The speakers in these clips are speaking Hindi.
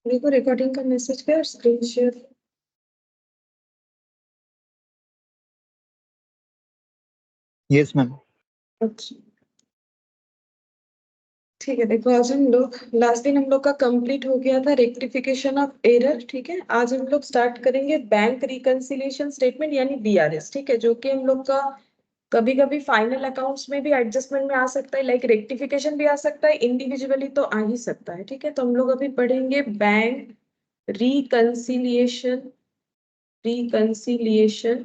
देखो रिकॉर्डिंग का मैसेज क्या, स्क्रीन शेयर। Yes ma'am. अच्छा ठीक है, देखो आज हम लोग लास्ट दिन हम लोग का कंप्लीट हो गया था रेक्टिफिकेशन ऑफ एरर। ठीक है, आज हम लोग स्टार्ट करेंगे बैंक रिकंसिलिएशन स्टेटमेंट यानी बीआरएस। ठीक है, जो कि हम लोग का कभी कभी फाइनल अकाउंट्स में भी एडजस्टमेंट में आ सकता है, लाइक रेक्टिफिकेशन भी आ सकता है, इंडिविजुअली तो आ ही सकता है। ठीक है, तो हम लोग अभी पढ़ेंगे बैंक रिकंसिलिएशन रिकंसिलिएशन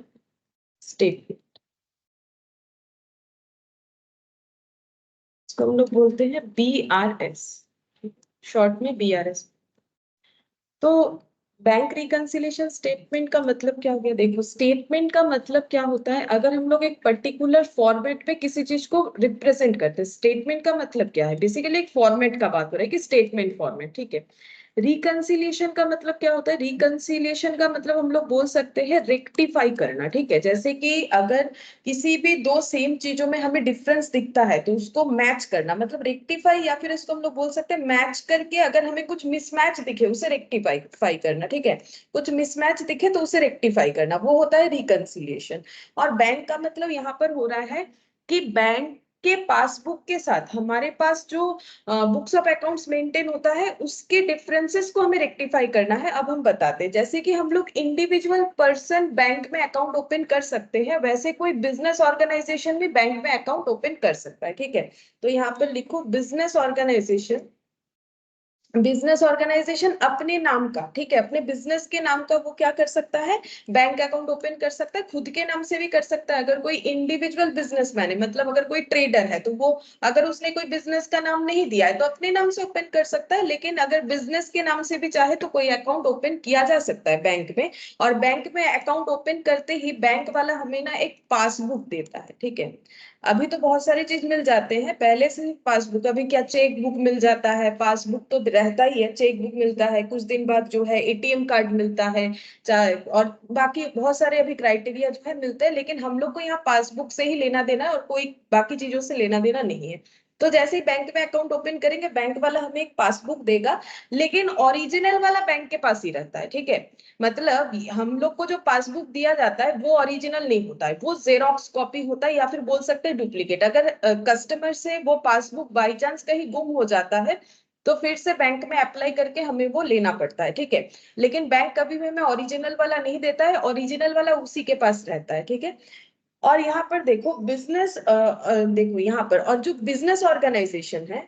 स्टेटमेंट। इसको हम लोग बोलते हैं बीआरएस, शॉर्ट में बीआरएस। तो बैंक रिकंसिलिएशन स्टेटमेंट का मतलब क्या हो गया? देखो, स्टेटमेंट का मतलब क्या होता है, अगर हम लोग एक पर्टिकुलर फॉर्मेट में किसी चीज को रिप्रेजेंट करते हैं। स्टेटमेंट का मतलब क्या है? बेसिकली एक फॉर्मेट का बात हो रहा है कि स्टेटमेंट फॉर्मेट। ठीक है, रिकंसिलिएशन का मतलब क्या होता है? रिकंसिलिएशन का मतलब हम लोग बोल सकते हैं रेक्टिफाई करना। ठीक है, जैसे कि अगर किसी भी दो सेम चीजों में हमें डिफरेंस दिखता है तो उसको मैच करना, मतलब रेक्टिफाई, या फिर इसको हम लोग बोल सकते हैं मैच करके अगर हमें कुछ मिसमैच दिखे उसे रेक्टिफाई करना। ठीक है, कुछ मिसमैच दिखे तो उसे रेक्टिफाई करना, वो होता है रिकंसिलिएशन। और बैंक का मतलब यहाँ पर हो रहा है कि बैंक के पासबुक के साथ हमारे पास जो बुक्स ऑफ अकाउंट्स मेंटेन होता है उसके डिफरेंसेस को हमें रेक्टिफाई करना है। अब हम बताते हैं, जैसे कि हम लोग इंडिविजुअल पर्सन बैंक में अकाउंट ओपन कर सकते हैं, वैसे कोई बिजनेस ऑर्गेनाइजेशन भी बैंक में अकाउंट ओपन कर सकता है। ठीक है, तो यहाँ पर लिखो बिजनेस ऑर्गेनाइजेशन। बिजनेस ऑर्गेनाइजेशन अपने नाम का, ठीक है, अपने बिजनेस के नाम का वो क्या कर सकता है? बैंक अकाउंट ओपन कर सकता है। खुद के नाम से भी कर सकता है। अगर कोई इंडिविजुअल बिजनेसमैन है, मतलब अगर कोई ट्रेडर है, तो वो अगर उसने कोई बिजनेस का नाम नहीं दिया है तो अपने नाम से ओपन कर सकता है। लेकिन अगर बिजनेस के नाम से भी चाहे तो कोई अकाउंट ओपन किया जा सकता है बैंक में। और बैंक में अकाउंट ओपन करते ही बैंक वाला हमें ना एक पासबुक देता है। ठीक है, अभी तो बहुत सारी चीज मिल जाते हैं पहले से पासबुक, अभी क्या चेक बुक मिल जाता है, पासबुक तो रहता ही है, चेक बुक मिलता है, कुछ दिन बाद जो है एटीएम कार्ड मिलता है, चाहे और बाकी बहुत सारे अभी क्राइटेरिया जो है मिलते हैं। लेकिन हम लोग को यहाँ पासबुक से ही लेना देना है और कोई बाकी चीजों से लेना देना नहीं है। तो जैसे ही बैंक में अकाउंट ओपन करेंगे बैंक वाला हमें एक पासबुक देगा, लेकिन ओरिजिनल वाला बैंक के पास ही रहता है। ठीक है, मतलब हम लोग को जो पासबुक दिया जाता है वो ओरिजिनल नहीं होता है, वो जेरोक्स कॉपी होता है, या फिर बोल सकते हैं डुप्लीकेट। अगर कस्टमर से वो पासबुक बाई चांस कहीं गुम हो जाता है तो फिर से बैंक में अप्लाई करके हमें वो लेना पड़ता है। ठीक है, लेकिन बैंक कभी भी हमें ओरिजिनल वाला नहीं देता है, ओरिजिनल वाला उसी के पास रहता है। ठीक है, और यहाँ पर देखो बिजनेस, देखो यहाँ पर, और जो बिजनेस ऑर्गेनाइजेशन है,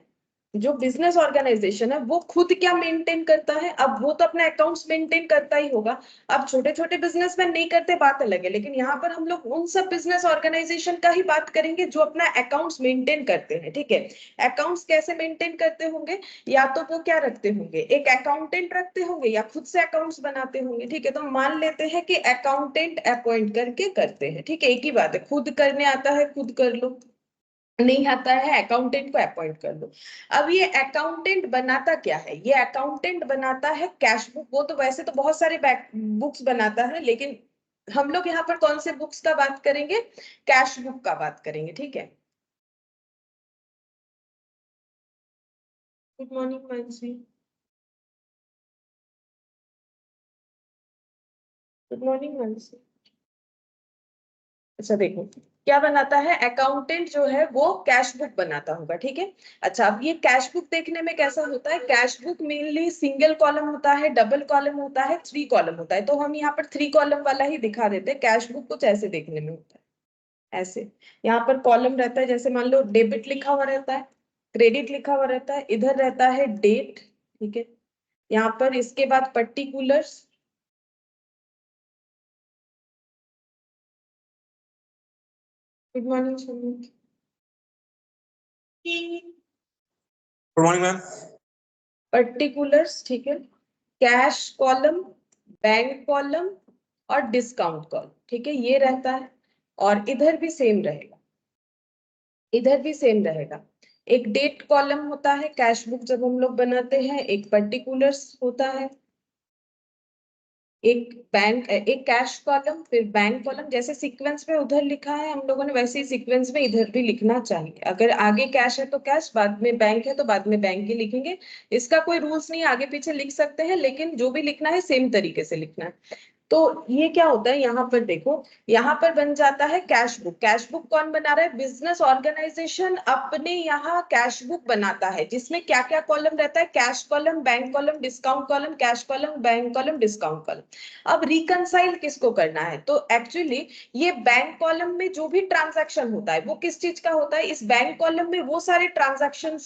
जो बिजनेस ऑर्गेनाइजेशन है वो खुद क्या मेंटेन करता है? अब वो तो अपना अकाउंट्स मेंटेन करता ही होगा। अब छोटे छोटे बिजनेसमैन नहीं करते, बात अलग है, लेकिन यहाँ पर हम लोग उन सब बिजनेस ऑर्गेनाइजेशन का ही बात करेंगे जो अपना अकाउंट्स मेंटेन करते हैं। ठीक है, अकाउंट्स कैसे मेंटेन करते होंगे? या तो वो क्या रखते होंगे, एक अकाउंटेंट रखते होंगे, या खुद से अकाउंट्स बनाते होंगे। ठीक है, तो मान लेते हैं कि अकाउंटेंट अपॉइंट करके करते हैं। ठीक है, एक ही बात है, खुद करने आता है खुद कर लो, नहीं आता है अकाउंटेंट को अपॉइंट कर दो। अब ये अकाउंटेंट बनाता क्या है? ये अकाउंटेंट बनाता है कैश बुक। वो तो वैसे तो बहुत सारे बुक्स बनाता है, लेकिन हम लोग यहाँ पर कौन से बुक्स का बात करेंगे? कैश बुक का बात करेंगे। ठीक है, good morning Mansi. Good morning Mansi. अच्छा देखो, क्या बनाता है अकाउंटेंट जो है वो कैश बुक बनाता होगा। ठीक है, अच्छा अब ये कैश बुक देखने में कैसा होता है? Cash book mainly single column होता है, डबल कॉलम होता है, थ्री कॉलम होता है। तो हम यहाँ पर थ्री कॉलम वाला ही दिखा देते हैं। कैश बुक कुछ ऐसे देखने में होता है, ऐसे यहाँ पर कॉलम रहता है, जैसे मान लो डेबिट लिखा हुआ रहता है, क्रेडिट लिखा हुआ रहता है, इधर रहता है डेट। ठीक है, यहाँ पर इसके बाद particulars. Good morning. Good morning ma'am. Particulars, ठीक है, कैश कॉलम, बैंक कॉलम और डिस्काउंट कॉलम। ठीक है, ये रहता है। और इधर भी सेम रहेगा, इधर भी सेम रहेगा। एक डेट कॉलम होता है कैश बुक जब हम लोग बनाते हैं, एक पर्टिकुलर्स होता है, एक कैश कॉलम, फिर बैंक कॉलम, जैसे सीक्वेंस में उधर लिखा है हम लोगों ने वैसे ही सीक्वेंस में इधर भी लिखना चाहिए। अगर आगे कैश है तो कैश, बाद में बैंक है तो बाद में बैंक ही लिखेंगे। इसका कोई रूल्स नहीं, आगे पीछे लिख सकते हैं, लेकिन जो भी लिखना है सेम तरीके से लिखना है। तो ये क्या होता है, यहाँ पर देखो, यहाँ पर बन जाता है कैश बुक। कैश बुक कौन बना रहा है? बिजनेस ऑर्गेनाइजेशन अपने यहाँ कैश बुक बनाता है, जिसमें क्या क्या कॉलम रहता है? Cash column, bank column, discount column, cash column, bank column, discount column. अब रिकंसाइल किसको करना है? तो एक्चुअली ये बैंक कॉलम में जो भी ट्रांजैक्शन होता है वो किस चीज का होता है? इस बैंक कॉलम में वो सारे ट्रांजैक्शन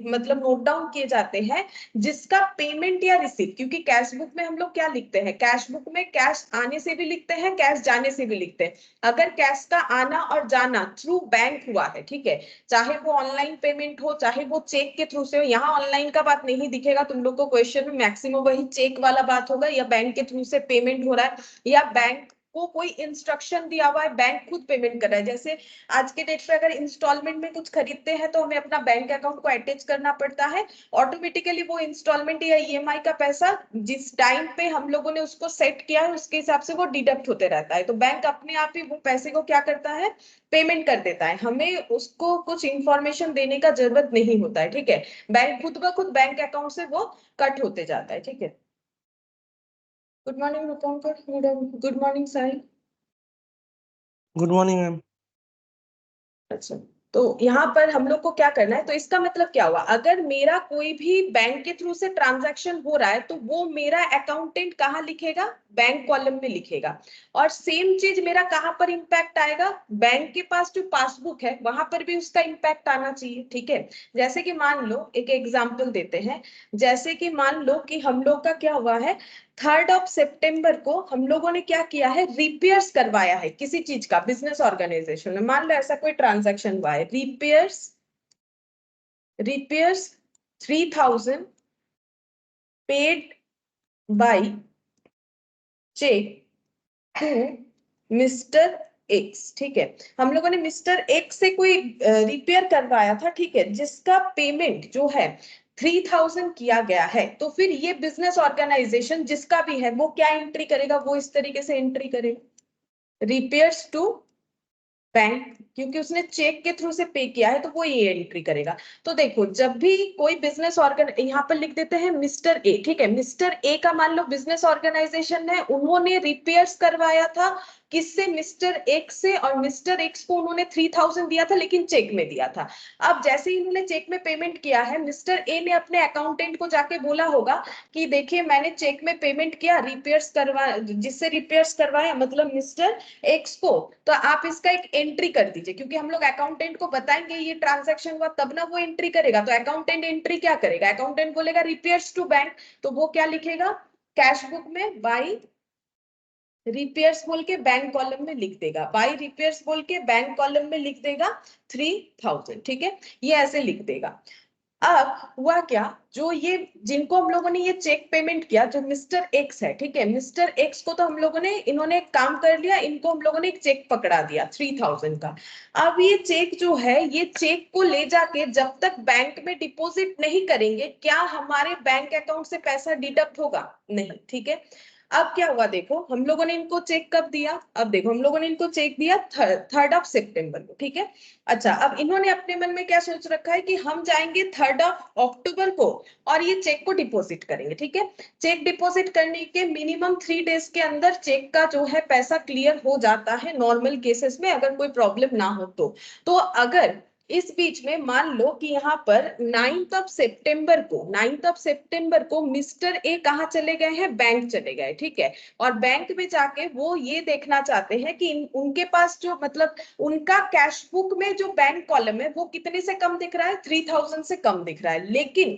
मतलब नोट डाउन किए जाते हैं जिसका पेमेंट या रिसीव, क्योंकि कैश बुक में हम लोग क्या लिखते हैं? कैश बुक में कैश आने से भी लिखते हैं, कैश जाने से भी लिखते हैं। अगर कैश का आना और जाना थ्रू बैंक हुआ है, ठीक है, चाहे वो ऑनलाइन पेमेंट हो चाहे वो चेक के थ्रू से हो, यहाँ ऑनलाइन का बात नहीं दिखेगा तुम लोग को क्वेश्चन में, मैक्सिमम वही चेक वाला बात होगा, या बैंक के थ्रू से पेमेंट हो रहा है, या बैंक को कोई इंस्ट्रक्शन दिया हुआ है, बैंक खुद पेमेंट कर रहा है। जैसे आज के डेट पे अगर इंस्टॉलमेंट में कुछ खरीदते हैं तो हमें अपना बैंक अकाउंट को अटैच करना पड़ता है, ऑटोमेटिकली वो इंस्टॉलमेंट या ईएमआई का पैसा जिस टाइम पे हम लोगों ने उसको सेट किया है उसके हिसाब से वो डिडक्ट होते रहता है। तो बैंक अपने आप ही वो पैसे को क्या करता है? पेमेंट कर देता है, हमें उसको कुछ इंफॉर्मेशन देने का जरूरत नहीं होता है, ठीक है। बैंक खुद ब खुद बैंक अकाउंट से वो कट होते जाता है, ठीक है। Good morning Rupankar, good morning Sahil. Good morning ma'am. अच्छा, तो यहाँ पर हम लोग को क्या करना है? तो इसका मतलब क्या हुआ? अगर मेरा कोई भी बैंक के थ्रू से ट्रांजैक्शन हो रहा है तो वो मेरा अकाउंटेंट कहाँ लिखेगा? बैंक कॉलम में लिखेगा। और सेम चीज मेरा कहाँ पर इंपैक्ट आएगा? बैंक के पास जो पासबुक है वहां पर भी उसका इंपैक्ट आना चाहिए, ठीक है। जैसे कि मान लो, एक एग्जाम्पल देते हैं, जैसे कि मान लो कि हम लोग का क्या हुआ है, 3 सितंबर को हम लोगों ने क्या किया है? रिपेयर्स करवाया है किसी चीज का, बिजनेस ऑर्गेनाइजेशन में। मान लो ऐसा कोई ट्रांजैक्शन हुआ है, repairs 3000 paid by cheque to mister X, ठीक है। हम लोगों ने मिस्टर एक्स से कोई रिपेयर करवाया था, ठीक है, जिसका पेमेंट जो है 3000 किया गया है। तो फिर ये बिजनेस ऑर्गेनाइजेशन जिसका भी है वो क्या एंट्री करेगा? वो इस तरीके से एंट्री करेगा, रिपेयर्स टू बैंक, क्योंकि उसने चेक के थ्रू से पे किया है तो वो ये एंट्री करेगा। तो देखो, जब भी कोई बिजनेस ऑर्गन, यहाँ पर लिख देते हैं मिस्टर ए, ठीक है, मिस्टर ए का मान लो बिजनेस ऑर्गेनाइजेशन है, उन्होंने रिपेयर्स करवाया था किससे? मिस्टर एक्स से, और मिस्टर एक्स को उन्होंने 3000 दिया था लेकिन चेक में दिया था। अब जैसे ही उन्होंने चेक में पेमेंट किया है, मिस्टर ए ने अपने अकाउंटेंट को जाके बोला होगा कि देखिए मैंने चेक में पेमेंट किया, रिपेयर्स करवा, जिससे रिपेयर्स करवाया मतलब मिस्टर एक्स को, तो आप इसका एक एंट्री कर दीजिए, क्योंकि हम लोग अकाउंटेंट को बताएंगे ये ट्रांजैक्शन हुआ तब ना वो एंट्री करेगा। तो अकाउंटेंट एंट्री क्या करेगा? अकाउंटेंट बोलेगा रिपेयर्स टू बैंक, तो वो क्या लिखेगा? कैश बुक में बाय रिपेयर्स बोल के बैंक कॉलम में लिख देगा, बाय रिपेयर्स बोल के बैंक कॉलम में लिख देगा 3000, ठीक है, ये ऐसे लिख देगा। अब हुआ क्या, जो ये जिनको हम लोगों ने ये चेक पेमेंट किया, जो मिस्टर एक्स है, ठीक है, मिस्टर एक्स को तो हम लोगों ने, इन्होंने एक काम कर लिया, इनको हम लोगों ने एक चेक पकड़ा दिया 3000 का। अब ये चेक जो है, ये चेक को ले जाके जब तक बैंक में डिपॉजिट नहीं करेंगे, क्या हमारे बैंक अकाउंट से पैसा डिडक्ट होगा? नहीं, ठीक है। अब क्या हुआ, देखो हम लोगों ने इनको चेक कब दिया? अब देखो हम लोगों ने इनको चेक दिया 3 सितंबर को, ठीक है। अच्छा, अब इन्होंने अपने मन में क्या सोच रखा है कि हम जाएंगे 3 अक्टूबर को और ये चेक को डिपॉजिट करेंगे, ठीक है। चेक डिपॉजिट करने के मिनिमम 3 डेज के अंदर चेक का जो है पैसा क्लियर हो जाता है, नॉर्मल केसेस में, अगर कोई प्रॉब्लम ना हो तो अगर इस बीच में मान लो कि यहाँ पर 9 सितंबर को मिस्टर ए कहाँ चले गए हैं? बैंक चले गए, ठीक है। और बैंक में जाके वो ये देखना चाहते हैं कि उनके पास जो, मतलब उनका कैश बुक में जो बैंक कॉलम है वो कितने से कम दिख रहा है? 3000 से कम दिख रहा है, लेकिन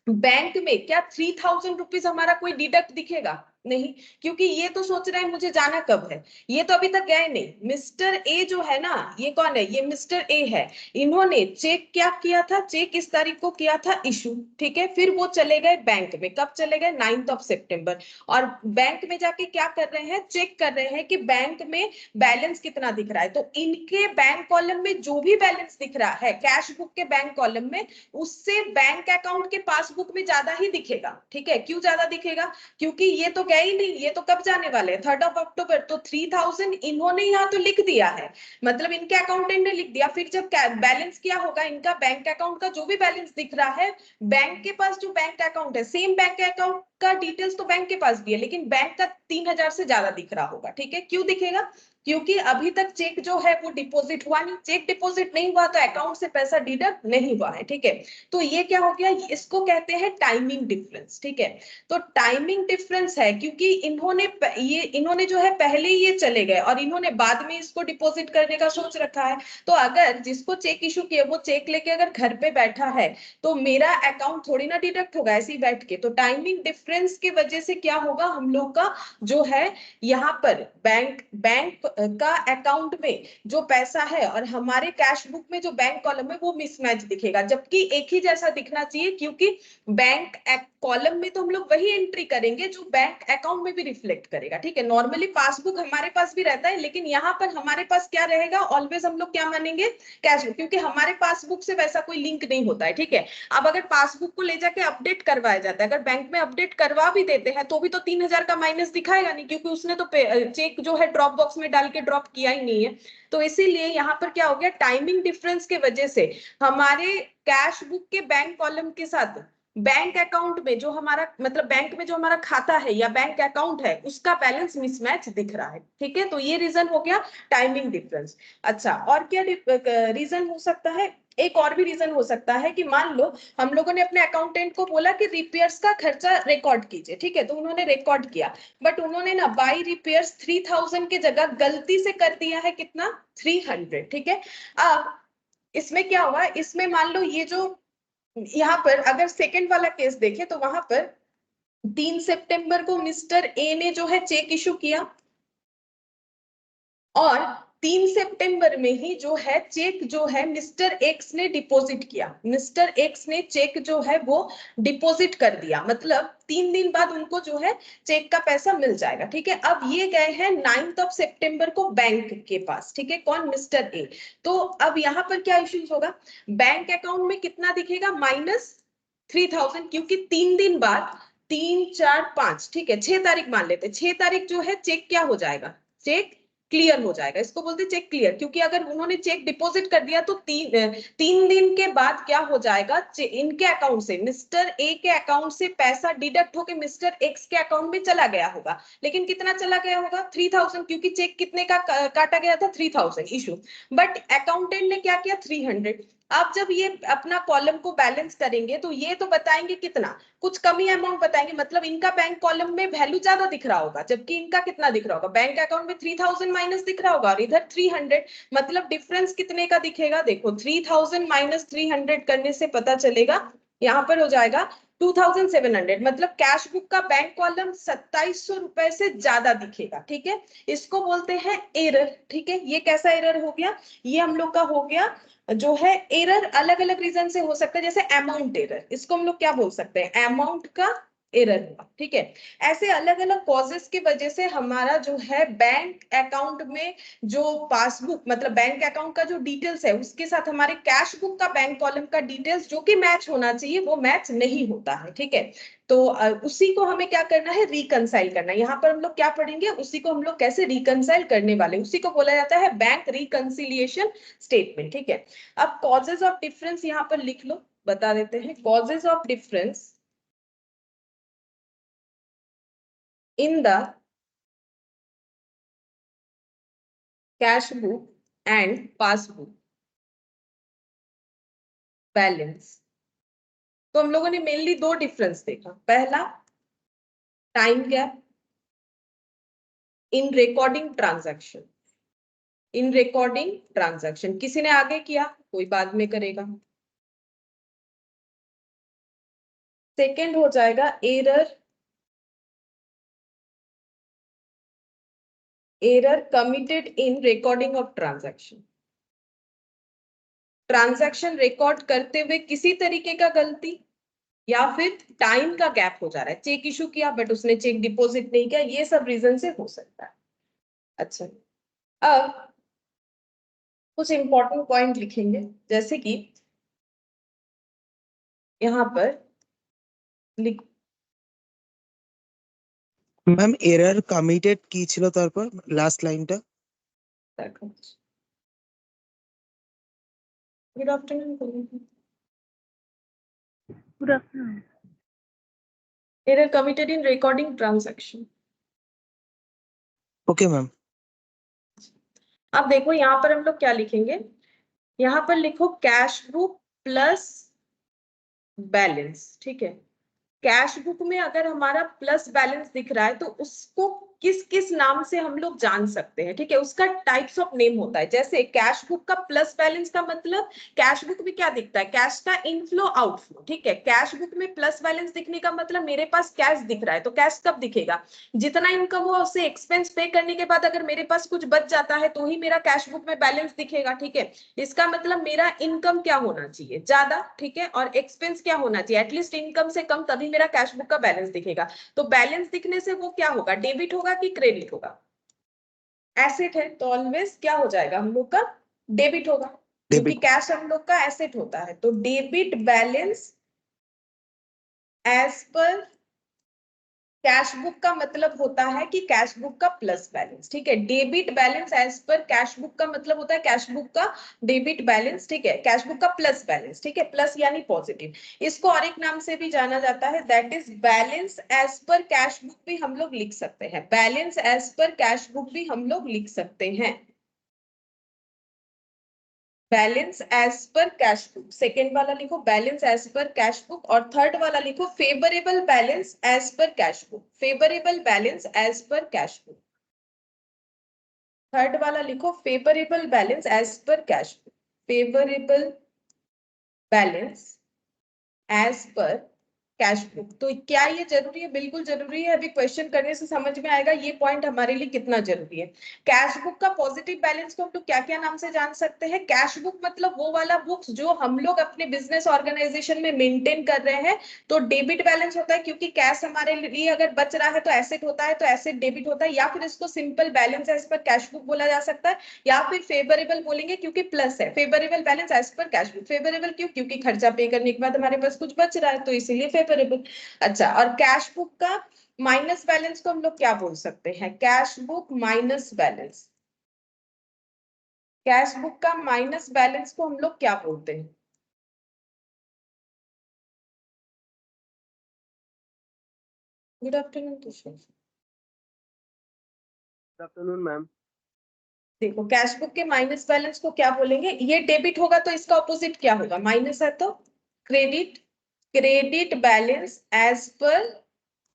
बैंक में क्या 3000 रुपीज हमारा कोई डिडक्ट दिखेगा? नहीं, क्योंकि ये तो सोच रहे हैं मुझे जाना कब है, ये तो अभी तक गए नहीं। मिस्टर ए जो है ना, ये कौन है? ये मिस्टर ए है। इन्होंने चेक क्या किया था? चेक इस तारीख को किया था इशू, ठीक है। फिर वो चले गए बैंक में, कब चले गए? 9 सितंबर। और बैंक में जाके क्या कर रहे हैं? चेक कर रहे हैं कि बैंक में बैलेंस कितना दिख रहा है। तो इनके बैंक कॉलम में जो भी बैलेंस दिख रहा है कैश बुक के बैंक कॉलम में, उससे बैंक अकाउंट के पासबुक में ज्यादा ही दिखेगा, ठीक है। क्यों ज्यादा दिखेगा? क्योंकि ये तो है ही नहीं, ये तो कब जाने वाले हैं, 3 अक्टूबर। तो 3000 इन्होंने यहाँ तो लिख दिया है, मतलब इनके अकाउंटेंट ने लिख दिया। फिर जब बैलेंस क्या होगा, इनका बैंक अकाउंट का जो भी बैलेंस दिख रहा है, बैंक के पास जो बैंक अकाउंट है, सेम बैंक अकाउंट का डिटेल्स तो बैंक के पास भी है, लेकिन बैंक का 3000 से ज्यादा दिख रहा होगा। ठीक है, क्यों दिखेगा, क्योंकि अभी तक चेक जो है वो डिपॉजिट हुआ नहीं, चेक डिपॉजिट नहीं हुआ तो अकाउंट से पैसा डिडक्ट नहीं हुआ है। ठीक है, तो ये क्या हो गया, इसको कहते हैं टाइमिंग डिफरेंस। ठीक है, तो टाइमिंग डिफरेंस है क्योंकि इन्होंने जो है पहले ही ये चले गए और इन्होंने बाद में इसको डिपॉजिट करने का सोच रखा है। तो अगर जिसको चेक इशू किया वो चेक लेके अगर घर पे बैठा है तो मेरा अकाउंट थोड़ी ना डिडक्ट होगा ऐसे ही बैठ के। तो टाइमिंग डिफरेंस की वजह से क्या होगा, हम लोग का जो है यहाँ पर बैंक का अकाउंट में जो पैसा है और हमारे कैश बुक में जो बैंक कॉलम है वो मिसमैच दिखेगा, जबकि एक ही जैसा दिखना चाहिए, क्योंकि बैंक कॉलम में तो हम लोग वही एंट्री करेंगे जो बैंक अकाउंट में भी रिफ्लेक्ट करेगा। ठीक है, नॉर्मली पासबुक हमारे पास भी रहता है, लेकिन यहाँ पर हमारे पास क्या रहेगा, ऑलवेज हम लोग क्या मानेंगे, कैश बुक, क्योंकि हमारे पासबुक से वैसा कोई लिंक नहीं होता है। ठीक है, अब अगर पासबुक को ले जाके अपडेट करवाया जाता है, अगर बैंक में अपडेट करवा भी देते हैं तो भी तो 3000 का माइनस दिखाएगा नहीं, क्योंकि उसने तो चेक जो है ड्रॉप बॉक्स में डाल के ड्रॉप किया ही नहीं है। तो इसीलिए यहाँ पर क्या हो गया, टाइमिंग डिफरेंस की वजह से हमारे कैश बुक के बैंक कॉलम के साथ बैंक अकाउंट में जो हमारा, मतलब बैंक में जो हमारा खाता है या बैंक अकाउंट है, उसका बैलेंस मिसमैच दिख रहा है। ठीक है, तो ये रीजन हो गया टाइमिंग डिफरेंस। अच्छा, और क्या रीजन हो सकता है, एक और भी रीजन हो सकता है कि मान लो हम लोगों ने अपने अकाउंटेंट को बोला कि रिपेयर्स का खर्चा रिकॉर्ड कीजिए। ठीक है, तो उन्होंने रिकॉर्ड किया, बट उन्होंने ना बाई रिपेयर्स 3000 की जगह गलती से कर दिया है कितना, 300। ठीक है, अब इसमें क्या हुआ, इसमें मान लो ये जो यहाँ पर अगर सेकंड वाला केस देखें तो वहां पर 3 सितंबर को मिस्टर ए ने जो है चेक इशू किया और 3 सितंबर में ही जो है चेक जो है मिस्टर एक्स ने डिपॉजिट किया। मिस्टर एक्स ने चेक जो है वो डिपॉजिट कर दिया, मतलब 3 दिन बाद उनको जो है चेक का पैसा मिल जाएगा। ठीक है, अब ये गए हैं 9 सितंबर को बैंक के पास। ठीक है, कौन, मिस्टर ए। तो अब यहाँ पर क्या इश्यूज होगा, बैंक अकाउंट में कितना दिखेगा, -3000, क्योंकि 3 दिन बाद, 3 4 5, ठीक है 6 तारीख मान लेते, 6 तारीख जो है चेक क्या हो जाएगा, चेक क्लियर हो जाएगा। इसको बोलते चेक क्लियर, क्योंकि अगर उन्होंने चेक डिपॉजिट कर दिया तो 3 दिन के बाद क्या हो जाएगा, इनके अकाउंट से, मिस्टर ए के अकाउंट से पैसा डिडक्ट होकर मिस्टर एक्स के अकाउंट में चला गया होगा। लेकिन कितना चला गया होगा, 3000, क्योंकि चेक कितने का काटा गया था, 3000 इशू, बट अकाउंटेंट ने क्या किया, 300। अब जब ये अपना कॉलम को बैलेंस करेंगे तो ये तो बताएंगे कितना, कुछ कमी अमाउंट बताएंगे, मतलब इनका बैंक कॉलम में वैल्यू ज्यादा दिख रहा होगा, जबकि इनका कितना दिख रहा होगा, बैंक अकाउंट में 3000 माइनस दिख रहा होगा और इधर 300, मतलब डिफरेंस कितने का दिखेगा, देखो 3000 माइनस 300 करने से पता चलेगा, यहाँ पर हो जाएगा 2700, मतलब कैश बुक का बैंक कॉलम 2700 रुपए से ज्यादा दिखेगा। ठीक है, इसको बोलते हैं एरर। ठीक है, ये कैसा एरर हो गया, ये हम लोग का हो गया जो है एरर, अलग अलग रीजन से हो सकता है, जैसे अमाउंट एरर, इसको हम लोग क्या बोल सकते हैं, अमाउंट का एरर हुआ। ठीक है, ऐसे अलग अलग कॉजेस की वजह से हमारा जो है बैंक अकाउंट में जो पासबुक, मतलब बैंक अकाउंट का जो डिटेल्स है उसके साथ हमारे कैश बुक का बैंक कॉलम का डिटेल्स जो कि मैच होना चाहिए वो मैच नहीं होता है। ठीक है, तो उसी को हमें क्या करना है, रिकंसाइल करना है। यहाँ पर हम लोग क्या पढ़ेंगे, उसी को हम लोग कैसे रिकंसाइल करने वाले, उसी को बोला जाता है बैंक रिकंसिलिएशन स्टेटमेंट। ठीक है, अब कॉजेज ऑफ डिफरेंस यहाँ पर लिख लो, बता देते हैं causes of difference in the cash book and passbook balance. तो हम लोगों ने मेनली 2 डिफरेंस देखा, पहला time gap in recording transaction, in recording transaction किसी ने आगे किया, कोई बाद में करेगा। सेकेंड हो जाएगा error committed in recording of transaction, transaction record करते हुए किसी तरीके का गलती या फिर टाइम का गैप हो जा रहा है, चेक इशू किया बट उसने चेक डिपॉजिट नहीं किया, ये सब रीजन से हो सकता है। अच्छा, अब कुछ इंपॉर्टेंट पॉइंट लिखेंगे, जैसे कि यहाँ पर लिख ম্যাম এরর কমিটেড কি ছিল তারপর লাস্ট লাইনটা? Good afternoon. Good afternoon. Error committed in recording transaction. Okay ma'am. अब देखो यहाँ पर हम लोग क्या लिखेंगे, यहाँ पर लिखो कैश बुक प्लस बैलेंस। ठीक है, कैश बुक में अगर हमारा प्लस बैलेंस दिख रहा है तो उसको किस किस नाम से हम लोग जान सकते हैं। ठीक है, उसका टाइप्स ऑफ नेम होता है। जैसे कैश बुक का प्लस बैलेंस का मतलब कैश बुक में क्या दिखता है, कैश का इनफ्लो आउटफ्लो। ठीक है, कैश बुक में प्लस बैलेंस दिखने का मतलब मेरे पास कैश दिख रहा है, तो कैश कब दिखेगा, जितना इनकम हुआ उससे एक्सपेंस पे करने के बाद अगर मेरे पास कुछ बच जाता है तो ही मेरा कैश बुक में बैलेंस दिखेगा। ठीक है, इसका मतलब मेरा इनकम क्या होना चाहिए, ज्यादा। ठीक है, और एक्सपेंस क्या होना चाहिए, एटलीस्ट इनकम से कम, तभी मेरा कैश बुक का बैलेंस दिखेगा। तो बैलेंस दिखने से वो क्या होगा, डेबिट होगा कि क्रेडिट होगा, एसेट है तो ऑलवेज क्या हो जाएगा हम लोग का, डेबिट होगा, क्योंकि कैश हम लोग का एसेट होता है। तो debit balance as per cash book का मतलब होता है कि कैश बुक का प्लस बैलेंस। ठीक है, debit balance as per cash book का मतलब होता है कैश बुक का डेबिट बैलेंस। ठीक है, कैश बुक का प्लस बैलेंस। ठीक है, प्लस यानी पॉजिटिव। इसको और एक नाम से भी जाना जाता है, that is balance as per cash book भी हम लोग लिख सकते हैं। Balance as per cash book भी हम लोग लिख सकते हैं, balance as per cash book. Second वाला लिखो balance as per cash book, और थर्ड वाला लिखो favourable balance as per cash book. Favourable balance as per cash book, third वाला लिखो favourable balance as per cash book. Favourable balance as per cash book. तो क्या ये जरूरी है, बिल्कुल जरूरी है। अभी क्वेश्चन करने से समझ में आएगा ये पॉइंट हमारे लिए कितना जरूरी है। कैश बुक का पॉजिटिव बैलेंस को हम लोग क्या क्या नाम से जान सकते हैं, कैश बुक मतलब वो वाला बुक्स जो हम लोग अपने बिजनेस ऑर्गेनाइजेशन में मेंटेन कर रहे हैं। तो डेबिट बैलेंस होता है, क्योंकि कैश हमारे लिए अगर बच रहा है तो एसेट होता है, तो एसेट डेबिट होता है, या फिर इसको simple balance as per cash book बोला जा सकता है, या फिर फेवरेबल बोलेंगे क्योंकि प्लस है। Favourable balance as per cash book, favourable क्यों, क्योंकि खर्चा पे करने के बाद हमारे पास कुछ बच रहा है, तो इसीलिए फेवरेबल। अच्छा, और कैश बुक का माइनस बैलेंस को हम लोग क्या बोल सकते हैं, cash book minus balance. Cash book का माइनस बैलेंस को हम लोग क्या बोलते हैं, good afternoon Tushar. Good afternoon ma'am. देखो कैश बुक के माइनस बैलेंस को क्या बोलेंगे, ये डेबिट होगा तो इसका ऑपोजिट क्या होगा, माइनस है तो credit. Credit balance as per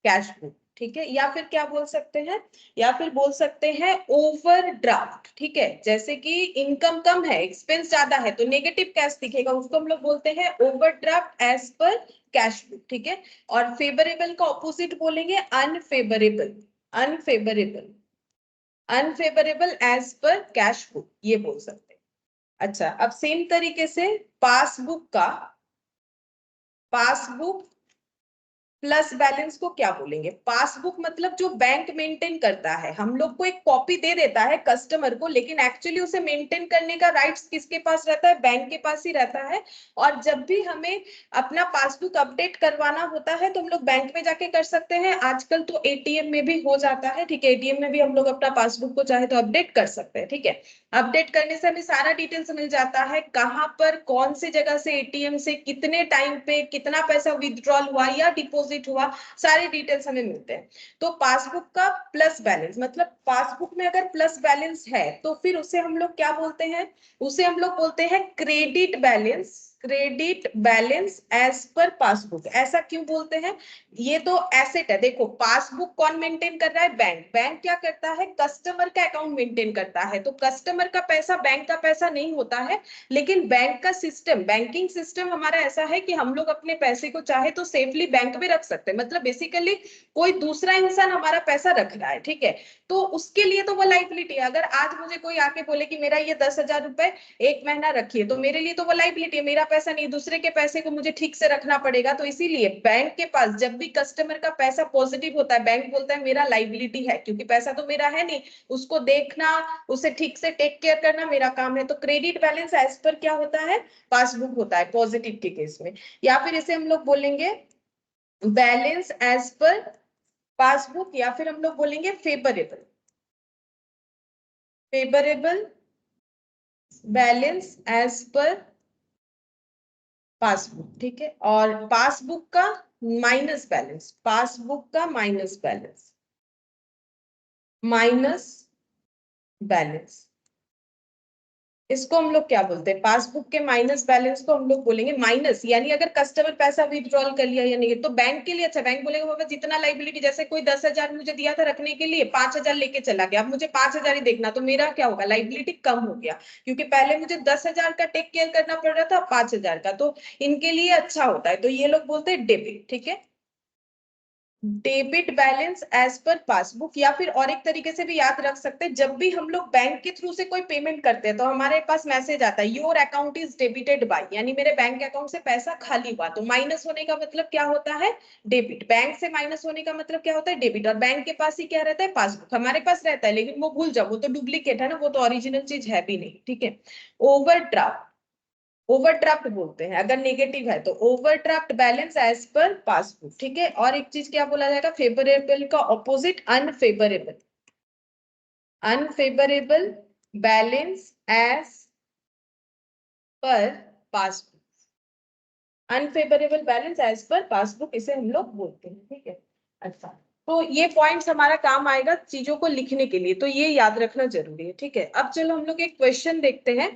cash book. ठीक है, या फिर क्या बोल सकते हैं, या फिर बोल सकते हैं ओवरड्राफ्ट। ठीक है, जैसे कि इनकम कम है एक्सपेंस ज्यादा है तो नेगेटिव कैश दिखेगा, उसको हम लोग बोलते हैं overdraft as per cash book. ठीक है, और फेवरेबल का ऑपोजिट बोलेंगे unfavourable. Unfavourable, unfavourable as per cash book, ये बोल सकते हैं। अच्छा, अब सेम तरीके से पासबुक का, पासबुक प्लस बैलेंस को क्या बोलेंगे, पासबुक मतलब जो बैंक मेंटेन करता है, हम लोग को एक कॉपी दे देता है कस्टमर को, लेकिन एक्चुअली उसे मेंटेन करने का राइट्स किसके पास रहता है, बैंक के पास ही रहता है। और जब भी हमें अपना पासबुक अपडेट करवाना होता है तो हम लोग बैंक में जाके कर सकते हैं, आजकल तो एटीएम में भी हो जाता है। ठीक है, एटीएम में भी हम लोग अपना पासबुक को चाहे तो अपडेट कर सकते हैं। ठीक है, अपडेट करने से हमें सारा डिटेल्स मिल जाता है, कहां पर कौन सी जगह से एटीएम से कितने टाइम पे कितना पैसा विथड्रॉल हुआ या डिपॉजिट हुआ, सारे डिटेल्स हमें मिलते हैं। तो पासबुक का प्लस बैलेंस मतलब पासबुक में अगर प्लस बैलेंस है तो फिर उसे हम लोग क्या बोलते हैं, उसे हम लोग बोलते हैं credit balance. Credit balance as per passbook. ऐसा क्यों बोलते हैं, ये तो एसेट है। देखो पासबुक कौन मेंटेन कर रहा है, बैंक। बैंक क्या करता है, कस्टमर का अकाउंट मेंटेन करता है, तो कस्टमर का पैसा बैंक का पैसा नहीं होता है। लेकिन बैंक का सिस्टम, बैंकिंग सिस्टम हमारा ऐसा है कि हम लोग अपने पैसे को चाहे तो सेफली बैंक में रख सकते हैं। मतलब बेसिकली कोई दूसरा इंसान हमारा पैसा रख रहा है। ठीक है, तो उसके लिए तो वो लाइबिलिटी है। अगर आज मुझे कोई आके बोले कि मेरा ये 10,000 रुपए एक महीना रखिए, तो मेरे लिए तो वो लाइबिलिटी है, मेरा पैसा नहीं, दूसरे के पैसे को मुझे ठीक से रखना पड़ेगा। तो इसीलिए बैंक के पास जब भी कस्टमर का पैसा पॉजिटिव होता है, बैंक बोलता है मेरा लाइबिलिटी है, क्योंकि पैसा तो मेरा है नहीं, उसको देखना, उसे ठीक से टेक केयर करना मेरा काम है। तो क्रेडिट बैलेंस एज पर क्या होता है, पासबुक होता है पॉजिटिव के केस में। या फिर इसे हम लोग बोलेंगे बैलेंस एज पर पासबुक या फिर हम लोग बोलेंगे favourable, favourable balance as per passbook, ठीक है। और पासबुक का माइनस बैलेंस, पासबुक का माइनस बैलेंस, माइनस बैलेंस, इसको हम लोग क्या बोलते हैं? पासबुक के माइनस बैलेंस को हम लोग बोलेंगे माइनस, यानी अगर कस्टमर पैसा विड्रॉल कर लिया या नहीं, तो बैंक के लिए अच्छा, बैंक बोलेगा बाबा जितना लाइबिलिटी, जैसे कोई 10,000 मुझे दिया था रखने के लिए, 5,000 लेके चला गया, अब मुझे 5,000 ही देखना, तो मेरा क्या होगा? लाइबिलिटी कम हो गया, क्योंकि पहले मुझे 10,000 का टेक केयर करना पड़ रहा था, 5,000 का, तो इनके लिए अच्छा होता है। तो ये लोग बोलते हैं डेबिट, ठीक है, debit balance as per passbook. या फिर और एक तरीके से भी याद रख सकते हैं, जब भी हम लोग बैंक के थ्रू से कोई पेमेंट करते हैं तो हमारे पास मैसेज आता है your account is debited bye, यानी मेरे बैंक अकाउंट से पैसा खाली हुआ। तो माइनस होने का मतलब क्या होता है? डेबिट। बैंक से माइनस होने का मतलब क्या होता है? डेबिट। और बैंक के पास ही क्या रहता है? पासबुक। हमारे पास रहता है लेकिन वो भूल जाओ, वो तो डुप्लीकेट है ना, वो तो ओरिजिनल चीज है भी नहीं, ठीक है। ओवरड्राफ्ट, ओवरड्राफ्ट बोलते हैं अगर नेगेटिव है तो, overdraft balance as per passbook, ठीक है। और एक चीज क्या बोला जाएगा? फेवरेबल का opposite unfavourable, unfavourable balance as per passbook, unfavourable balance as per passbook, इसे हम लोग बोलते हैं, ठीक है। अच्छा, तो ये पॉइंट्स हमारा काम आएगा चीजों को लिखने के लिए, तो ये याद रखना जरूरी है, ठीक है। अब चलो हम लोग एक क्वेश्चन देखते हैं।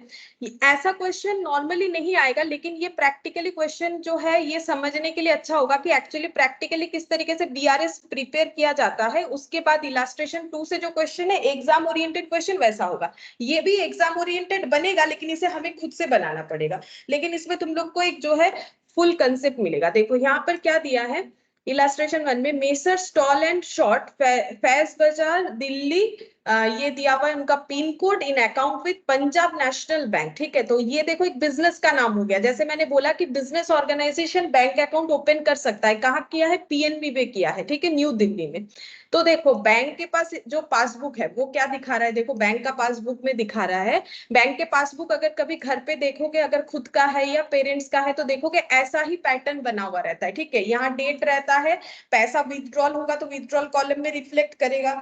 ऐसा क्वेश्चन नॉर्मली नहीं आएगा, लेकिन ये प्रैक्टिकली क्वेश्चन जो है ये समझने के लिए अच्छा होगा कि एक्चुअली प्रैक्टिकली किस तरीके से बीआरएस प्रिपेयर किया जाता है। उसके बाद इलास्ट्रेशन 2 से जो क्वेश्चन है एग्जाम ओरिएंटेड क्वेश्चन वैसा होगा, ये भी एग्जाम ओरिएंटेड बनेगा, लेकिन इसे हमें खुद से बनाना पड़ेगा। लेकिन इसमें तुम लोग को एक जो है फुल कंसेप्ट मिलेगा। देखो यहाँ पर क्या दिया है इलास्ट्रेशन 1 में, Messrs Stall and Short, Faiz Bazar, Delhi, ये दिया हुआ है उनका pin code in account with Punjab National Bank, ठीक है। तो ये देखो एक बिजनेस का नाम हो गया, जैसे मैंने बोला कि business organisation bank account open कर सकता है, कहाँ किया है? पीएनबी में किया है, ठीक है, न्यू दिल्ली में। तो देखो बैंक के पास जो पासबुक है वो क्या दिखा रहा है? देखो बैंक का पासबुक में दिखा रहा है, बैंक के पासबुक अगर कभी घर पे देखोगे, अगर खुद का है या पेरेंट्स का है, तो देखोगे ऐसा ही पैटर्न बना हुआ रहता है, ठीक है। यहाँ डेट रहता है, पैसा विथड्रॉल होगा तो विथड्रॉल कॉलम में रिफ्लेक्ट करेगा,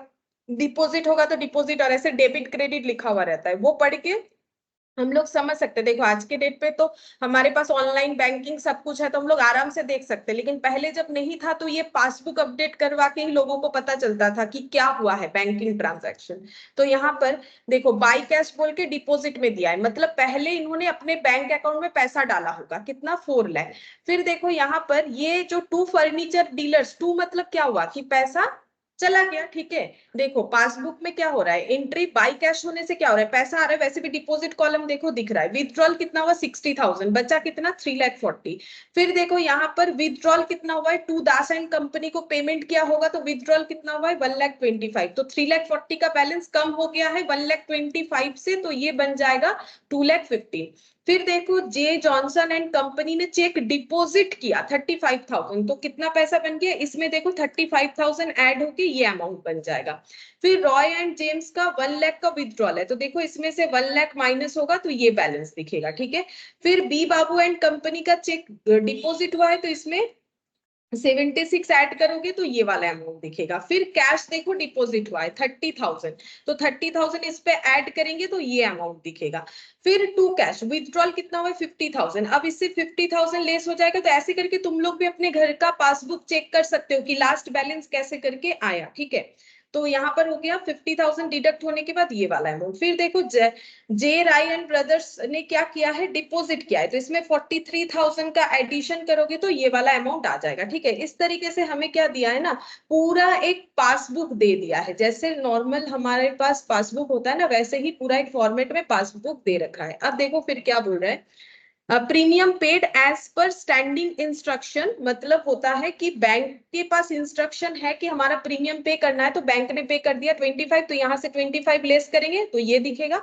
डिपॉजिट होगा तो डिपॉजिट, और ऐसे डेबिट क्रेडिट लिखा हुआ रहता है, वो पढ़ के हम लोग समझ सकते हैं। देखो आज के डेट पे तो हमारे पास ऑनलाइन बैंकिंग सब कुछ है, तो हम लोग आराम से देख सकते हैं, लेकिन पहले जब नहीं था तो ये पासबुक अपडेट करवा के ही लोगों को पता चलता था कि क्या हुआ है बैंकिंग ट्रांजैक्शन। तो यहाँ पर देखो बाई कैश बोल के डिपॉजिट में दिया है, मतलब पहले इन्होंने अपने बैंक अकाउंट में पैसा डाला होगा, कितना? 4 लाख। फिर देखो यहाँ पर ये जो 2 फर्नीचर डीलर्स, 2 मतलब क्या हुआ कि पैसा चला गया, ठीक है। देखो पासबुक में क्या हो रहा है? एंट्री बाई कैश होने से क्या हो रहा है? पैसा आ रहा है, वैसे भी डिपॉजिट कॉलम देखो दिख रहा है। विथड्रॉल कितना हुआ? 60,000, बचा कितना? 3,40,000। फिर देखो यहाँ पर विथड्रॉल कितना हुआ है? 2 दास एंड कंपनी को पेमेंट किया होगा, तो विथड्रॉल कितना हुआ है? 1,25,000। तो 3,40,000 का बैलेंस कम हो गया है 1,25,000 से, तो ये बन जाएगा 2,15,000। फिर देखो जे जॉनसन एंड कंपनी ने चेक डिपॉजिट किया 35,000, तो कितना पैसा बन गया? इसमें देखो 35,000 ऐड होके ये अमाउंट बन जाएगा। फिर रॉय एंड जेम्स का 1 लाख का विथड्रॉल है, तो देखो इसमें से 1 लाख माइनस होगा तो ये बैलेंस दिखेगा, ठीक है। फिर बी बाबू एंड कंपनी का चेक डिपॉजिट हुआ है, तो इसमें 76 ऐड करोगे तो ये वाला अमाउंट दिखेगा। फिर कैश देखो डिपॉजिट हुआ है 30,000, तो 30,000 इस पे ऐड करेंगे तो ये अमाउंट दिखेगा। फिर टू कैश विथड्रॉल कितना हुआ है? 50,000, अब इससे 50,000 लेस हो जाएगा। तो ऐसे करके तुम लोग भी अपने घर का पासबुक चेक कर सकते हो कि लास्ट बैलेंस कैसे करके आया, ठीक है। तो यहाँ पर हो गया 50,000 डिडक्ट होने के बाद ये वाला अमाउंट। फिर देखो जे राय एंड ब्रदर्स ने क्या किया है? डिपॉजिट किया है, तो इसमें 43,000 का एडिशन करोगे तो ये वाला अमाउंट आ जाएगा, ठीक है। इस तरीके से हमें क्या दिया है ना, पूरा एक पासबुक दे दिया है, जैसे नॉर्मल हमारे पास पासबुक होता है ना, वैसे ही पूरा एक फॉर्मेट में पासबुक दे रखा है। अब देखो फिर क्या बोल रहा है, premium paid as per standing instruction, मतलब होता है कि बैंक के पास इंस्ट्रक्शन है कि हमारा प्रीमियम पे करना है, तो बैंक ने पे कर दिया 25, तो यहाँ से 25 लेस करेंगे तो ये दिखेगा।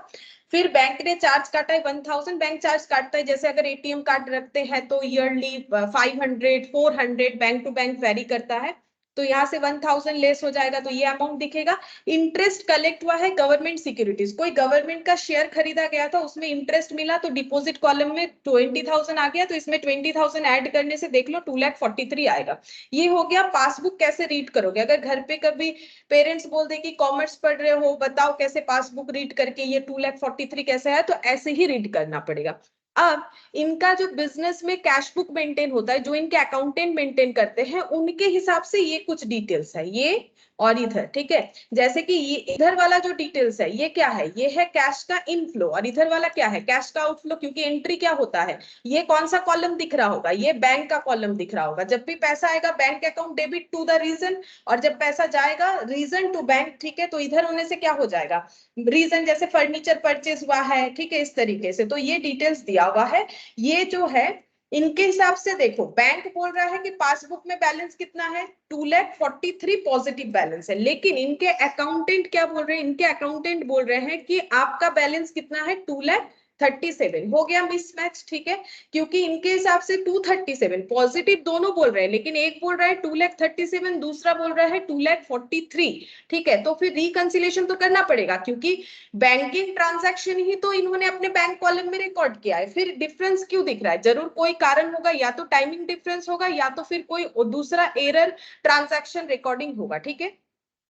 फिर बैंक ने चार्ज काटा है 1,000, बैंक चार्ज काटता है, जैसे अगर एटीएम कार्ड रखते हैं तो yearly 500 400 bank to bank vary करता है, तो यहाँ से 1000 लेस हो जाएगा तो ये अमाउंट दिखेगा। इंटरेस्ट कलेक्ट हुआ है गवर्नमेंट सिक्योरिटीज, कोई गवर्नमेंट का शेयर खरीदा गया था, उसमें इंटरेस्ट मिला तो डिपॉजिट कॉलम में 20,000 आ गया, तो इसमें 20,000 ऐड करने से देख लो 2,43,000 आएगा। ये हो गया। पासबुक कैसे रीड करोगे? अगर घर पे कभी पेरेंट्स बोल दे कि कॉमर्स पढ़ रहे हो, बताओ कैसे पासबुक रीड करके ये 2,43,000 कैसे है, तो ऐसे ही रीड करना पड़ेगा। अब इनका जो बिजनेस में कैश बुक मेंटेन होता है, जो इनके अकाउंटेंट मेंटेन करते हैं, उनके हिसाब से ये कुछ डिटेल्स है, ये और इधर, ठीक है। जैसे कि ये इधर वाला जो डिटेल्स है ये क्या है, ये है कैश का इनफ्लो, और इधर वाला क्या है, कैश का आउटफ्लो। क्योंकि एंट्री क्या होता है, ये कौन सा कॉलम दिख रहा होगा, ये बैंक का कॉलम दिख रहा होगा। जब भी पैसा आएगा bank account debit to the reason, और जब पैसा जाएगा रीजन टू बैंक, ठीक है, तो इधर होने से क्या हो जाएगा, रीजन जैसे फर्नीचर परचेज हुआ है, ठीक है, इस तरीके से। तो ये डिटेल्स दिया हुआ है। ये जो है इनके हिसाब से देखो, बैंक बोल रहा है कि पासबुक में बैलेंस कितना है, 2,43,000 पॉजिटिव बैलेंस है, लेकिन इनके अकाउंटेंट क्या बोल रहे हैं, इनके अकाउंटेंट बोल रहे हैं कि आपका बैलेंस कितना है, 2,37,000। हो गया मिसमैच, ठीक है, क्योंकि इनके हिसाब से 237 पॉजिटिव दोनों बोल रहे हैं, लेकिन एक बोल रहा है 2,37,000, दूसरा बोल रहा है 2,43,000, ठीक है। तो फिर रिकंसिलेशन तो करना पड़ेगा, क्योंकि बैंकिंग ट्रांजैक्शन ही तो इन्होंने अपने बैंक कॉलम में रिकॉर्ड किया है। फिर डिफरेंस क्यों दिख रहा है, जरूर कोई कारण होगा, या तो टाइमिंग डिफरेंस होगा, या तो फिर कोई दूसरा एरर ट्रांजैक्शन रिकॉर्डिंग होगा, ठीक है।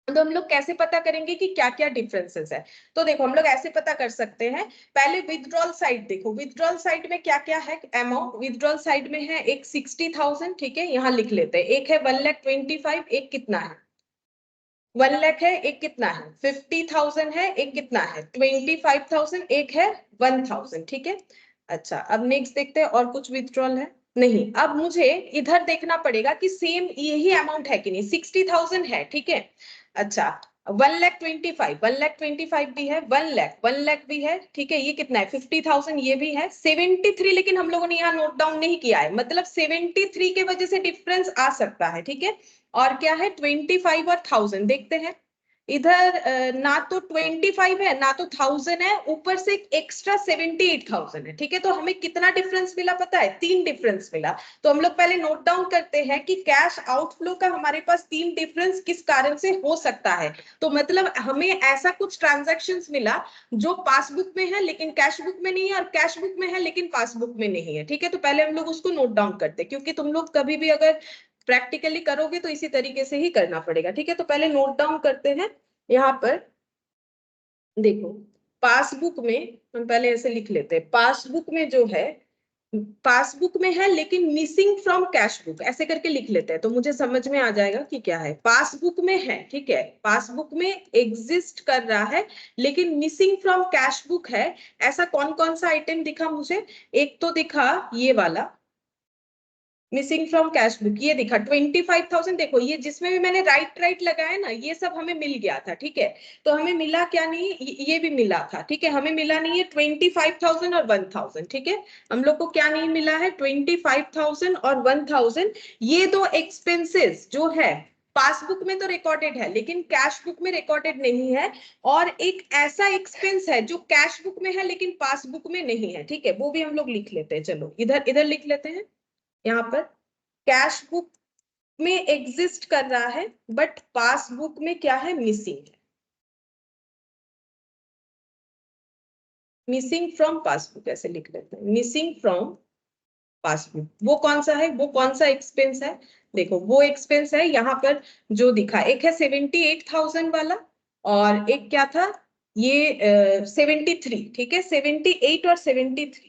तो हम लोग कैसे पता करेंगे कि क्या क्या डिफरेंसेस है? तो देखो हम लोग ऐसे पता कर सकते हैं। पहले विथड्रॉल साइड देखो, विथड्रॉल साइड में क्या क्या है अमाउंट। विथड्रॉल साइड में है एक 60,000, ठीक है, यहाँ लिख लेते हैं। एक है 1,25,000, एक कितना है 1 लाख है, एक कितना है 50,000 है, एक कितना है 25,000, एक है 1,000, ठीक है। अच्छा, अब नेक्स्ट देखते हैं और कुछ विथड्रॉल है नहीं। अब मुझे इधर देखना पड़ेगा कि सेम यही अमाउंट है कि नहीं। 60,000 है, ठीक है। अच्छा, 1,25,000 भी है, 1 लाख भी है, ठीक है। ये कितना है 50,000, ये भी है 73, लेकिन हम लोगों ने यहाँ नोट डाउन नहीं किया है, मतलब 73 के वजह से डिफरेंस आ सकता है, ठीक है। और क्या है 25 और 1000 देखते हैं। इधर ना तो 25 है ना तो 1000 है, ऊपर से एक्स्ट्रा 78,000 है, ठीक है। तो हमें कितना डिफरेंस मिला पता है, 3 डिफरेंस मिला। तो हम लोग पहले नोट डाउन करते हैं कि कैश आउटफ्लो का हमारे पास 3 डिफरेंस किस कारण से हो सकता है। तो मतलब हमें ऐसा कुछ ट्रांजैक्शंस मिला जो पासबुक में है लेकिन कैश बुक में नहीं है, और कैश बुक में है लेकिन पासबुक में नहीं है, ठीक है। तो पहले हम लोग उसको नोट डाउन करते हैं, क्योंकि तुम लोग कभी भी अगर प्रैक्टिकली करोगे तो इसी तरीके से ही करना पड़ेगा, ठीक है। तो पहले नोट डाउन करते हैं। यहाँ पर देखो, पासबुक में हम पहले ऐसे लिख लेते हैं, पासबुक में जो है, पासबुक में है लेकिन मिसिंग फ्रॉम कैश बुक, ऐसे करके लिख लेते हैं तो मुझे समझ में आ जाएगा कि क्या है। पासबुक में है, ठीक है, पासबुक में एग्जिस्ट कर रहा है लेकिन मिसिंग फ्रॉम कैश बुक है। ऐसा कौन कौन सा आइटम दिखा मुझे, एक तो दिखा ये वाला मिसिंग फ्रॉम कैश बुक, ये दिखा 25,000। देखो ये जिसमें भी मैंने राइट लगाया ना, ये सब हमें मिल गया था, ठीक है। तो हमें मिला क्या नहीं, ये भी मिला था, ठीक है। हमें मिला नहीं है 25,000 और 1,000, ठीक है। हम लोग को क्या नहीं मिला है 25,000 और 1,000। ये दो एक्सपेंसेस जो है पासबुक में तो रिकॉर्डेड है लेकिन कैश बुक में रिकॉर्डेड नहीं है। और एक ऐसा एक्सपेंस है जो कैश बुक में है लेकिन पासबुक में नहीं है, ठीक है, वो भी हम लोग लिख लेते हैं। चलो इधर इधर लिख लेते हैं। यहाँ पर कैश बुक में एग्जिस्ट कर रहा है बट पासबुक में क्या है, मिसिंग है। मिसिंग फ्रॉम पासबुक ऐसे लिख लेते हैं, मिसिंग फ्रॉम पासबुक। वो कौन सा है, वो कौन सा एक्सपेंस है, देखो वो एक्सपेंस है यहाँ पर जो दिखा। एक है 78,000 वाला, और एक क्या था ये 73, ठीक है। 78 और 73,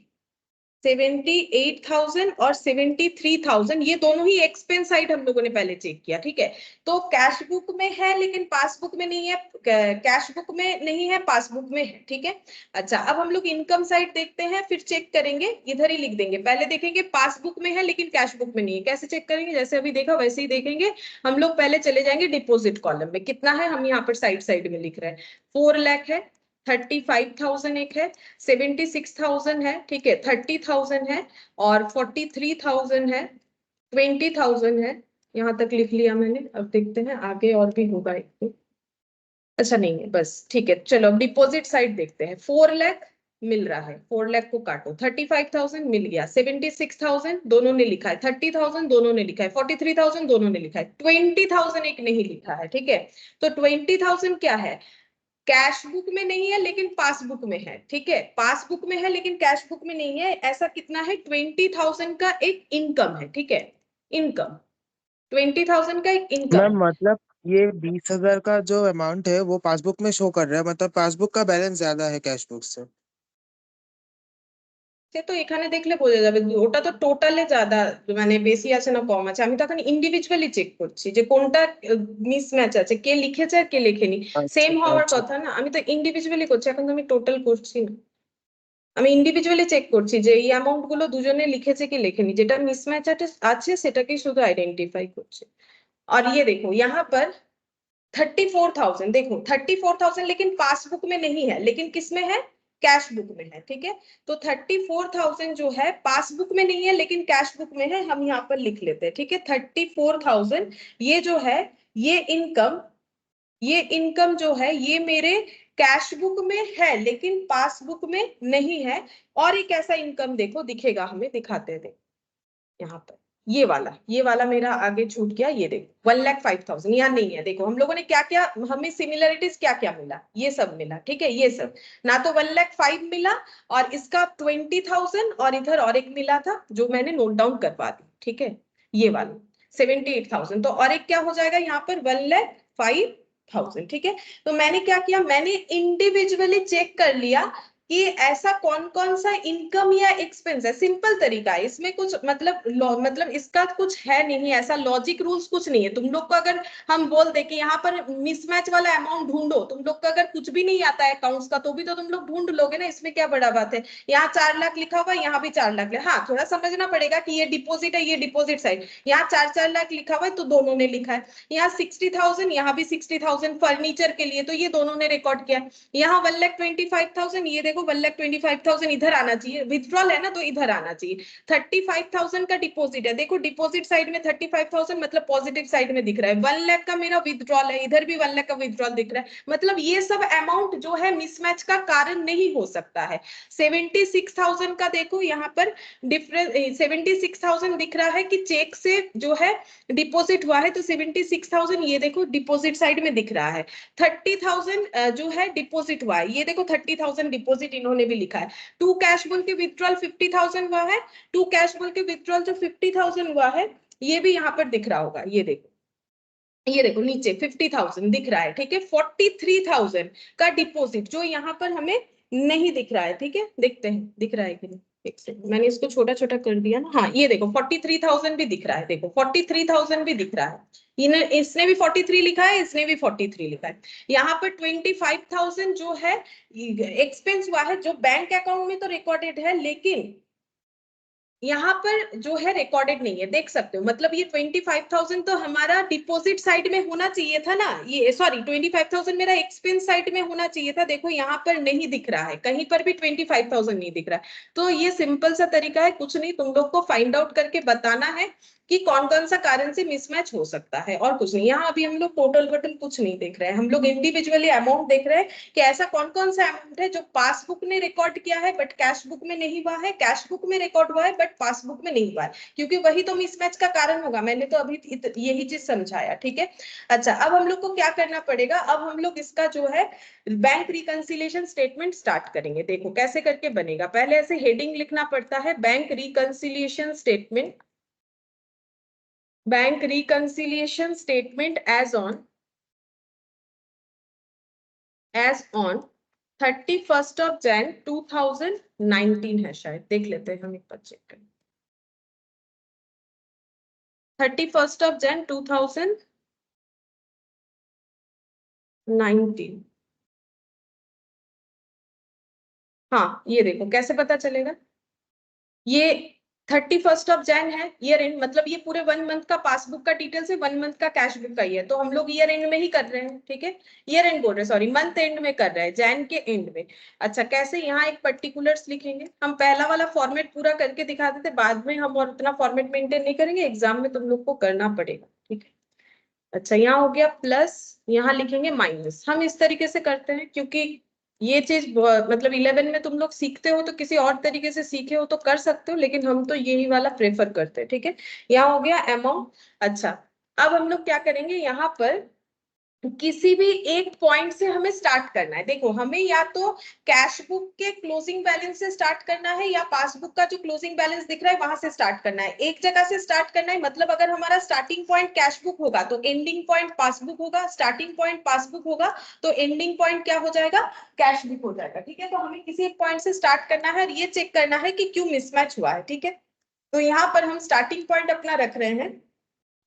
78,000 और 73,000, ये दोनों ही एक्सपेंस साइड हम लोगों ने पहले चेक किया, ठीक है। तो कैश बुक में है लेकिन पासबुक में नहीं है, कैश बुक में नहीं है पासबुक में है, ठीक है। अच्छा, अब हम लोग इनकम साइड देखते हैं, फिर चेक करेंगे, इधर ही लिख देंगे। पहले देखेंगे पासबुक में है लेकिन कैश बुक में नहीं है, कैसे चेक करेंगे, जैसे अभी देखा वैसे ही देखेंगे। हम लोग पहले चले जाएंगे डिपॉजिट कॉलम में, कितना है हम यहाँ पर साइड साइड में लिख रहे हैं। 4 लाख है, 35,000 एक है, 76,000 है, ठीक है, 30,000 है, और 43,000 है, 20,000 है। यहाँ तक लिख लिया मैंने। अब देखते हैं आगे और भी होगा एक तो। अच्छा नहीं है बस, ठीक है। चलो अब डिपॉजिट साइड देखते हैं। 4 लाख, मिल रहा है, 4 लाख को काटो, 35,000 मिल गया, 76,000 दोनों ने लिखा है, 30,000 दोनों ने लिखा है, 43,000 दोनों ने लिखा है, 20,000 एक नहीं लिखा है, ठीक है। तो 20,000 क्या है, कैश बुक में नहीं है लेकिन पासबुक में है, ठीक है, पासबुक में है लेकिन कैश बुक में नहीं है, ऐसा कितना है, 20,000 का एक इनकम है, ठीक है, इनकम 20,000 का एक इनकम मैम है। मतलब ये 20,000 का जो अमाउंट है वो पासबुक में शो कर रहा है, मतलब पासबुक का बैलेंस ज्यादा है कैश बुक से। সে তো এখানে দেখলে বোঝা যাবে, ওটা তো টোটালে ज्यादा মানে বেশি আছে না কম আছে, আমি তো এখন ইন্ডিভিজুয়ালি চেক করছি যে কোনটা মিসম্যাচ আছে, কে লিখেছে আর কে লেখেনি, সেম अच्छा হওয়ার अच्छा। কথা না, আমি তো ইন্ডিভিজুয়ালি করছি, এখন তো আমি টোটাল করছি না, আমি ইন্ডিভিজুয়ালি চেক করছি যে এই অ্যামাউন্ট গুলো দুজনে লিখেছে কি লেখেনি, যেটা মিসম্যাচ আছে সেটাকেই শুধু আইডেন্টিফাই করছে। और ये देखो यहाँ पर 34,000, देखो 34,000 लेकिन पासबुक में नहीं है, लेकिन किसमें है, कैश बुक में है, ठीक है। तो 34,000 जो है पासबुक में नहीं है लेकिन कैश बुक में है, हम यहाँ पर लिख लेते हैं, ठीक है। 34,000 ये जो है, ये इनकम जो है ये मेरे कैश बुक में है लेकिन पासबुक में नहीं है। और एक ऐसा इनकम देखो दिखेगा, हमें दिखाते हैं, यहाँ पर ये वाला मेरा आगे छूट गया, ये देखो 1,05,000 यहाँ नहीं है। देखो हम लोगों ने क्या क्या, हमें सिमिलरिटीज क्या क्या मिला, ये सब मिला, ठीक है, ये सब ना तो 1,05,000 मिला और इसका 20,000 और इधर और एक मिला था जो मैंने नोट डाउन करवा दी, ठीक है, ये वाला 78,000, तो और एक क्या हो जाएगा यहाँ पर 1,05,000, ठीक है। तो मैंने क्या किया, मैंने इंडिविजुअली चेक कर लिया कि ऐसा कौन कौन सा इनकम या एक्सपेंस है, सिंपल तरीका है, इसमें कुछ मतलब इसका कुछ है नहीं, ऐसा लॉजिक रूल्स कुछ नहीं है। तुम लोग को अगर हम बोल दे कि यहाँ पर मिसमैच वाला अमाउंट ढूंढो, तुम लोग को अगर कुछ भी नहीं आता है अकाउंट्स का तो भी तो तुम लोग ढूंढ लोगे ना, इसमें क्या बड़ा बात है। यहाँ 4 लाख लिखा हुआ, यहाँ भी 4 लाख, हाँ थोड़ा समझना पड़ेगा कि ये डिपोजिट है, ये डिपोजिट साइड, यहाँ 4-4 लाख लिखा हुआ है तो दोनों ने लिखा है, यहाँ 60,000, यहाँ भी 60,000 फर्नीचर के लिए तो ये दोनों ने रिकॉर्ड किया, यहाँ 1,25,000, ये देखो 1,25,000 इधर आना चाहिए, विथड्रॉल है ना तो इधर आना चाहिए, 35,000 का डिपॉजिट है, देखो डिपॉजिट साइड में 35,000 मतलब पॉजिटिव साइड में दिख रहा है, 1 लाख का मेरा विथड्रॉल है, इधर भी 1 लाख का विथड्रॉल दिख रहा है, मतलब ये सब अमाउंट जो है मिसमैच का कारण नहीं हो सकता है। 76,000 का देखो यहाँ पर डिफरेंस, 76,000 दिख रहा है कि चेक से जो है डिपॉजिट हुआ है, तो 76,000 ये देखो डिपॉजिट साइड में दिख रहा है, 30,000 जो है डिपॉजिट हुआ है, ये देखो 30,000 डिपॉजिट इन्होंने भी लिखा है, टू कैश बोल के विथड्रॉल 50,000 हुआ है, टू कैश बोल के विथड्रॉल जो 50,000 हुआ है ये भी यहाँ पर दिख रहा होगा, ये देखो नीचे 50,000 दिख रहा है, ठीक है। 43,000 का डिपॉजिट जो यहाँ पर हमें नहीं दिख रहा है, ठीक है, देखते हैं दिख रहा है कि नहीं, एक सेकंड, मैंने इसको छोटा छोटा कर दिया ना, हाँ ये देखो 43,000 भी दिख रहा है, देखो 43,000 भी दिख रहा है, इसने भी 43 लिखा है, इसने भी 43 लिखा है। यहाँ पर 25,000 जो है एक्सपेंस हुआ है, जो बैंक अकाउंट में तो रिकॉर्डेड है लेकिन यहाँ पर जो है रिकॉर्डेड नहीं है, देख सकते हो, मतलब ये 25,000 तो हमारा डिपॉजिट साइड में होना चाहिए था ना, ये सॉरी 25,000 मेरा एक्सपेंस साइड में होना चाहिए था, देखो यहाँ पर नहीं दिख रहा है, कहीं पर भी 25,000 नहीं दिख रहा है। तो ये सिंपल सा तरीका है, कुछ नहीं, तुम लोग को फाइंड आउट करके बताना है कि कौन कौन सा कारण से मिसमैच हो सकता है, और कुछ नहीं। यहाँ अभी हम लोग टोटल वोटल कुछ नहीं देख रहे हैं, हम लोग इंडिविजुअली अमाउंट देख रहे हैं कि ऐसा कौन कौन सा अमाउंट है जो पासबुक ने रिकॉर्ड किया है बट कैश बुक में नहीं हुआ है, कैश बुक में रिकॉर्ड हुआ है बट पासबुक में नहीं हुआ है, क्योंकि वही तो मिसमैच का कारण होगा, मैंने तो अभी यही चीज समझाया, ठीक है। अच्छा, अब हम लोग को क्या करना पड़ेगा, अब हम लोग इसका जो है बैंक रिकंसिलिएशन स्टेटमेंट स्टार्ट करेंगे। देखो कैसे करके बनेगा, पहले ऐसे हेडिंग लिखना पड़ता है, bank reconciliation statement, bank reconciliation statement as on 31st of Jan 2019 है शायद, देख लेते हैं हम एक बार चेक करें, 31st of Jan 2019, हाँ ये देखो कैसे पता चलेगा, ये 31st of Jan है, ईयर एंड, मतलब ये पूरे 1 मंथ का पासबुक का डिटेल्स है, 1 मंथ का कैश बुक का ही है, तो हम लोग ईयर एंड में ही कर रहे हैं, ठीक है, ईयर एंड बोल रहे, सॉरी मंथ एंड में कर रहे हैं, जैन के एंड में। अच्छा कैसे, यहाँ एक पर्टिकुलर्स लिखेंगे, हम पहला वाला फॉर्मेट पूरा करके दिखा देते, बाद में हम और उतना फॉर्मेट मेंटेन नहीं करेंगे, एग्जाम में तुम लोग को करना पड़ेगा, ठीक है। अच्छा यहाँ हो गया प्लस, यहाँ लिखेंगे माइनस, हम इस तरीके से करते हैं क्योंकि ये चीज मतलब 11 में तुम लोग सीखते हो तो किसी और तरीके से सीखे हो तो कर सकते हो, लेकिन हम तो यही वाला प्रेफर करते हैं, ठीक है। यहाँ हो गया अमाउंट। अच्छा, अब हम लोग क्या करेंगे, यहाँ पर किसी भी एक पॉइंट से हमें स्टार्ट करना है। देखो, हमें या तो कैश बुक के क्लोजिंग बैलेंस से स्टार्ट करना है या पासबुक का जो क्लोजिंग बैलेंस दिख रहा है वहां से स्टार्ट करना है। एक जगह से स्टार्ट करना है, मतलब अगर हमारा स्टार्टिंग पॉइंट कैश बुक होगा तो एंडिंग पॉइंट पासबुक होगा, स्टार्टिंग पॉइंट पासबुक होगा तो एंडिंग पॉइंट क्या हो जाएगा, कैश बुक हो जाएगा, ठीक है। तो हमें किसी एक पॉइंट से स्टार्ट करना है और ये चेक करना है कि क्यों मिसमैच हुआ है, ठीक है। तो यहाँ पर हम स्टार्टिंग पॉइंट अपना रख रहे हैं।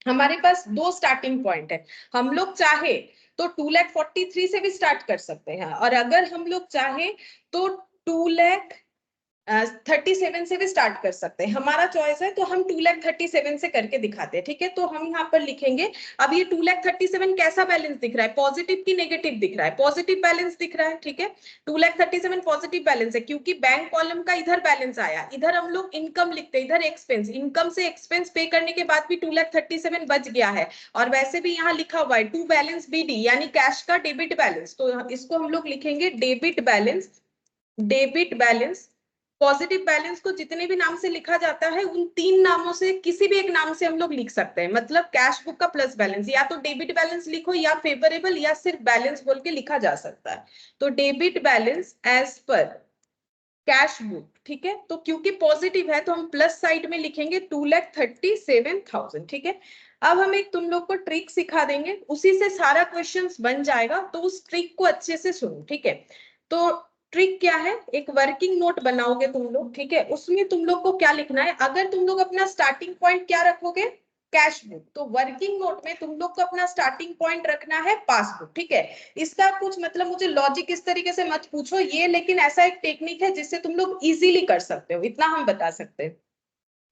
हमारे पास दो स्टार्टिंग पॉइंट है। हम लोग चाहे तो 2,43,000 से भी स्टार्ट कर सकते हैं, और अगर हम लोग चाहे तो 2,37,000 से भी स्टार्ट कर सकते हैं, हमारा चॉइस है। तो हम 2,37,000 से करके दिखाते हैं, ठीक है। तो हम यहाँ पर लिखेंगे, अब ये 2,37,000 कैसा बैलेंस दिख रहा है, पॉजिटिव की नेगेटिव दिख रहा है, पॉजिटिव बैलेंस दिख रहा है, ठीक है। 2,37,000 पॉजिटिव बैलेंस है क्योंकि बैंक कॉलम का इधर बैलेंस आया, इधर हम लोग इनकम लिखते हैं, इधर एक्सपेंस, इनकम से एक्सपेंस पे करने के बाद भी 2,37,000 बच गया है। और वैसे भी यहाँ लिखा हुआ है टू बैलेंस BD यानी कैश का डेबिट बैलेंस, तो इसको हम लोग लिखेंगे debit balance. Debit balance, positive balance को जितने भी नाम से लिखा जाता है उन तीन नामों से किसी भी एक नाम से हम लोग लिख सकते हैं, मतलब कैश बुक का प्लस बैलेंस, या तो डेबिट बैलेंस लिखो या फेवरेबल या सिर्फ बैलेंस बोल के लिखा जा सकता है। तो debit balance as per cash book, ठीक है। तो क्योंकि पॉजिटिव है तो हम प्लस साइड में लिखेंगे 2,37,000, ठीक है। अब हम एक तुम लोग को ट्रिक सिखा देंगे, उसी से सारा क्वेश्चंस बन जाएगा, तो उस ट्रिक को अच्छे से सुनो, ठीक है। तो ट्रिक क्या है, एक वर्किंग नोट बनाओगे तुम लोग, ठीक है। उसमें तुम लोग को क्या लिखना है, अगर तुम लोग अपना स्टार्टिंग पॉइंट क्या रखोगे, कैश बुक, तो वर्किंग नोट में तुम लोग को अपना स्टार्टिंग पॉइंट रखना है पासबुक, ठीक है। इसका कुछ मतलब मुझे लॉजिक इस तरीके से मत पूछो ये, लेकिन ऐसा एक टेक्निक है जिससे तुम लोग इजीली कर सकते हो, इतना हम बता सकते हैं।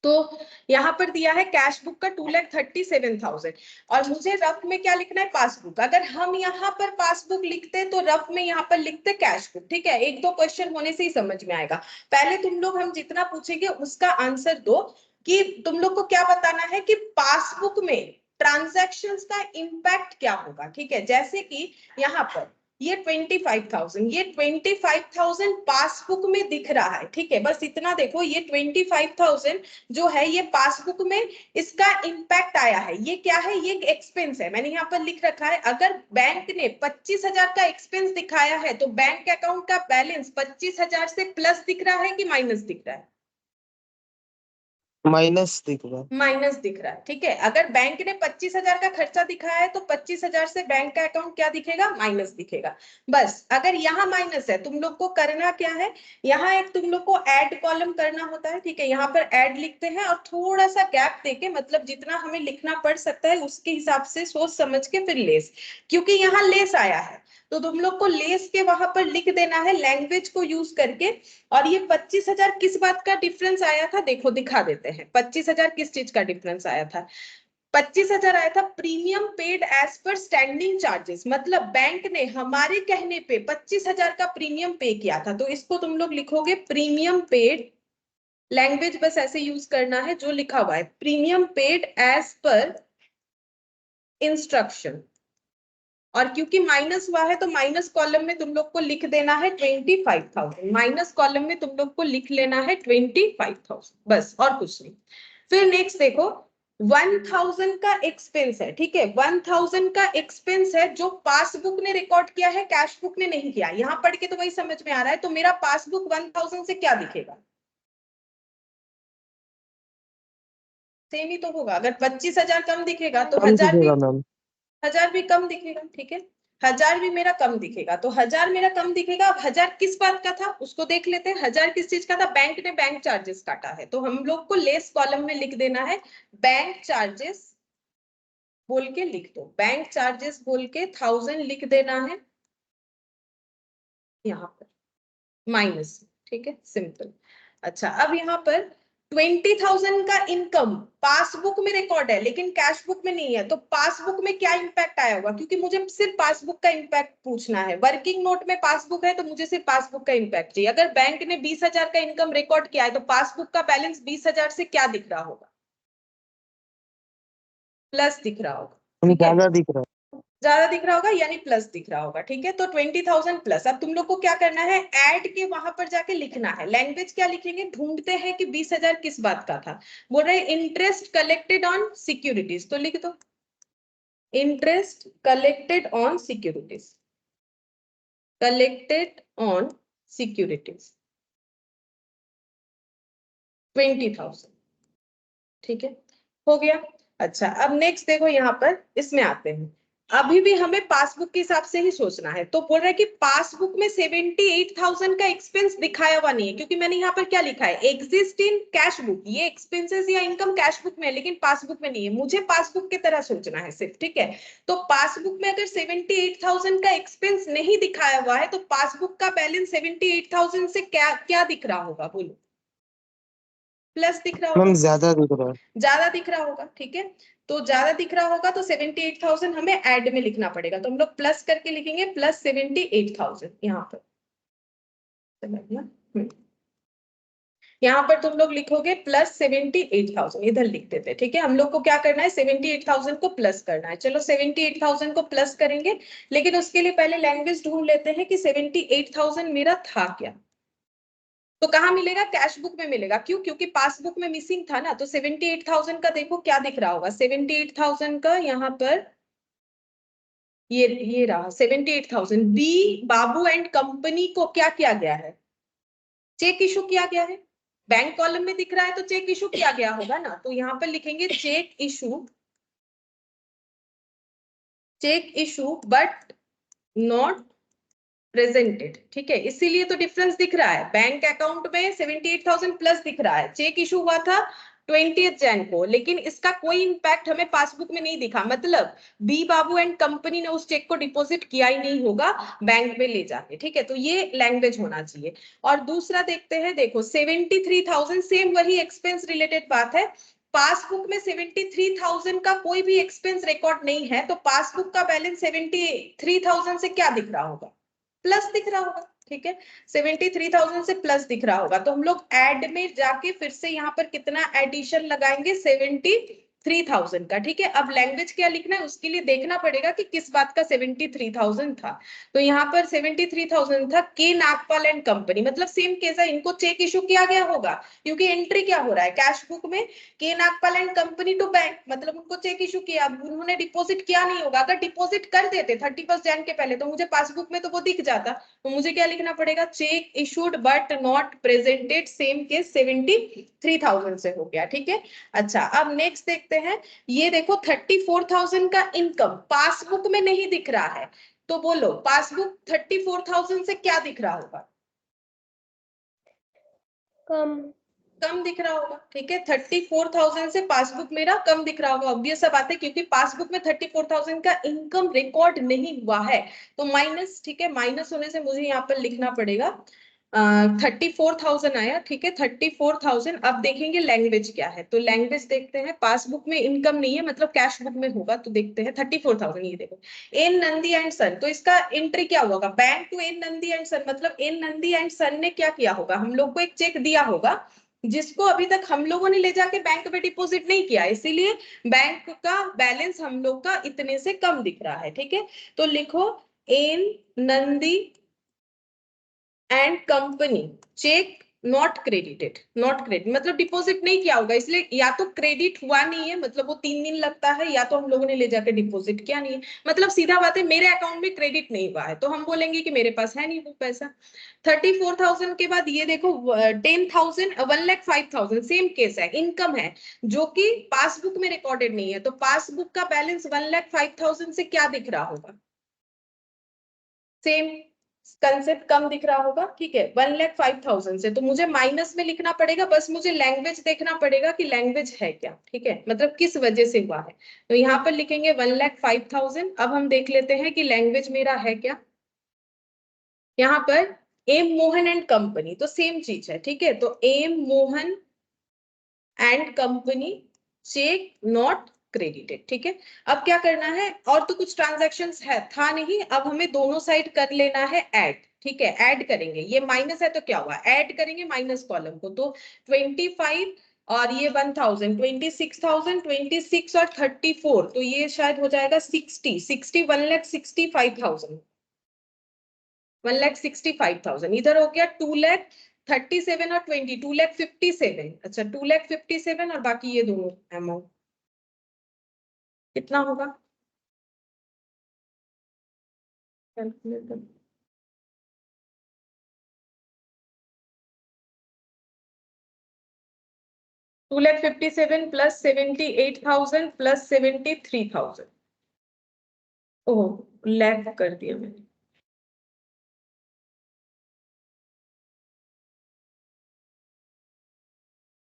तो यहाँ पर दिया है कैश बुक का 2,37,000 और मुझे रफ में क्या लिखना है, पासबुक। अगर हम यहाँ पर पासबुक लिखते तो रफ में यहाँ पर लिखते कैश बुक, ठीक है। एक दो क्वेश्चन होने से ही समझ में आएगा। पहले तुम लोग हम जितना पूछेंगे उसका आंसर दो कि तुम लोग को क्या बताना है कि पासबुक में ट्रांजैक्शंस का इंपैक्ट क्या होगा, ठीक है। जैसे कि यहाँ पर ये 25,000, ये 25,000 पासबुक में दिख रहा है, ठीक है। बस इतना देखो, ये 25,000 जो है ये पासबुक में इसका इंपैक्ट आया है, ये क्या है, ये एक्सपेंस है, मैंने यहाँ पर लिख रखा है। अगर बैंक ने 25,000 का एक्सपेंस दिखाया है तो बैंक अकाउंट का बैलेंस 25,000 से प्लस दिख रहा है कि माइनस दिख रहा है, माइनस दिख रहा है। माइनस दिख रहा है, ठीक है। अगर बैंक ने 25,000 का खर्चा दिखाया है तो 25,000 से बैंक का अकाउंट क्या दिखेगा, माइनस दिखेगा। बस अगर यहाँ माइनस है, तुम लोग को करना क्या है, यहाँ एक तुम लोग को ऐड कॉलम करना होता है, ठीक है। यहाँ पर ऐड लिखते हैं और थोड़ा सा गैप देके, मतलब जितना हमें लिखना पड़ सकता है उसके हिसाब से सोच समझ के फिर लेस, क्योंकि यहाँ लेस आया है तो तुम लोग को लेस के वहां पर लिख देना है लैंग्वेज को यूज करके। और ये 25,000 किस बात का डिफरेंस आया था, देखो दिखा देते हैं 25,000 किस चीज का डिफरेंस आया था। 25,000 आया था premium paid as per standing charges, मतलब बैंक ने हमारे कहने पे 25,000 का प्रीमियम पे किया था, तो इसको तुम लोग लिखोगे प्रीमियम पेड, लैंग्वेज बस ऐसे यूज करना है जो लिखा हुआ है, premium paid as per instruction. और क्योंकि माइनस हुआ है तो माइनस कॉलम में तुम लोग को लिख देना है 25,000, माइनस कॉलम में तुम लोग को लिख लेना है 25,000, बस और कुछ नहीं। फिर नेक्स्ट देखो, 1,000 का एक्सपेंस है, ठीक है। 1,000 का एक्सपेंस है जो पासबुक ने रिकॉर्ड किया है, कैश बुक ने नहीं किया। यहां पढ़ के तो वही समझ में आ रहा है, तो मेरा पासबुक 1,000 से क्या दिखेगा, सेम ही तो होगा। अगर 25,000 कम दिखेगा तो कम 1,000 भी, दिखेगा मैम। 1,000 भी कम दिखेगा, ठीक है। 1,000 भी मेरा कम दिखेगा, तो 1,000 मेरा कम दिखेगा। अब 1,000 किस बात का था उसको देख लेते हैं। 1,000 किस चीज का था, बैंक ने बैंक चार्जेस काटा है, तो हम लोग को लेस कॉलम में लिख देना है बैंक चार्जेस बोल के लिख दो, बैंक चार्जेस बोल के 1,000 लिख देना है यहाँ पर माइनस, ठीक है, सिंपल। अच्छा, अब यहाँ पर 20,000 का इनकम पासबुक में रिकॉर्ड है लेकिन कैश बुक में नहीं है, तो पासबुक में क्या इंपैक्ट आया होगा, क्योंकि मुझे सिर्फ पासबुक का इंपैक्ट पूछना है। वर्किंग नोट में पासबुक है तो मुझे सिर्फ पासबुक का इंपैक्ट चाहिए। अगर बैंक ने 20,000 का इनकम रिकॉर्ड किया है तो पासबुक का बैलेंस 20,000 से क्या दिख रहा होगा, प्लस दिख रहा होगा, हम ठीक है। ज्यादा दिख रहा है। ज्यादा दिख रहा होगा यानी प्लस दिख रहा होगा, ठीक है। तो 20,000 प्लस। अब तुम लोग को क्या करना है, ऐड के वहां पर जाके लिखना है। लैंग्वेज क्या लिखेंगे, ढूंढते हैं कि 20,000 किस बात का था। बोल रहे इंटरेस्ट कलेक्टेड ऑन सिक्योरिटीज, तो लिख दो interest collected on securities, collected on securities 20,000, ठीक है, हो गया। अच्छा अब नेक्स्ट देखो, यहाँ पर इसमें आते हैं। अभी भी हमें पासबुक के हिसाब से ही सोचना है। तो बोल रहा है कि पासबुक में 78,000 का एक्सपेंस दिखाया हुआ नहीं है, क्योंकि मैंने यहाँ पर क्या लिखा है, एग्जिस्ट इन कैश बुक। ये एक्सपेंसेस या इनकम कैश बुक में है लेकिन पासबुक में नहीं है। मुझे पासबुक की तरह सोचना है सिर्फ, ठीक है। तो पासबुक में अगर 78,000 का एक्सपेंस नहीं दिखाया हुआ है तो पासबुक का बैलेंस 78,000 से क्या क्या दिख रहा होगा, बोलो। प्लस दिख रहा होगा, मैम ज्यादा दिख रहा है। ज्यादा दिख रहा होगा, ठीक है। तो ज्यादा दिख रहा होगा तो 78,000 हमें ऐड में लिखना पड़ेगा। तो हम लोग प्लस करके लिखेंगे प्लस 78,000 यहाँ पर। यहाँ पर तुम लोग लिखोगे प्लस 78,000, इधर लिख देते, ठीक है। हम लोग को क्या करना है, 78,000 को प्लस करना है। चलो 78,000 को प्लस करेंगे, लेकिन उसके लिए पहले लैंग्वेज ढूंढ लेते हैं कि 78,000 मेरा था क्या। तो कहाँ मिलेगा, कैश बुक में मिलेगा। क्यों, क्योंकि पासबुक में मिसिंग था ना। तो 78,000 का देखो क्या दिख रहा होगा, 78,000 का यहाँ पर ये रहा 78,000। बी बाबू एंड कंपनी को क्या किया गया है, चेक इशू किया गया है। बैंक कॉलम में दिख रहा है तो चेक इशू किया गया होगा ना। तो यहाँ पर लिखेंगे cheque issue but not presented, ठीक है। इसीलिए तो डिफरेंस दिख रहा है। बैंक अकाउंट में 78,000 प्लस दिख रहा है, चेक इशू हुआ था 20 जैन को, लेकिन इसका कोई इंपैक्ट हमें पासबुक में नहीं दिखा। मतलब बी बाबू एंड कंपनी ने उस चेक को डिपॉजिट किया ही नहीं होगा बैंक में ले जाके, ठीक है। तो ये लैंग्वेज होना चाहिए। और दूसरा देखते हैं, देखो 73,000 सेम वही एक्सपेंस रिलेटेड बात है। पासबुक में 73,000 का कोई भी एक्सपेंस रिकॉर्ड नहीं है, तो पासबुक का बैलेंस 73,000 से क्या दिख रहा होगा, प्लस दिख रहा होगा, ठीक है। 73,000 से प्लस दिख रहा होगा। तो हम लोग ऐड में जाके फिर से यहाँ पर कितना एडिशन लगाएंगे, 73,000 का, ठीक है। अब लैंग्वेज क्या लिखना है उसके लिए देखना पड़ेगा कि किस बात का 73,000 था। तो यहाँ पर 73,000 था के नागपाल एंड कंपनी, मतलब सेम केस है, इनको चेक इशू किया गया होगा। क्योंकि एंट्री क्या हो रहा है कैश बुक में, K Nagpal and company to bank, मतलब उनको चेक इशू किया, उन्होंने डिपॉजिट किया नहीं होगा। अगर डिपॉजिट कर देते 31 जैन के पहले तो मुझे पासबुक में तो वो दिख जाता। तो मुझे क्या लिखना पड़ेगा, check issued but not presented, same case 73,000 से हो गया, ठीक है। अच्छा अब नेक्स्ट देखते हैं। ये देखो 34,000 का इनकम पासबुक में नहीं दिख रहा है। तो बोलो पासबुक 34,000 से क्या दिख रहा होगा, कम दिख रहा होगा, ठीक है। 34,000 से पासबुक मेरा कम दिख रहा होगा, ऑब्वियस सा बात है, क्योंकि पासबुक में 34,000 का इनकम रिकॉर्ड नहीं हुआ है। तो माइनस, ठीक है, माइनस होने से मुझे यहाँ पर लिखना पड़ेगा 34,000 आया, ठीक है। 34,000। अब देखेंगे लैंग्वेज क्या है। तो लैंग्वेज देखते हैं, पासबुक में इनकम नहीं है मतलब कैश बुक में होगा। तो देखते हैं 34,000, ये देखो एन नंदी एंड सन। तो इसका एंट्री क्या होगा, bank to N Nandi and son, मतलब एन नंदी एंड सन ने क्या किया होगा, हम लोग को एक चेक दिया होगा जिसको अभी तक हम लोगों ने ले जाके बैंक में डिपॉजिट नहीं किया, इसीलिए बैंक का बैलेंस हम लोग का इतने से कम दिख रहा है, ठीक है। तो लिखो N Nandi and company cheque not credited, not credit मतलब डिपॉजिट नहीं किया होगा, इसलिए या तो क्रेडिट हुआ नहीं है मतलब वो 3 दिन लगता है, या तो हम लोगों ने ले जाकर डिपॉजिट किया नहीं है। मतलब सीधा बात है मेरे अकाउंट में क्रेडिट नहीं हुआ है, तो हम बोलेंगे कि मेरे पास है नहीं वो पैसा। 34,000 के बाद ये देखो 10,000 1,05,000 सेम केस है, इनकम है जो कि पासबुक में रिकॉर्डेड नहीं है। तो पासबुक का बैलेंस 1,05,000 से क्या दिख रहा होगा, सेम कंसेप्ट, कम दिख रहा होगा, ठीक है। 1,05,000 से तो मुझे माइनस में लिखना पड़ेगा, बस मुझे लैंग्वेज देखना पड़ेगा कि लैंग्वेज है क्या, ठीक है, मतलब किस वजह से हुआ है। तो यहाँ पर लिखेंगे 1,05,000। अब हम देख लेते हैं कि लैंग्वेज मेरा है क्या। यहाँ पर एम मोहन एंड कंपनी, तो सेम चीज है, ठीक है। तो M Mohan and company cheque not credited, ठीक है। अब क्या करना है, और तो कुछ ट्रांजैक्शंस है था नहीं, अब हमें दोनों साइड कर लेना है ऐड, ठीक है। ऐड करेंगे, ये माइनस है तो क्या हुआ, ऐड करेंगे माइनस कॉलम को। तो 25 और ये 1000, 26,000, 26 और 34, तो ये शायद हो जाएगा 60, 1,65,000, 1,65,000। इधर हो गया 2,37 और 20, 2,57। अच्छा 2,57 और बाकी ये दोनों अमाउंट कितना होगा? Calculator 2,57 plus 78,000 plus 73,000। ओह लैग कर दिया मैंने।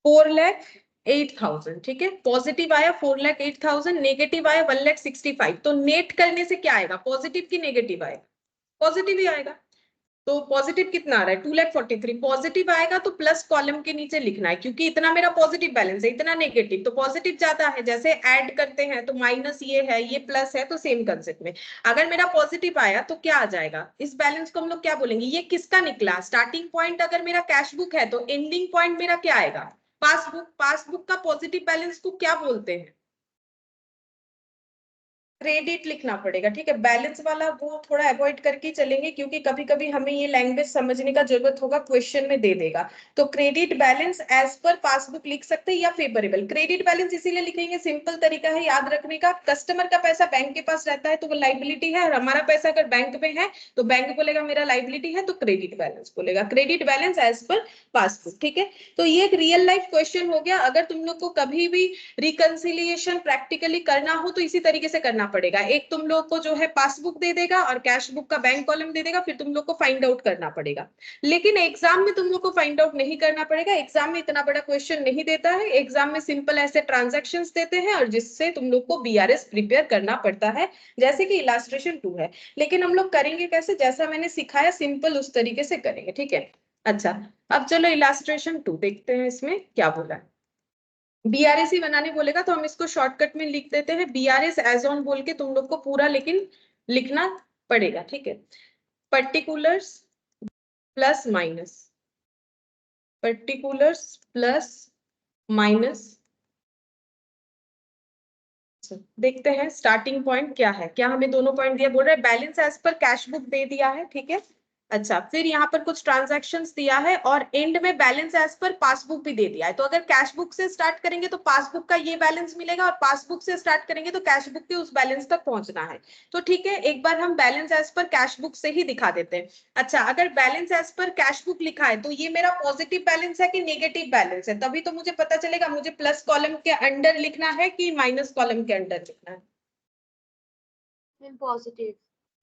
4,08,000, ठीक है। पॉजिटिव आया 4,08,000, नेगेटिव आया 1,65,000। तो नेट करने से क्या आएगा, पॉजिटिव की नेगेटिव आएगा? पॉजिटिव ही आएगा। तो पॉजिटिव कितना आ रहा है 2,43,000। पॉजिटिव आएगा तो प्लस कॉलम के नीचे लिखना है, क्योंकि इतना मेरा पॉजिटिव बैलेंस है, इतना नेगेटिव, तो पॉजिटिव ज्यादा है। जैसे ऐड करते हैं तो माइनस ये है, ये प्लस है, तो सेम कंसेप्ट में अगर मेरा पॉजिटिव आया तो क्या आ जाएगा, इस बैलेंस को हम लोग क्या बोलेंगे, ये किसका निकला? स्टार्टिंग पॉइंट अगर मेरा कैश बुक है तो एंडिंग पॉइंट मेरा क्या आएगा, पासबुक। पासबुक का पॉजिटिव बैलेंस को क्या बोलते हैं? क्रेडिट लिखना पड़ेगा, ठीक है। बैलेंस वाला वो थोड़ा अवॉइड करके चलेंगे, क्योंकि कभी कभी हमें ये लैंग्वेज समझने का जरूरत होगा, क्वेश्चन में दे देगा। तो credit balance as per passbook लिख सकते हैं या फेवरेबल। क्रेडिट बैलेंस इसीलिए लिखेंगे, सिंपल तरीका है याद रखने का। कस्टमर का पैसा बैंक के पास रहता है तो वो लाइबिलिटी है, और हमारा पैसा अगर बैंक में है तो बैंक बोलेगा मेरा लाइबिलिटी है, तो क्रेडिट बैलेंस बोलेगा। Credit balance as per passbook, ठीक है। तो ये एक रियल लाइफ क्वेश्चन हो गया। अगर तुम लोग को कभी भी रिकंसिलिएशन प्रैक्टिकली करना हो तो इसी तरीके से करना पड़ेगा। एक तुम लोग को जो है पासबुक दे देगा और कैश बुक का बैंक कॉलम दे देगा, फिर तुम लोग को फाइंड आउट करना पड़ेगा। लेकिन एग्जाम में तुम लोग को फाइंड आउट नहीं करना पड़ेगा, एग्जाम में इतना बड़ा क्वेश्चन नहीं देता है। एग्जाम में सिंपल ऐसे ट्रांजैक्शंस देते हैं और जिससे तुम लोग को बीआरएस प्रिपेयर करना पड़ता है, जैसे कि इलास्ट्रेशन 2 है। लेकिन हम लोग करेंगे कैसे, जैसा मैंने सिखाया सिंपल उस तरीके से करेंगे, ठीक है। अच्छा अब चलो इलास्ट्रेशन 2 देखते हैं, इसमें क्या बोला है। बीआरएस ही बनाने बोलेगा तो हम इसको शॉर्टकट में लिख देते हैं बीआरएस एज ऑन बोल के, तुम लोग को पूरा लेकिन लिखना पड़ेगा, ठीक है। Particulars plus minus, particulars plus minus. देखते हैं स्टार्टिंग पॉइंट क्या है, क्या हमें दोनों पॉइंट दिया, बोल रहे balance as per cash book दे दिया है, ठीक है। अच्छा फिर यहाँ पर कुछ ट्रांजैक्शंस दिया है और एंड में बैलेंस एज पर पासबुक भी दे दिया है। तो अगर कैश बुक से स्टार्ट करेंगे तो पासबुक का ये बैलेंस मिलेगा, और पासबुक से स्टार्ट करेंगे तो कैश बुक के उस बैलेंस तक पहुंचना है। तो ठीक है, एक बार हम balance as per cash book से ही दिखा देते हैं। अच्छा अगर balance as per cash book लिखा है तो ये मेरा पॉजिटिव बैलेंस है कि नेगेटिव बैलेंस है, तभी तो मुझे पता चलेगा मुझे प्लस कॉलम के अंडर लिखना है कि माइनस कॉलम के अंडर लिखना है। पॉजिटिव,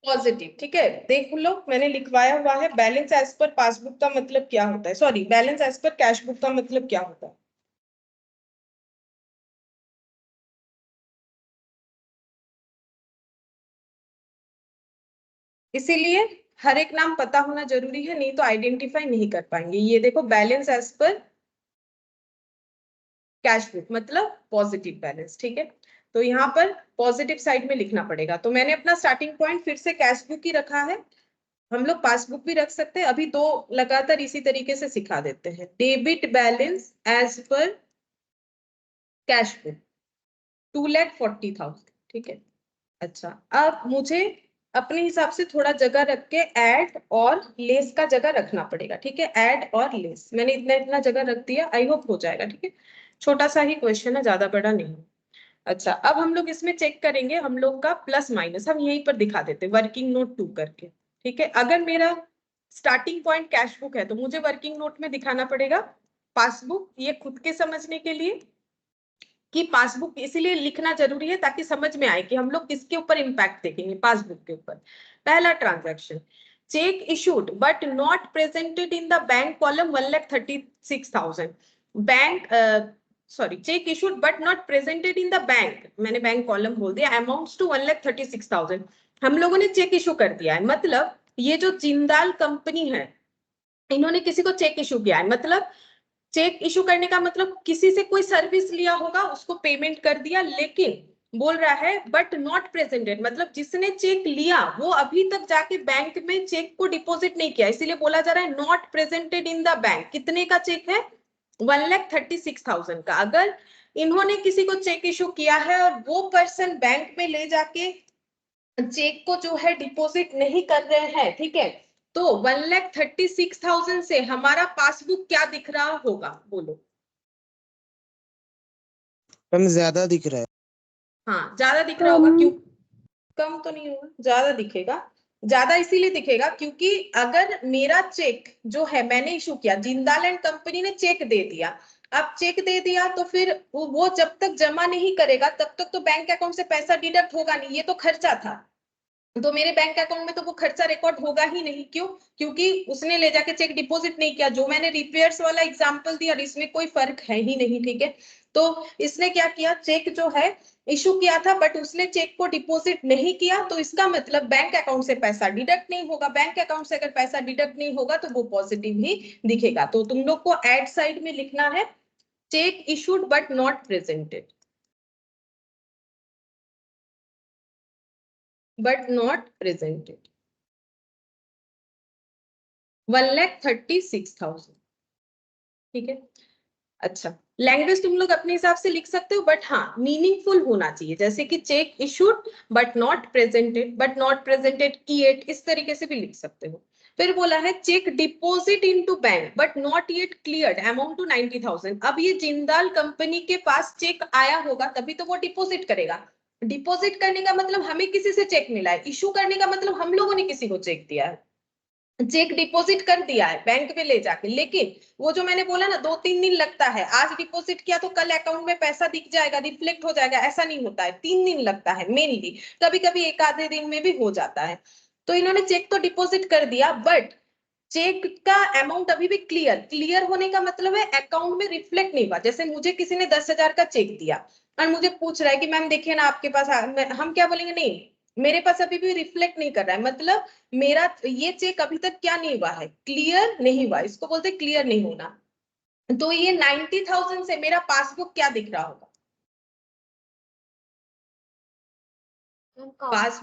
पॉजिटिव, ठीक है। देख लो मैंने लिखवाया हुआ है बैलेंस एज पर पासबुक का मतलब क्या होता है, sorry balance as per cash book का मतलब क्या होता है। इसीलिए हर एक नाम पता होना जरूरी है, नहीं तो आइडेंटिफाई नहीं कर पाएंगे। ये देखो balance as per cash book मतलब पॉजिटिव बैलेंस, ठीक है। तो यहाँ पर पॉजिटिव साइड में लिखना पड़ेगा। तो मैंने अपना स्टार्टिंग पॉइंट फिर से कैश बुक ही रखा है, हम लोग पासबुक भी रख सकते हैं। अभी दो लगातार इसी तरीके से सिखा देते हैं। Debit balance as per cash book 2,40,000, ठीक है। अच्छा अब मुझे अपने हिसाब से थोड़ा जगह रख के ऐड और लेस का जगह रखना पड़ेगा, ठीक है। ऐड और लेस मैंने इतना इतना जगह रख दिया, आई होप हो जाएगा, ठीक है। छोटा सा ही क्वेश्चन है, ज्यादा बड़ा नहीं। अच्छा अब हम लोग इसमें चेक करेंगे हम लोग का प्लस माइनस, हम यहीं पर दिखा देते वर्किंग नोट 2 करके, ठीक है। अगर मेरा स्टार्टिंग पॉइंट कैश बुक है तो मुझे वर्किंग नोट में दिखाना पड़ेगा पासबुक। ये खुद के समझने के लिए कि पासबुक इसीलिए लिखना जरूरी है ताकि समझ में आए कि हम लोग किसके ऊपर इंपैक्ट देखेंगे, पासबुक के ऊपर। पहला transaction, check issued but not presented in the bank column 1,36,000। Bank sorry check issued but not presented in the bank, मैंने बैंक कॉलम बोल दिया, अमाउंट्स टू 1,36,000। हम लोगों ने चेक इशू कर दिया है, मतलब ये जो जिंदाल कंपनी है इन्होंने किसी को चेक इशू किया है। मतलब चेक इशू करने का मतलब किसी से कोई सर्विस लिया होगा उसको पेमेंट कर दिया, लेकिन बोल रहा है बट नॉट प्रेजेंटेड, मतलब जिसने चेक लिया वो अभी तक जाके बैंक में चेक को डिपॉजिट नहीं किया, इसीलिए बोला जा रहा है not presented in the bank. कितने का चेक है, 1,36,000 का। अगर इन्होंने किसी को चेक इशू किया है और वो पर्सन बैंक में ले जाके चेक को जो है डिपॉजिट नहीं कर रहे हैं, ठीक है, तो 1,36,000 से हमारा पासबुक क्या दिख रहा होगा, बोलो। मैम ज्यादा दिख रहा है। हाँ, ज्यादा दिख रहा होगा। क्यों? कम तो नहीं होगा, ज्यादा दिखेगा। ज्यादा इसीलिए दिखेगा क्योंकि अगर मेरा चेक जो है मैंने इशू किया, जिंदाल एंड कंपनी ने चेक दे दिया, अब चेक दे दिया तो फिर वो जब तक जमा नहीं करेगा तब तक तो बैंक अकाउंट से पैसा डिडक्ट होगा नहीं, ये तो खर्चा था, तो मेरे बैंक अकाउंट में तो वो खर्चा रिकॉर्ड होगा ही नहीं। क्यों? क्योंकि उसने ले जाके चेक डिपॉजिट नहीं किया। जो मैंने रिपेयर्स वाला एग्जांपल दिया इसमें कोई फर्क है ही नहीं, ठीक है। तो इसने क्या किया, चेक जो है इशू किया था बट उसने चेक को डिपॉजिट नहीं किया, तो इसका मतलब बैंक अकाउंट से पैसा डिडक्ट नहीं होगा। बैंक अकाउंट से अगर पैसा डिडक्ट नहीं होगा तो वो पॉजिटिव ही दिखेगा। तो तुम लोग को एड साइड में लिखना है cheque issued but not presented, but not presented। 1,36,000, ठीक है। अच्छा, लैंग्वेज तुम लोग अपने हिसाब से लिख सकते हो, बट हाँ मीनिंगफुल होना चाहिए, जैसे कि cheque issued but not presented, but not presented किएट, इस तरीके से भी लिख सकते हो। फिर बोला है cheque deposit into bank but not yet cleared amount to 90,000। अब ये जिंदाल कंपनी के पास चेक आया होगा तभी तो वो डिपॉजिट करेगा। डिपॉजिट करने का मतलब हमें किसी से चेक मिला है, इशू करने का मतलब हम लोगों ने किसी को चेक दिया है। चेक डिपॉजिट कर दिया है बैंक में ले जाके, लेकिन वो जो मैंने बोला ना 2-3 दिन लगता है, आज डिपॉजिट किया तो कल अकाउंट में पैसा दिख जाएगा, रिफ्लेक्ट हो जाएगा, ऐसा नहीं होता है, 3 दिन लगता है मेनली, कभी कभी एक आधे दिन में भी हो जाता है। तो इन्होंने चेक तो डिपॉजिट कर दिया बट चेक का अमाउंट अभी भी क्लियर होने का मतलब है अकाउंट में रिफ्लेक्ट नहीं हुआ। जैसे मुझे किसी ने 10,000 का चेक दिया और मुझे पूछ रहा है कि मैम देखिए ना आपके पास हम क्या बोलेंगे, नहीं मेरे पास अभी भी रिफ्लेक्ट नहीं कर रहा है, मतलब मेरा ये चेक अभी तक क्या नहीं हुआ है, क्लियर नहीं हुआ, इसको बोलते क्लियर नहीं होना। तो ये 90,000 से मेरा पासबुक क्या दिख रहा होगा, पास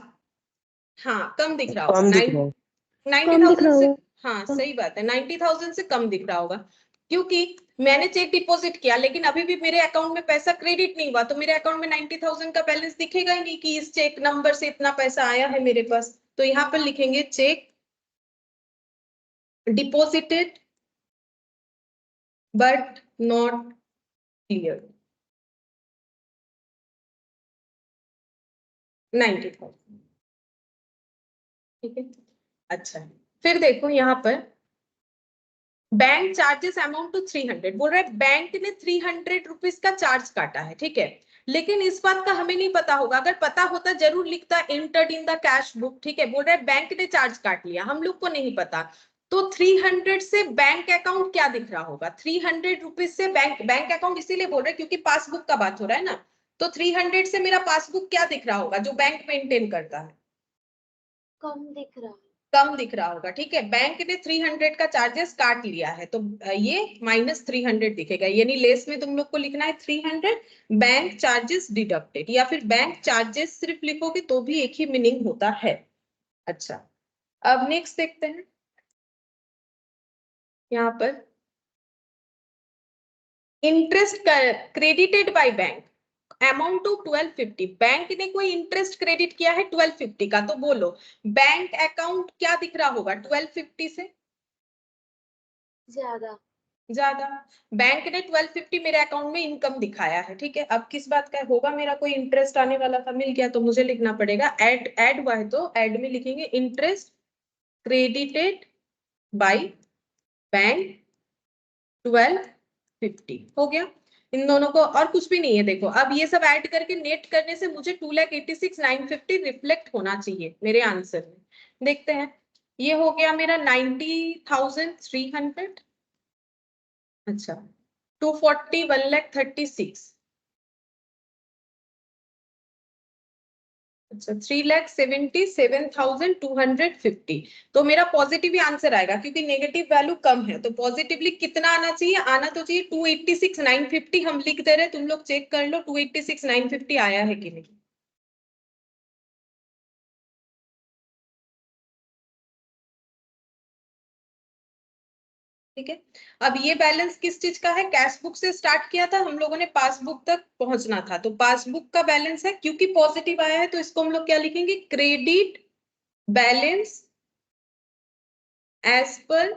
हाँ कम दिख रहा होगा। कम दिख रहा है। 90,000 से, हाँ सही बात है, 90,000 से कम दिख रहा होगा क्योंकि मैंने चेक डिपॉजिट किया लेकिन अभी भी मेरे अकाउंट में पैसा क्रेडिट नहीं हुआ, तो मेरे अकाउंट में 90,000 का बैलेंस दिखेगा ही नहीं कि इस चेक नंबर से इतना पैसा आया है मेरे पास। तो यहाँ पर लिखेंगे check deposited but not clear 90,000, ठीक है। अच्छा, फिर देखो यहाँ पर बैंक चार्जेस अमाउंट टू 300, बोल रहा है बैंक ने 300 रुपीज का चार्ज काटा है, ठीक है। लेकिन इस बात का हमें नहीं पता होगा, अगर पता होता जरूर लिखता entered in the cash book, ठीक है। बोल रहा है बैंक ने चार्ज काट लिया, हम लोग को नहीं पता। तो 300 से बैंक अकाउंट क्या दिख रहा होगा, 300 रुपीज से बैंक अकाउंट इसीलिए बोल रहे हैं क्योंकि पासबुक का बात हो रहा है ना। तो 300 से मेरा पासबुक क्या दिख रहा होगा जो बैंक मेंटेन करता है, कम दिख रहा है। कम दिख रहा होगा, ठीक है। बैंक ने 300 का चार्जेस काट लिया है तो ये -300 दिखेगा, यानी लेस में तुम लोग को लिखना है 300 बैंक चार्जेस डिडक्टेड, या फिर बैंक चार्जेस सिर्फ लिखोगे तो भी एक ही मीनिंग होता है। अच्छा, अब नेक्स्ट देखते हैं यहाँ पर interest credited by bank amount to 1250। Bank ने कोई इंटरेस्ट क्रेडिट किया है 1250 का, तो बोलो बैंक अकाउंट क्या दिख रहा होगा 1250 से ज्यादा। ज्यादा। बैंक ने 1250 मेरे अकाउंट में इनकम दिखाया है, ठीक है। अब किस बात का होगा, मेरा कोई इंटरेस्ट आने वाला था मिल गया, तो मुझे लिखना पड़ेगा ऐड हुआ है तो ऐड में लिखेंगे इंटरेस्ट क्रेडिटेड बाय बैंक 1250, हो गया। इन दोनों को और कुछ भी नहीं है। देखो अब ये सब ऐड करके नेट करने से मुझे 2,86,950 रिफ्लेक्ट होना चाहिए मेरे आंसर में। देखते हैं, ये हो गया मेरा 90,300। अच्छा, 240 1,36,000। अच्छा, 3,77,250। तो मेरा पॉजिटिव ही आंसर आएगा क्योंकि नेगेटिव वैल्यू कम है, तो पॉजिटिवली कितना आना चाहिए, आना तो चाहिए 286,950। हम लिख दे रहे, तुम लोग चेक कर लो 286,950 आया है कि नहीं। ठीक है। अब ये बैलेंस किस चीज का है, कैश बुक से स्टार्ट किया था हम लोगों ने, पासबुक तक पहुंचना था, तो पासबुक का बैलेंस है, क्योंकि पॉजिटिव आया है तो इसको हम लोग क्या लिखेंगे, credit balance as per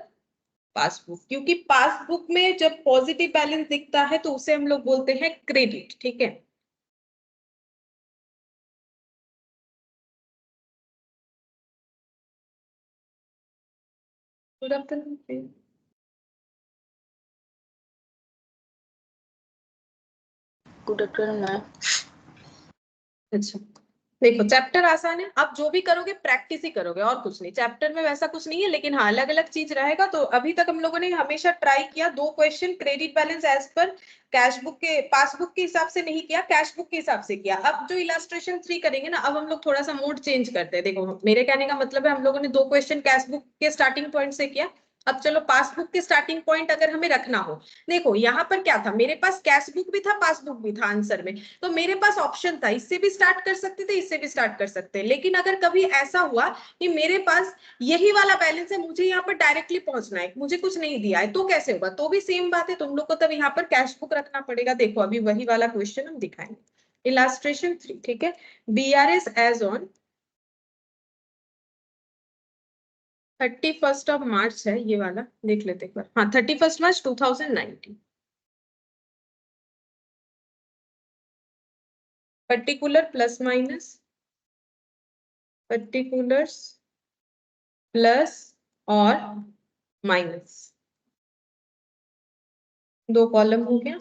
passbook, क्योंकि पासबुक में जब पॉजिटिव बैलेंस दिखता है तो उसे हम लोग बोलते हैं क्रेडिट। ठीक है, good afternoon. Good afternoon ma'am. अच्छा देखो, चैप्टर आसान है, आप जो भी करोगे प्रैक्टिस ही करोगे और कुछ नहीं, चैप्टर में वैसा कुछ नहीं है, लेकिन हाँ अलग अलग चीज रहेगा। तो अभी तक हम लोगों ने हमेशा ट्राई किया 2 question credit balance as per cash book के, पासबुक के हिसाब से नहीं किया, कैश बुक के हिसाब से किया। अब जो इलस्ट्रेशन 3 करेंगे ना, अब हम लोग थोड़ा सा मोड चेंज करते हैं। देखो मेरे कहने का मतलब है, हम लोगों ने 2 क्वेश्चन कैश बुक के स्टार्टिंग पॉइंट से किया, अब चलो पासबुक के स्टार्टिंग पॉइंट अगर हमें रखना हो, देखो यहाँ पर क्या था, मेरे पास कैश बुक भी था पासबुक भी था आंसर में, तो मेरे पास ऑप्शन था, इससे भी स्टार्ट कर सकते थे, इससे भी स्टार्ट कर सकते हैं। लेकिन अगर कभी ऐसा हुआ कि मेरे पास यही वाला बैलेंस है, मुझे यहाँ पर डायरेक्टली पहुंचना है, मुझे कुछ नहीं दिया है, तो कैसे होगा, तो भी सेम बात है, तुम लोग को तब यहाँ पर कैश बुक रखना पड़ेगा। देखो अभी वही वाला क्वेश्चन हम दिखाएंगे, इलास्ट्रेशन 3। ठीक है, BRS एज ऑन 31 मार्च है, ये वाला देख लेते एक बार, हाँ 31 मार्च 2019, particular plus minus, particulars plus और माइनस, 2 कॉलम हो गया।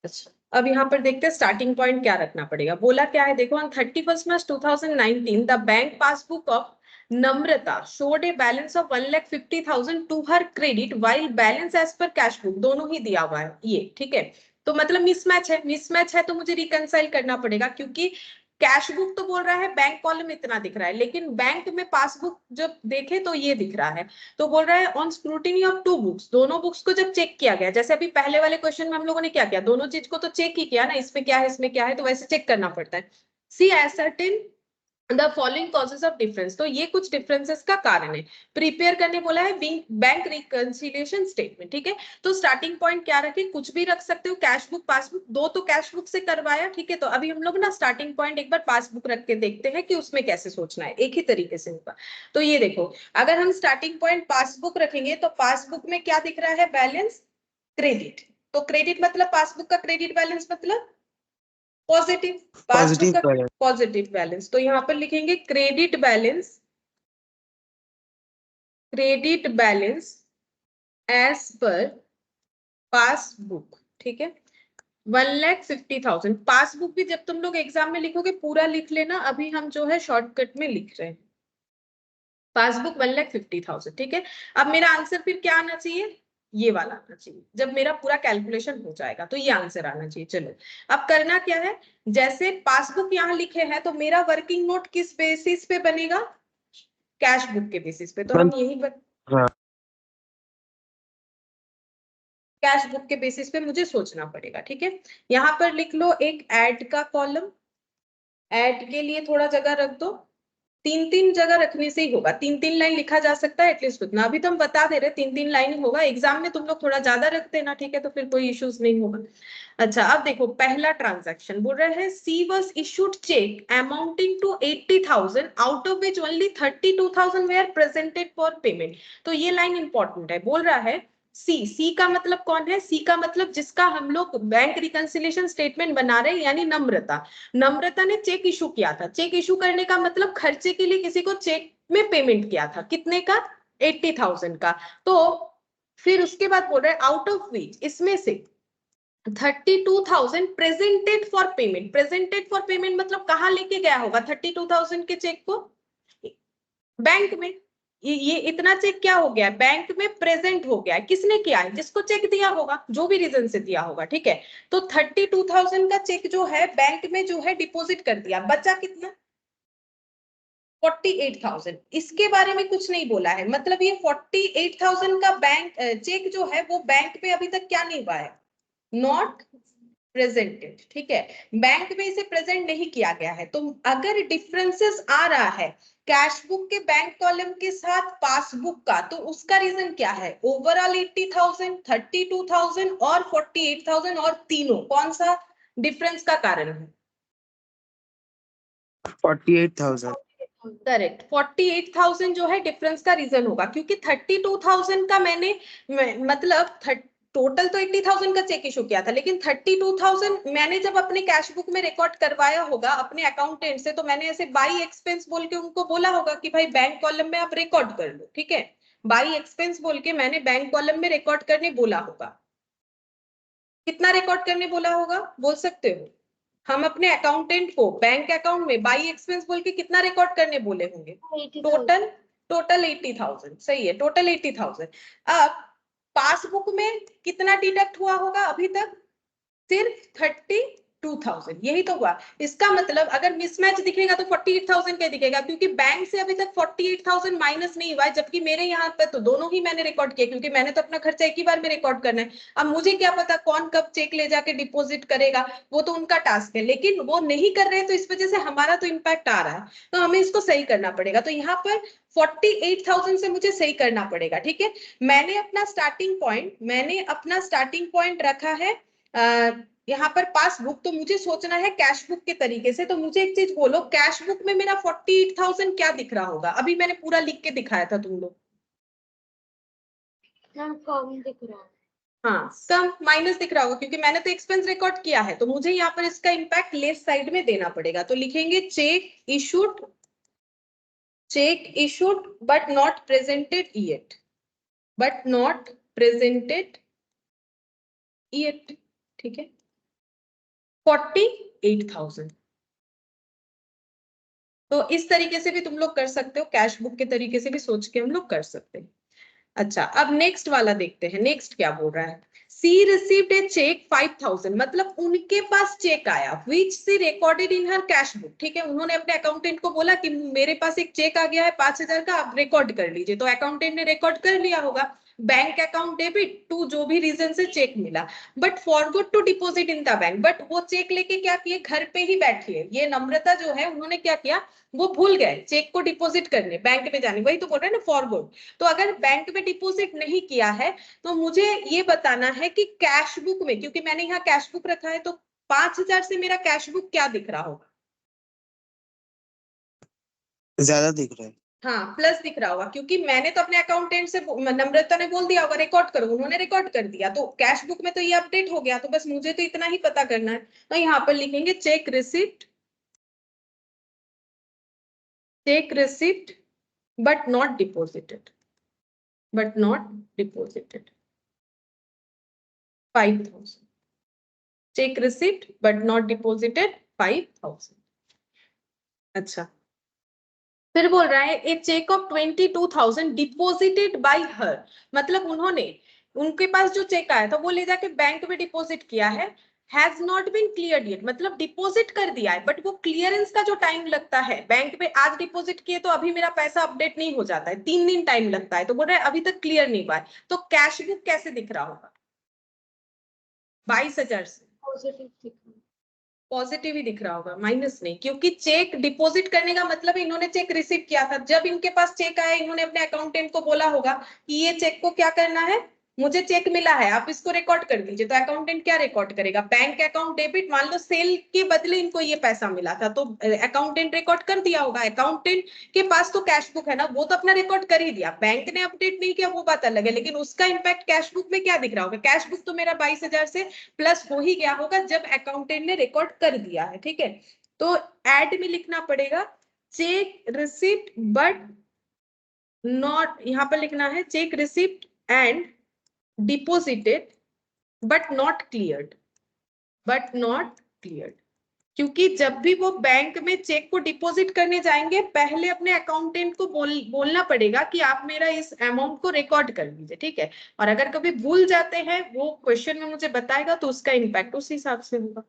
अच्छा अब यहाँ पर देखते हैं स्टार्टिंग पॉइंट क्या रखना पड़ेगा। बोला क्या है, देखो on 31 March 2019 the bank passbook of Namrata showed a balance of 1,50,000 to her credit while balance as per cash book, दोनों ही दिया हुआ है ये। ठीक है, तो मतलब मिसमैच है, मिसमैच है तो मुझे रिकंसाइल करना पड़ेगा, क्योंकि कैश बुक तो बोल रहा है बैंक कॉलम इतना दिख रहा है, लेकिन बैंक में पासबुक जब देखे तो ये दिख रहा है। तो बोल रहा है ऑन स्क्रूटिनी ऑफ 2 बुक्स, दोनों बुक्स को जब चेक किया गया, जैसे अभी पहले वाले क्वेश्चन में हम लोगों ने क्या किया, दोनों चीज को तो चेक ही किया ना, इसमें क्या है इसमें क्या है, तो वैसे चेक करना पड़ता है। C ascertain the following causes of difference, तो ये कुछ डिफरेंसेस का कारण है। प्रिपेयर करने बोला है बैंक रिकंसिलिएशन स्टेटमेंट। ठीक है, तो स्टार्टिंग पॉइंट क्या रखे, कुछ भी रख सकते हो, कैश बुक पासबुक, 2 तो कैश बुक से करवाया। ठीक है, तो अभी हम लोग ना स्टार्टिंग पॉइंट एक बार पासबुक रख के देखते हैं कि उसमें कैसे सोचना है, एक ही तरीके से होगा। तो ये देखो, अगर हम स्टार्टिंग पॉइंट पासबुक रखेंगे तो पासबुक में क्या दिख रहा है, बैलेंस क्रेडिट, तो क्रेडिट मतलब पासबुक का क्रेडिट बैलेंस मतलब पॉजिटिव, पासबुक का पॉजिटिव बैलेंस, तो यहां पर लिखेंगे credit balance, credit balance as per passbook. ठीक है, 1,50,000 पासबुक भी जब तुम लोग एग्जाम में लिखोगे पूरा लिख लेना, अभी हम जो है शॉर्टकट में लिख रहे हैं, पासबुक 1,50,000। ठीक है, अब मेरा आंसर फिर क्या आना चाहिए, ये वाला आना चाहिए, जब मेरा पूरा कैलकुलेशन हो जाएगा तो ये आंसर आना चाहिए। चलो अब करना क्या है, जैसे पासबुक यहाँ लिखे हैं तो मेरा वर्किंग नोट किस बेसिस पे बनेगा, कैश बुक के बेसिस पे, तो हम यही कैश बुक के बेसिस पे मुझे सोचना पड़ेगा। ठीक है, यहाँ पर लिख लो एक ऐड का कॉलम, ऐड के लिए थोड़ा जगह रख दो, 3-3 जगह रखने से ही होगा, 3-3 लाइन लिखा जा सकता है एटलीस्ट उतना, अभी तो हम बता दे रहे 3-3 लाइन ही होगा, एग्जाम में तुम लोग थोड़ा ज्यादा रखते हैं ना, ठीक है, तो फिर कोई इश्यूज नहीं होगा। अच्छा अब देखो पहला ट्रांजैक्शन बोल रहा है C was issued cheque amounting to 80,000 out of which only 32,000 were presented for payment, तो ये लाइन इंपॉर्टेंट है। बोल रहा है सी का मतलब कौन है, सी का मतलब जिसका हम लोग बैंक रिकंसिलिएशन स्टेटमेंट बना रहे हैं, यानी नम्रता। नम्रता ने चेक इशू किया था, चेक इशू करने का मतलब खर्चे के लिए किसी को चेक में पेमेंट किया था, कितने का, 80,000 का। तो फिर उसके बाद बोल रहे हैं आउट ऑफ विच, इसमें से 32,000 presented for payment, presented for payment मतलब कहाँ लेके गया होगा 32,000 के चेक को, बैंक में। ये इतना चेक क्या हो गया, बैंक में प्रेजेंट हो गया है, किसने किया है, जिसको चेक दिया होगा, जो भी रीजन से दिया होगा। ठीक है, तो 32,000 का चेक जो है बैंक में जो है डिपॉजिट कर दिया, बचा कितना, 48,000। इसके बारे में कुछ नहीं बोला है, मतलब ये 48,000 का बैंक चेक जो है वो बैंक पे अभी तक क्या नहीं हुआ है, नॉट प्रेजेंटेड, ठीक है। बैंक में इसे प्रेजेंट नहीं किया गया है, तो अगर डिफरेंसेस आ रहा है कैश बुक के बैंक कॉलम के साथ पासबुक का, तो उसका रीजन क्या है? ओवरऑल 80,000, 32,000 और 48,000, और तीनों कौन सा डिफरेंस का कारण है? 48,000। करेक्ट, 48,000 जो है डिफरेंस का रीजन होगा, क्योंकि 32,000 का मतलब टोटल तो 80,000 का चेक इशू किया था, लेकिन 32,000 मैंने जब अपने कैश बुक में रिकॉर्ड करवाया होगा अपने अकाउंटेंट से, तो मैंने ऐसे बाई एक्सपेंस बोल के उनको बोला होगा कि भाई बैंक कॉलम में आप रिकॉर्ड कर लो, ठीक है। बाई एक्सपेंस बोल के मैंने बैंक कॉलम में रिकॉर्ड करने बोला होगा। कितना रिकॉर्ड करने बोला होगा बोल सकते हो? हम अपने अकाउंटेंट को बैंक अकाउंट में बाई एक्सपेंस बोल के कितना रिकॉर्ड करने बोले होंगे? 80,000। टोटल 80,000, सही है, टोटल 80,000। अब पासबुक में कितना डिडक्ट हुआ होगा अभी तक? सिर्फ 32,000, यही तो हुआ। इसका मतलब अगर मिसमैच दिखेगा तो 48,000 का दिखेगा, क्योंकि बैंक से अभी तक 48,000 माइनस नहीं हुआ है, जबकि मेरे यहाँ पर तो दोनों ही मैंने रिकॉर्ड किए, क्योंकि मैंने तो अपना खर्चा एक ही बार में रिकॉर्ड करना है। अब मुझे क्या पता कौन कब चेक ले जाके डिपॉजिट करेगा, वो तो उनका टास्क है, लेकिन वो नहीं कर रहे हैं, तो इस वजह से हमारा तो इम्पैक्ट आ रहा है, तो हमें इसको सही करना पड़ेगा। तो यहाँ पर 48,000 से मुझे सही करना पड़ेगा, ठीक है। मैंने अपना स्टार्टिंग पॉइंट रखा है यहाँ पर पासबुक, तो मुझे सोचना है कैश बुक के तरीके से। तो मुझे एक चीज बोलो, कैश बुक में मेरा 48,000 क्या दिख रहा होगा? अभी मैंने पूरा लिख के दिखाया था तुम लोग। मैम कम दिख रहा है। हाँ, कम माइनस दिख रहा होगा, क्योंकि मैंने तो एक्सपेंस रिकॉर्ड किया है, तो मुझे यहाँ पर इसका इंपैक्ट लेफ्ट साइड में देना पड़ेगा। तो लिखेंगे cheque issued but not presented yet, ठीक है। 48,000। तो इस तरीके से भी तुम लोग कर सकते हो, कैश बुक के तरीके से भी सोच के हम लोग कर सकते हैं। अच्छा, अब नेक्स्ट वाला देखते हैं, नेक्स्ट क्या बोल रहा है। सी रिसीव्ड ए चेक 5,000, मतलब उनके पास चेक आया, which she recorded in her cash book, ठीक है। उन्होंने अपने अकाउंटेंट को बोला कि मेरे पास एक चेक आ गया है 5,000 का, आप रिकॉर्ड कर लीजिए। तो अकाउंटेंट ने रिकॉर्ड कर लिया होगा, बैंक अकाउंट डेबिट टू जो भी रीजन से चेक मिला, but forgot to deposit in the bank. But वो चेक लेके क्या किए, घर पे ही बैठी है ये नम्रता जो है, उन्होंने क्या किया, वो भूल गए चेक को डिपॉजिट करने, बैंक में जाने, वही तो बोल रहे हैं ना फॉरगॉट। तो अगर बैंक में डिपॉजिट नहीं किया है, तो मुझे ये बताना है कि कैश बुक में, क्योंकि मैंने यहाँ कैश बुक रखा है, तो 5,000 से मेरा कैश बुक क्या दिख रहा होगा? ज्यादा दिख रहा है। हाँ, प्लस दिख रहा होगा, क्योंकि मैंने तो अपने अकाउंटेंट से, नम्रता ने बोल दिया होगा रिकॉर्ड करो, उन्होंने रिकॉर्ड कर दिया, तो कैश बुक में तो ये अपडेट हो गया। तो बस मुझे तो इतना ही पता करना है। तो यहाँ पर लिखेंगे cheque receipt but not deposited, 5,000। Cheque receipt but not deposited 5,000। अच्छा, फिर बोल रहा है a cheque of 22,000 deposited by her, मतलब उनके पास जो चेक आया था वो ले जाके बैंक में डिपॉजिट किया है, has not been cleared yet, मतलब डिपॉजिट कर दिया है, बट वो क्लियरेंस का जो टाइम लगता है, बैंक में आज डिपॉजिट किए तो अभी मेरा पैसा अपडेट नहीं हो जाता है, 3 दिन टाइम लगता है, तो बोल रहा है अभी तक क्लियर नहीं हुआ है। तो कैश बुक कैसे दिख रहा होगा? 22,000 से पॉजिटिव दिख रहा है। पॉजिटिव ही दिख रहा होगा, माइनस नहीं, क्योंकि चेक डिपॉजिट करने का मतलब इन्होंने चेक रिसीव किया था। जब इनके पास चेक आया, इन्होंने अपने अकाउंटेंट को बोला होगा कि ये चेक को क्या करना है, मुझे चेक मिला है, आप इसको रिकॉर्ड कर दीजिए। तो अकाउंटेंट क्या रिकॉर्ड करेगा, बैंक अकाउंट डेबिट, मान लो सेल के बदले इनको ये पैसा मिला था, तो अकाउंटेंट रिकॉर्ड कर दिया होगा। अकाउंटेंट के पास तो कैश बुक है ना, वो तो अपना रिकॉर्ड कर ही दिया, बैंक ने अपडेट नहीं किया वो बात अलग है, लेकिन उसका इंपैक्ट कैश बुक में क्या दिख रहा होगा? कैश बुक तो मेरा 22,000 से प्लस हो ही गया होगा जब अकाउंटेंट ने रिकॉर्ड कर दिया है, ठीक है। तो ऐड में लिखना पड़ेगा चेक रिसिप्ट बट नॉट, यहां पर लिखना है cheque receipt and deposited but not cleared, क्योंकि जब भी वो बैंक में चेक को डिपॉजिट करने जाएंगे, पहले अपने अकाउंटेंट को बोलना पड़ेगा कि आप मेरा इस अमाउंट को रिकॉर्ड कर लीजिए, ठीक है। और अगर कभी भूल जाते हैं, वो क्वेश्चन में मुझे बताएगा, तो उसका इम्पैक्ट उस हिसाब से होगा।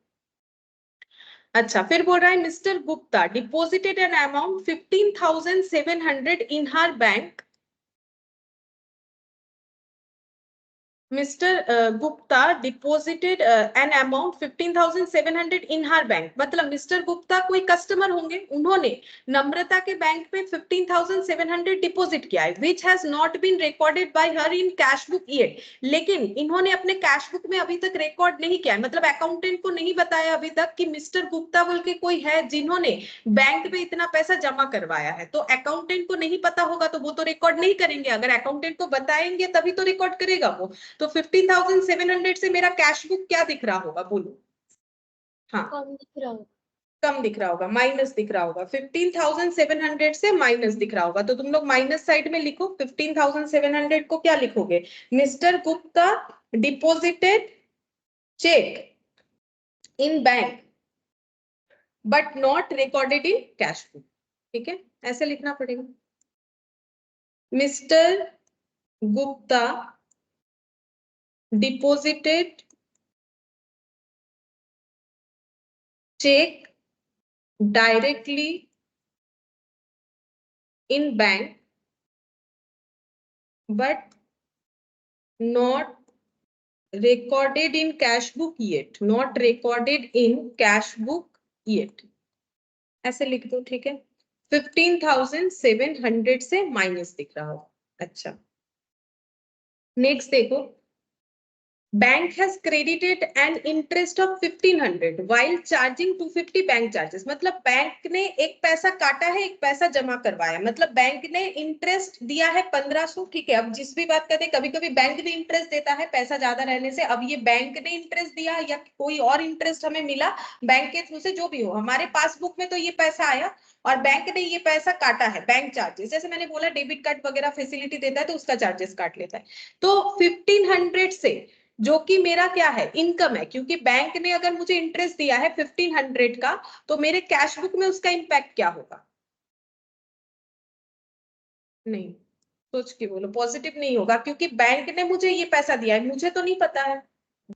अच्छा, फिर बोल रहा है mister Gupta deposited an amount 15,700 in her bank, Mr. Gupta deposited an amount 15,700 in her bank. मतलब मिस्टर गुप्ता कोई कस्टमर होंगे, उन्होंने नम्रता के बैंक में 15,700 डिपॉजिट किया है, which has not been recorded by her in cash book yet. लेकिन इन्होंने अपने कैश बुक में अभी तक रिकॉर्ड नहीं किया है, मतलब अकाउंटेंट को नहीं बताया अभी तक कि मिस्टर गुप्ता बोल के कोई है जिन्होंने बैंक में इतना पैसा जमा करवाया है। तो अकाउंटेंट को नहीं पता होगा तो वो तो रिकॉर्ड नहीं करेंगे, अगर अकाउंटेंट को बताएंगे तभी तो रिकॉर्ड करेगा वो। तो 15,700 से मेरा कैश बुक क्या दिख रहा होगा, बोलो। हाँ, कम दिख रहा होगा। कम दिख रहा होगा, माइनस दिख रहा होगा। 15,700 से माइनस दिख रहा होगा, तो तुम लोग माइनस साइड में लिखो। 15,700 को क्या लिखोगे? Mr Gupta deposited cheque in bank but not recorded in cash book. ठीक है, ऐसे लिखना पड़ेगा। Mr Gupta deposited check directly in bank but not recorded in cash book yet, not recorded in cash book yet, ऐसे लिख दो। ठीक है, 15,700 से माइनस दिख रहा हो। अच्छा, नेक्स्ट देखो, bank has credited an interest of 1,500 while charging 250 bank charges. मतलब बैंक ने एक पैसा काटा है, एक पैसा जमा करवाया, मतलब बैंक ने इंटरेस्ट दिया है 1,500। ठीक है, अब जिस भी बात करते हैं, कभी कभी बैंक भी इंटरेस्ट देता है पैसा ज्यादा रहने से। अब ये बैंक ने इंटरेस्ट दिया या कोई और इंटरेस्ट हमें मिला बैंक के थ्रू से, जो भी हो, हमारे पासबुक में तो ये पैसा आया और बैंक ने ये पैसा काटा है, बैंक चार्जेस। जैसे मैंने बोला डेबिट कार्ड वगैरह फैसिलिटी देता है तो उसका चार्जेस काट लेता है। तो 1,500 से, जो कि मेरा क्या है, इनकम है, क्योंकि बैंक ने अगर मुझे इंटरेस्ट दिया है 1,500 का, तो मेरे कैश बुक में उसका इंपैक्ट क्या होगा? नहीं, सोच के बोलो, पॉजिटिव नहीं होगा, क्योंकि बैंक ने मुझे ये पैसा दिया है, मुझे तो नहीं पता है।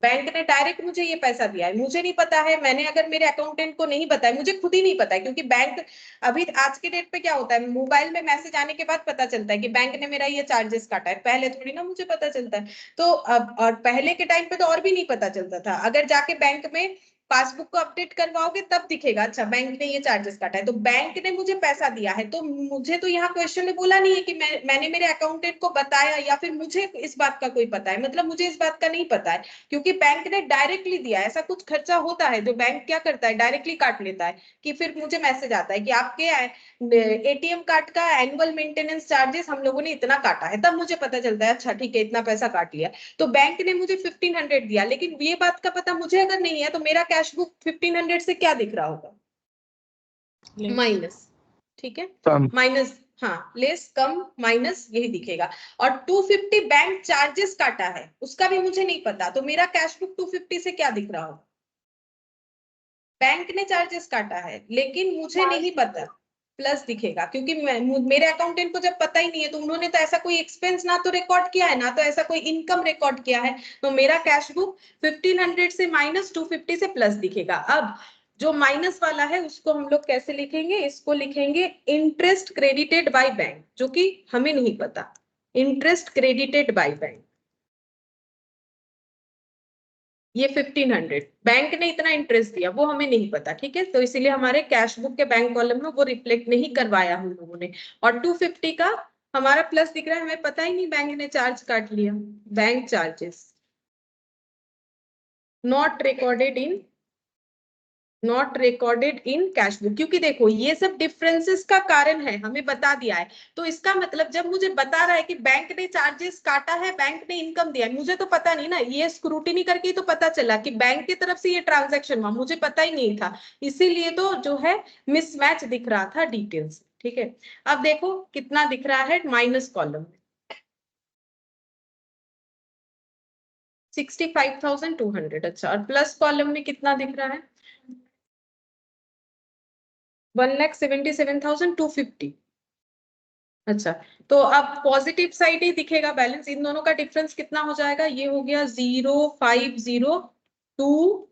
बैंक ने डायरेक्ट मुझे ये पैसा दिया है, मुझे नहीं पता है। मैंने अगर मेरे अकाउंटेंट को नहीं बताया, मुझे खुद ही नहीं पता है, क्योंकि बैंक अभी आज के डेट पे क्या होता है, मोबाइल में मैसेज आने के बाद पता चलता है कि बैंक ने मेरा ये चार्जेस काटा है, पहले थोड़ी ना मुझे पता चलता है। तो अब, और पहले के टाइम पे तो और भी नहीं पता चलता था, अगर जाके बैंक में पासबुक को अपडेट करवाओगे तब दिखेगा, अच्छा बैंक ने ये चार्जेस काटा है। तो बैंक ने मुझे पैसा दिया है, तो मुझे तो यहाँ क्वेश्चन में बोला नहीं है कि मैंने मेरे अकाउंटेंट को बताया या फिर मुझे इस बात का कोई पता है, मतलब मुझे इस बात का नहीं पता है, क्योंकि बैंक ने डायरेक्टली दिया है। ऐसा कुछ खर्चा होता है जो बैंक क्या करता है, डायरेक्टली काट लेता है, कि फिर मुझे मैसेज आता है कि आपके एटीएम कार्ड का एनुअल मेंटेनेंस चार्जेस हम लोगों ने इतना काटा है, तब मुझे पता चलता है अच्छा ठीक है इतना पैसा काट लिया। तो बैंक ने मुझे 1,500 दिया, लेकिन ये बात का पता मुझे अगर नहीं है तो मेरा कैश बुक 1,500 से क्या दिख रहा होगा? माइनस। ठीक है, माइनस, हाँ, लेस, कम, माइनस, यही दिखेगा। और 250 बैंक चार्जेस काटा है, उसका भी मुझे नहीं पता, तो मेरा कैश बुक 250 से क्या दिख रहा होगा? बैंक ने चार्जेस काटा है लेकिन मुझे नहीं पता, प्लस दिखेगा, क्योंकि मेरे अकाउंटेंट को जब पता ही नहीं है तो उन्होंने तो ऐसा कोई एक्सपेंस ना तो रिकॉर्ड किया है, ना तो ऐसा कोई इनकम रिकॉर्ड किया है। तो मेरा कैश बुक 1,500 से माइनस 250 से प्लस दिखेगा। अब जो माइनस वाला है उसको हम लोग कैसे लिखेंगे? इसको लिखेंगे इंटरेस्ट क्रेडिटेड बाय बैंक, जो कि हमें नहीं पता, इंटरेस्ट क्रेडिटेड बाय बैंक। ये 1,500 बैंक ने इतना इंटरेस्ट दिया, वो हमें नहीं पता। ठीक है, तो इसीलिए हमारे कैश बुक के बैंक कॉलम में वो रिफ्लेक्ट नहीं करवाया हम लोगों ने। और 250 का हमारा प्लस दिख रहा है, हमें पता ही नहीं बैंक ने चार्ज काट लिया, bank charges not recorded in cash book. क्योंकि देखो ये सब डिफरेंसेस का कारण है, हमें बता दिया है। तो इसका मतलब जब मुझे बता रहा है कि बैंक ने चार्जेस काटा है, बैंक ने इनकम दिया है, मुझे तो पता नहीं ना, ये स्क्रूटिनी करके तो पता चला कि बैंक की तरफ से ये ट्रांजैक्शन हुआ, मुझे पता ही नहीं था, इसीलिए तो जो है मिसमैच दिख रहा था डिटेल्स। ठीक है, अब देखो कितना दिख रहा है माइनस कॉलम में, 65,200। अच्छा, और प्लस कॉलम में कितना दिख रहा है? 1,77,250। अच्छा, तो अब पॉजिटिव साइड ही दिखेगा बैलेंस, इन दोनों का डिफरेंस कितना हो जाएगा? ये हो गया 0,502,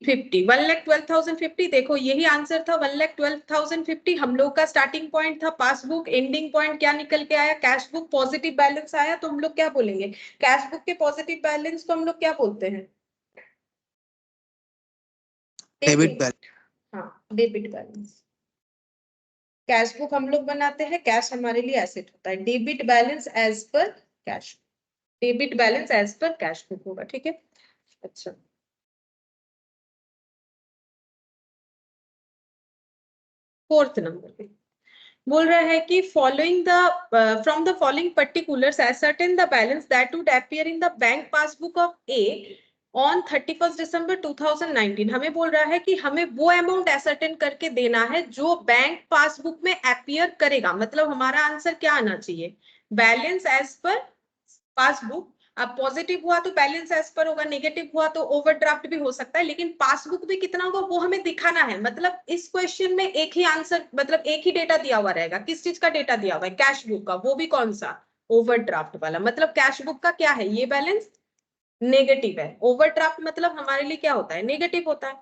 50, 1,12,050। देखो यही आंसर था, 1,12,050 हम लोग का स्टार्टिंग पॉइंट था। पासबुक एंडिंग पॉइंट क्या निकल के आया? कैश बुक पॉजिटिव बैलेंस आया, तो हम लोग क्या बोलेंगे? कैश बुक के पॉजिटिव बैलेंस को हम लोग क्या बोलते हैं? Debit balance. हाँ, डेबिट बैलेंस। कैश बुक हम लोग बनाते हैं, कैश हमारे लिए एसेट होता है। Debit balance as per cash, debit balance as per cash book होगा, ठीक है। अच्छा, फोर्थ नंबर पे बोल रहा है कि following the from the following particulars ascertain the balance that would appear in the bank passbook of A on 31st December 2019। हमें बोल रहा है कि हमें वो अमाउंट ascertain करके देना है जो बैंक पासबुक में appear करेगा। मतलब हमारा आंसर क्या आना चाहिए? Balance as per passbook. अब पॉजिटिव हुआ तो बैलेंस एज पर होगा, नेगेटिव हुआ तो ओवरड्राफ्ट भी हो सकता है, लेकिन पासबुक में कितना होगा वो हमें दिखाना है। मतलब इस क्वेश्चन में एक ही आंसर, मतलब एक ही डेटा दिया हुआ रहेगा। किस चीज का डेटा दिया हुआ है? कैश बुक का, वो भी कौन सा? ओवरड्राफ्ट वाला। मतलब कैश बुक का क्या है? ये बैलेंस नेगेटिव है। ओवरड्राफ्ट मतलब हमारे लिए क्या होता है? नेगेटिव होता है।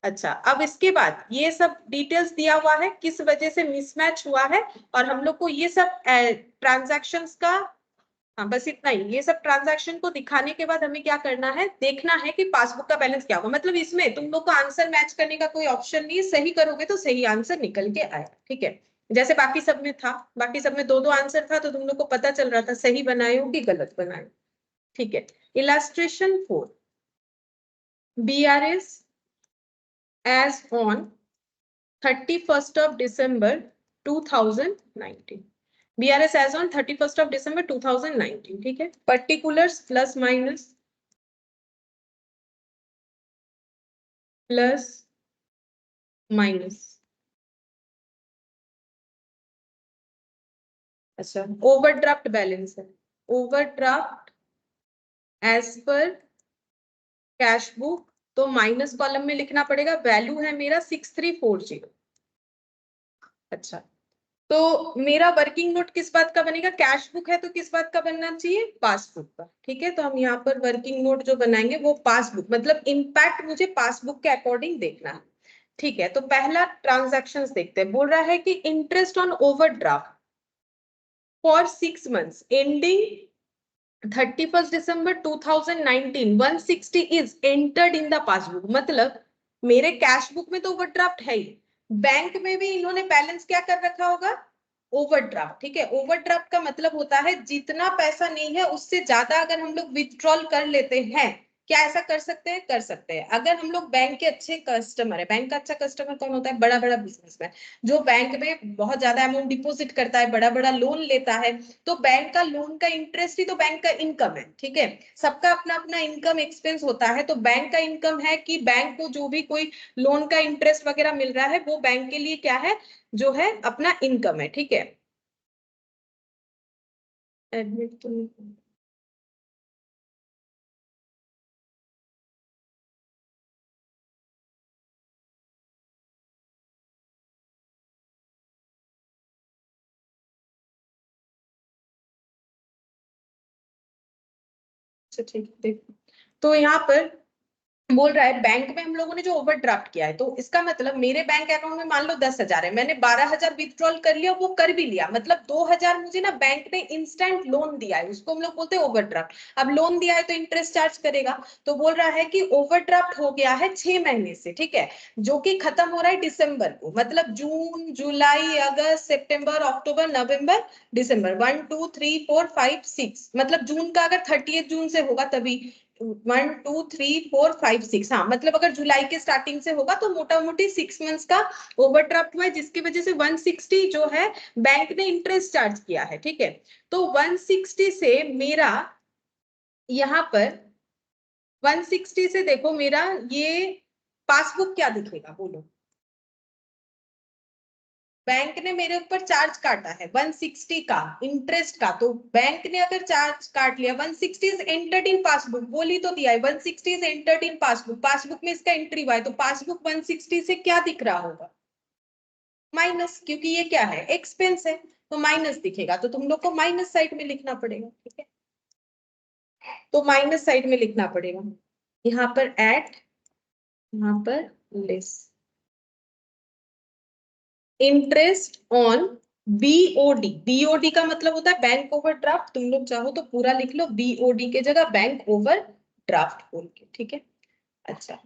अच्छा, अब इसके बाद ये सब डिटेल्स दिया हुआ है, किस वजह से मिसमैच हुआ है, और हम लोग को ये सब ट्रांजैक्शंस का, हाँ बस इतना ही। ये सब ट्रांजैक्शन को दिखाने के बाद हमें क्या करना है? देखना है कि पासबुक का बैलेंस क्या होगा। मतलब इसमें तुम लोग को आंसर मैच करने का कोई ऑप्शन नहीं है, सही करोगे तो सही आंसर निकल के आएगा, ठीक है। जैसे बाकी सब में था, बाकी सब में दो दो आंसर था, तो तुम लोग को पता चल रहा था सही बनाए हो कि गलत बनाए हो, ठीक है। Illustration 4, BRS as on 31st of December 2019। BRS as on 31st of December 2019, ठीक है। Particulars plus minus plus minus. अच्छा, ओवरड्राफ्ट बैलेंस है। Overdraft as per cash book, तो माइनस कॉलम में लिखना पड़ेगा। वैल्यू है मेरा 6340। अच्छा, तो मेरा वर्किंग नोट किस बात का बनेगा? कैश बुक है तो किस बात का बनना चाहिए? पासबुक का, ठीक है। तो हम यहाँ पर वर्किंग नोट जो बनाएंगे वो पासबुक, मतलब इंपैक्ट मुझे पासबुक के अकॉर्डिंग देखना है, ठीक है। तो पहला ट्रांजैक्शंस देखते हैं। बोल रहा है कि interest on overdraft for 6 months ending 31st December 2019 160 is entered in the passbook। मतलब मेरे कैश बुक में तो ओवरड्राफ्ट है ही, बैंक में भी इन्होंने बैलेंस क्या कर रखा होगा? ओवरड्राफ्ट, ठीक है। ओवरड्राफ्ट का मतलब होता है जितना पैसा नहीं है उससे ज्यादा अगर हम लोग विथड्रॉल कर लेते हैं। क्या ऐसा कर सकते हैं? कर सकते हैं। अगर हम लोग बैंक के अच्छे कस्टमर है, बैंक का अच्छा कस्टमर कौन होता है? बड़ा बड़ा बिजनेसमैन, जो बैंक में बहुत ज्यादा अमाउंट डिपॉजिट करता है, बड़ा बड़ा लोन लेता है। तो बैंक का लोन का इंटरेस्ट ही तो बैंक का इनकम है, ठीक है। सबका अपना अपना इनकम एक्सपेंस होता है। तो बैंक का इनकम है कि बैंक को जो भी कोई लोन का इंटरेस्ट वगैरह मिल रहा है वो बैंक के लिए क्या है? जो है अपना इनकम है, ठीक है। एडमिट तो नहीं। अच्छा ठीक है, देखो तो यहाँ पर बोल रहा है बैंक में हम लोगों ने जो ओवरड्राफ्ट किया है, तो इसका मतलब मेरे बैंक अकाउंट में मान लो 10,000 है, मैंने 12,000 विथड्रॉल कर लिया, वो कर भी लिया। मतलब 2,000 मुझे ना बैंक ने इंस्टेंट लोन दिया है, उसको हम लोग बोलते हैं ओवरड्राफ्ट। अब लोन दिया है तो इंटरेस्ट चार्ज करेगा। तो बोल रहा है कि ओवरड्राफ्ट हो गया है 6 महीने से, ठीक है, जो कि खत्म हो रहा है दिसंबर को। मतलब जून, जुलाई, अगस्त, सितंबर, अक्टूबर, नवंबर, दिसंबर, 1 2 3 4 5 6। मतलब जून का अगर 30 जून से होगा तभी 1 2 3 4 5 6। हाँ, मतलब अगर जुलाई के स्टार्टिंग से होगा तो मोटा मोटी 6 मंथ्स का ओवरड्राफ्ट हुआ है, जिसकी वजह से 160 जो है बैंक ने इंटरेस्ट चार्ज किया है, ठीक है। तो 160 से मेरा यहाँ पर 160 से देखो मेरा ये पासबुक क्या दिखेगा बोलो? बैंक ने मेरे ऊपर चार्ज काटा है 160 का इंटरेस्ट का। तो बैंक ने अगर चार्ज काट लिया, 160 इज एंटर्ड इन पासबुक, बोली तो दिया है 160 is entered in passbook, passbook में इसका एंट्री हुआ है, तो पासबुक 160 से क्या दिख रहा होगा? माइनस, क्योंकि ये क्या है? एक्सपेंस है, तो माइनस दिखेगा। तो तुम लोग को माइनस साइड में लिखना पड़ेगा, ठीक है। तो माइनस साइड में लिखना पड़ेगा यहाँ पर एट यहाँ पर less interest on BOD. BOD का मतलब होता है बैंक ओवरड्राफ्ट। तुम लोग चाहो तो पूरा लिख लो बीओडी के जगह बैंक ओवरड्राफ्ट बोल के, ठीक है। अच्छा,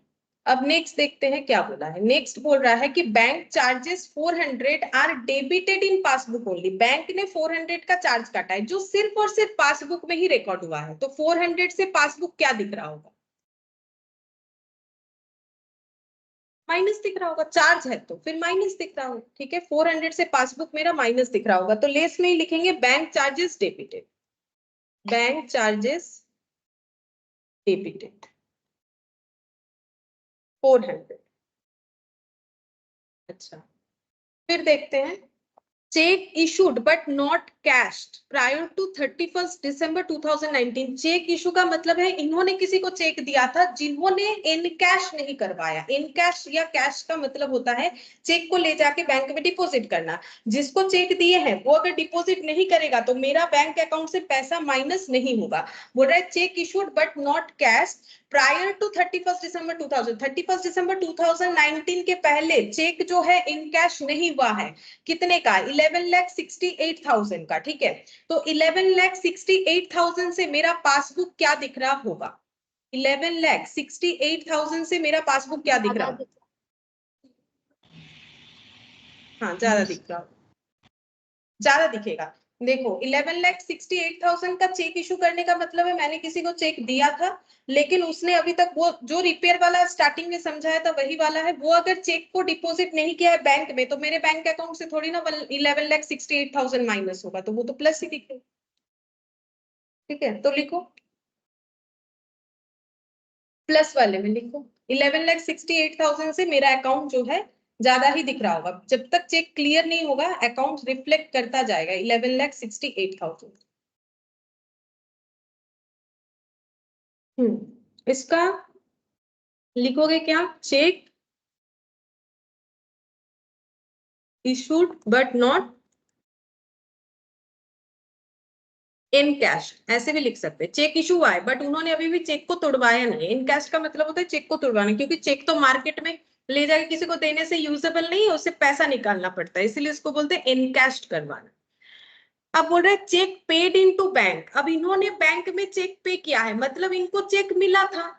अब नेक्स्ट देखते हैं क्या बोला है। नेक्स्ट बोल रहा है कि bank charges 400 are debited in passbook only. Bank ने 400 का चार्ज काटा है जो सिर्फ और सिर्फ पासबुक में ही रिकॉर्ड हुआ है। तो 400 से पासबुक क्या दिख रहा होगा? माइनस दिख रहा होगा। चार्ज है तो फिर माइनस दिख रहा होगा, ठीक है। 400 से पासबुक मेरा माइनस दिख रहा होगा, तो लेस में ही लिखेंगे bank charges debited. Bank charges debited 400। अच्छा, फिर देखते हैं cheque issued but not cashed prior to 31 December 2019। Cheque issue का मतलब है इन्होंने किसी को चेक दिया था जिन्होंने इन कैश नहीं करवाया। इन कैश या कैश का मतलब होता है चेक को ले जाके बैंक में डिपॉजिट करना। जिसको चेक दिए हैं वो अगर डिपॉजिट नहीं करेगा तो मेरा बैंक अकाउंट से पैसा माइनस नहीं होगा। बोल रहा है cheque issued but not cash prior to 31 December 2000। 31 दिसंबर 2019 के पहले चेक जो है इन कैश नहीं हुआ है। कितने का? 11,68,000 का, ठीक है। तो 11,68,000 से मेरा पासबुक क्या दिख रहा होगा? 11,68,000 से मेरा पासबुक क्या दिख रहा होगा? हाँ, ज्यादा दिख रहा होगा, ज्यादा दिखेगा। देखो 11,68,000 का चेक इशू करने का मतलब है मैंने किसी को चेक दिया था लेकिन उसने अभी तक वो जो रिपेयर वाला स्टार्टिंग में समझाया था वही वाला है। वो अगर चेक को डिपॉजिट नहीं किया है बैंक में तो मेरे बैंक अकाउंट से थोड़ी ना 11,68,000 माइनस होगा, तो वो तो प्लस ही दिखेगा, ठीक है। तो लिखो प्लस वाले में लिखो 11,68,000 से मेरा अकाउंट जो है ज्यादा ही दिख रहा होगा। जब तक चेक क्लियर नहीं होगा अकाउंट रिफ्लेक्ट करता जाएगा 11,68,000। इसका लिखोगे क्या? Check issued but not in cash, ऐसे भी लिख सकते हैं। चेक इशू हुआ है बट उन्होंने अभी भी चेक को तोड़वाया नहीं। इन कैश का मतलब होता है चेक को तोड़वाना, क्योंकि चेक तो मार्केट में ले जाके किसी को देने से यूजेबल नहीं है, उससे पैसा निकालना पड़ता है, इसीलिए इसको बोलते हैं इनकैश करवाना। अब बोल रहे चेक पेड इनटू बैंक। अब इन्होंने बैंक में चेक पे किया है मतलब इनको चेक मिला था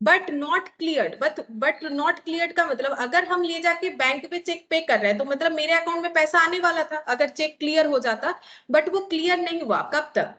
but not cleared. But not cleared का मतलब अगर हम ले जाके बैंक में चेक पे कर रहे हैं तो मतलब मेरे अकाउंट में पैसा आने वाला था अगर चेक क्लियर हो जाता, बट वो क्लियर नहीं हुआ। कब तक?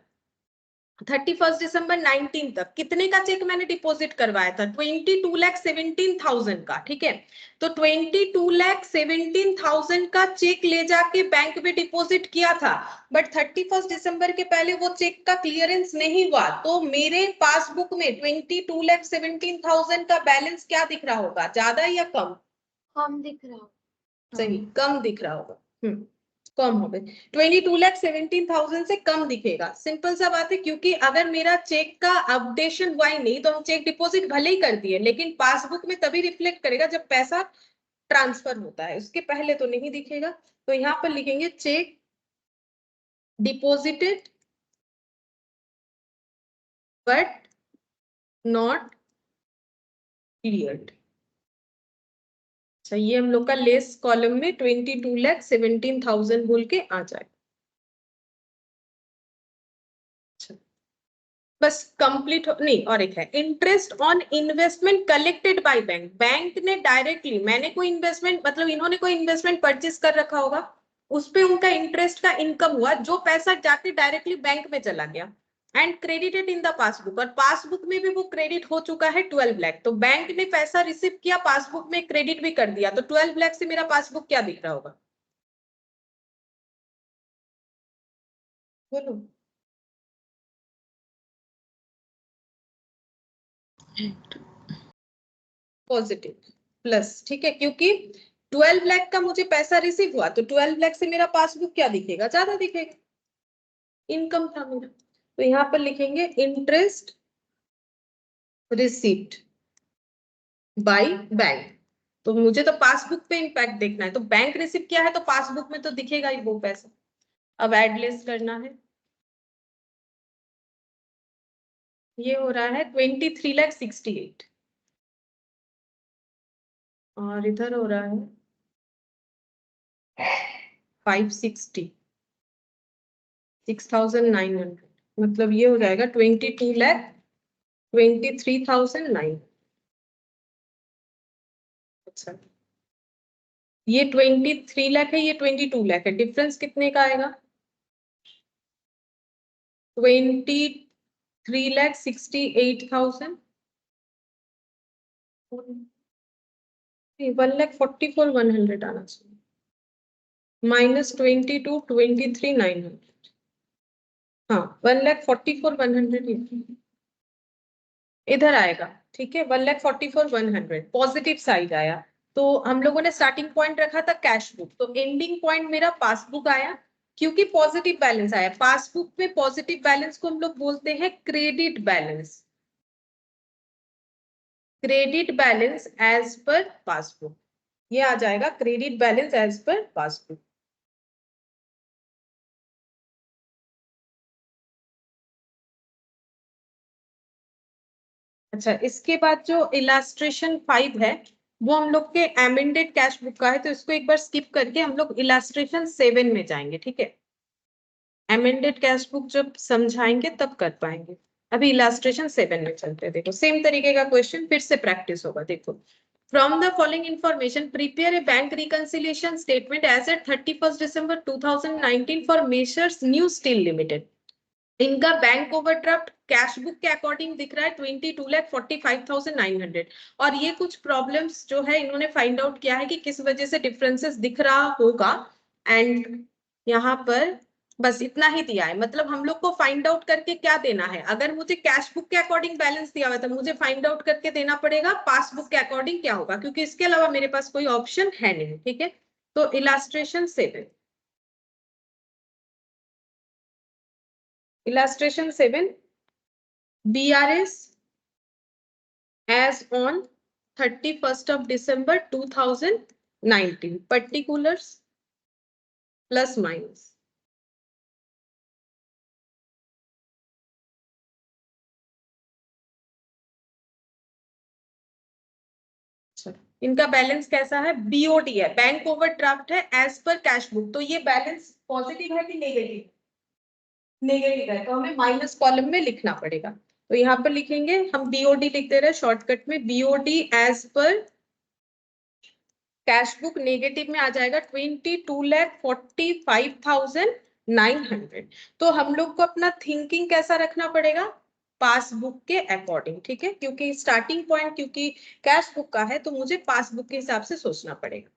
31 दिसंबर 19 तक। कितने का चेक मैंने डिपॉजिट करवाया था? 22,17,000 का, ठीक है। तो 22,17,000 का चेक ले जाके बैंक में डिपॉजिट किया था बट 31 दिसंबर के पहले वो चेक का क्लियरेंस नहीं हुआ, तो मेरे पासबुक में 22,17,000 का बैलेंस क्या दिख रहा होगा? ज्यादा या कम? कम दिख रहा है। सही, कम दिख रहा होगा। कम हो गए। 22,17,000 से कम दिखेगा। सिंपल सा बात है, क्योंकि अगर मेरा चेक का अपडेशन हुआ ही नहीं तो हम चेक डिपॉजिट भले ही कर दिए लेकिन पासबुक में तभी रिफ्लेक्ट करेगा जब पैसा ट्रांसफर होता है, उसके पहले तो नहीं दिखेगा। तो यहाँ पर लिखेंगे check deposited but not cleared. अच्छा, ये हम लोग का लेस कॉलम में 22,17,000 बोल के आ जाए। बस कंप्लीट नहीं, और एक है interest on investment collected by bank. Bank ने डायरेक्टली, मैंने कोई इन्वेस्टमेंट मतलब इन्होंने कोई इन्वेस्टमेंट परचेस कर रखा होगा, उस पे उनका इंटरेस्ट का इनकम हुआ जो पैसा जाके डायरेक्टली बैंक में चला गया and credited in the passbook. और पासबुक में भी वो क्रेडिट हो चुका है 12 लाख। तो बैंक ने पैसा रिसीव किया, पासबुक में क्रेडिट भी कर दिया, तो 12 लाख से मेरा पासबुक क्या दिख रहा होगा? बोलो। पॉजिटिव प्लस, ठीक है, क्योंकि 12 लाख का मुझे पैसा रिसीव हुआ तो 12 लाख से मेरा पासबुक क्या दिखेगा? ज्यादा दिखेगा, इनकम था मेरा। तो यहाँ पर लिखेंगे इंटरेस्ट रिसीव्ड बाय बैंक। तो मुझे तो पासबुक पे इंपैक्ट देखना है, तो बैंक रिसीव किया है तो पासबुक में तो दिखेगा ही वो पैसा। अब एडलेस करना है। ये हो रहा है 23,68,000। और इधर हो रहा है 560, 6,900, मतलब ये हो जाएगा 22,23,900। अच्छा, ये 23 लाख है, ये 22 लाख है, डिफरेंस कितने का आएगा? 23,68,000, 1,44,100 आना चाहिए, माइनस 22,23,900, हाँ 1,44,100 इधर आएगा। ठीक है, 1,44,100 पॉजिटिव साइड आया। तो हम लोगों ने स्टार्टिंग पॉइंट रखा था कैश बुक, तो एंडिंग पॉइंट मेरा पासबुक आया, क्योंकि पॉजिटिव बैलेंस आया। पासबुक में पॉजिटिव बैलेंस को हम लोग बोलते हैं credit balance, credit balance as per passbook, ये आ जाएगा credit balance as per passbook. अच्छा, इसके बाद जो इलास्ट्रेशन 5 है वो हम लोग के एमेंडेड कैश बुक का है, तो इसको एक बार स्किप करके हम लोग इलास्ट्रेशन 7 में जाएंगे। ठीक है, एमेंडेड कैश बुक जब समझाएंगे तब कर पाएंगे, अभी इलास्ट्रेशन 7 में चलते हैं। देखो सेम तरीके का क्वेश्चन फिर से प्रैक्टिस होगा। देखो, from the following information prepare a bank reconciliation statement as at 31 December 2019 for messrs new steel limited. इनका बैंक ओवरड्राफ्ट कैश बुक के अकॉर्डिंग दिख रहा है 22,45,900, और ये कुछ प्रॉब्लम्स जो है इन्होंने फाइंड आउट किया है कि किस वजह से डिफरेंसेस दिख रहा होगा। एंड यहाँ पर बस इतना ही दिया है, मतलब हम लोग को फाइंड आउट करके क्या देना है। अगर मुझे कैश बुक के अकॉर्डिंग बैलेंस दिया हुआ है तो मुझे फाइंड आउट करके देना पड़ेगा पासबुक के अकॉर्डिंग क्या होगा, क्योंकि इसके अलावा मेरे पास कोई ऑप्शन है नहीं। ठीक है, तो illustration 7, illustration 7, BRS as on 31st of December 2019, particulars plus minus। इनका बैलेंस कैसा है? बीओडी है, बैंक ओवरड्राफ्ट है एज पर कैश बुक, तो ये बैलेंस पॉजिटिव है कि नेगेटिव? नेगेटिव है, तो हमें माइनस कॉलम में लिखना पड़ेगा। तो यहाँ पर लिखेंगे हम बीओडी, लिख दे रहे हैं शॉर्टकट में, BOD as per cash book negative में आ जाएगा 22,45,900। तो हम लोग को अपना थिंकिंग कैसा रखना पड़ेगा? पासबुक के अकॉर्डिंग। ठीक है, क्योंकि स्टार्टिंग पॉइंट क्योंकि कैश बुक का है तो मुझे पासबुक के हिसाब से सोचना पड़ेगा।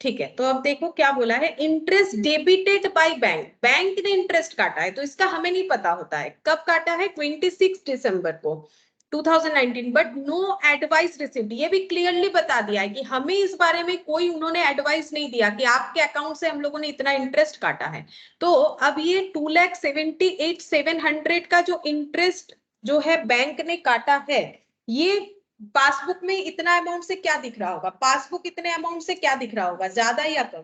ठीक है, तो अब देखो क्या बोला है, interest debited by bank, bank ने इंटरेस्ट काटा है, तो इसका हमें नहीं पता होता है कब काटा है, 26 दिसंबर को 2019, बट नो एडवाइस रिसीव्ड, ये भी क्लियरली बता दिया है कि हमें इस बारे में कोई उन्होंने एडवाइस नहीं दिया कि आपके अकाउंट से हम लोगों ने इतना इंटरेस्ट काटा है। तो अब ये 2,78,700 का जो इंटरेस्ट जो है बैंक ने काटा है, ये पासबुक में इतना अमाउंट से क्या दिख रहा होगा? पासबुक इतने अमाउंट से क्या दिख रहा होगा, ज्यादा या कम?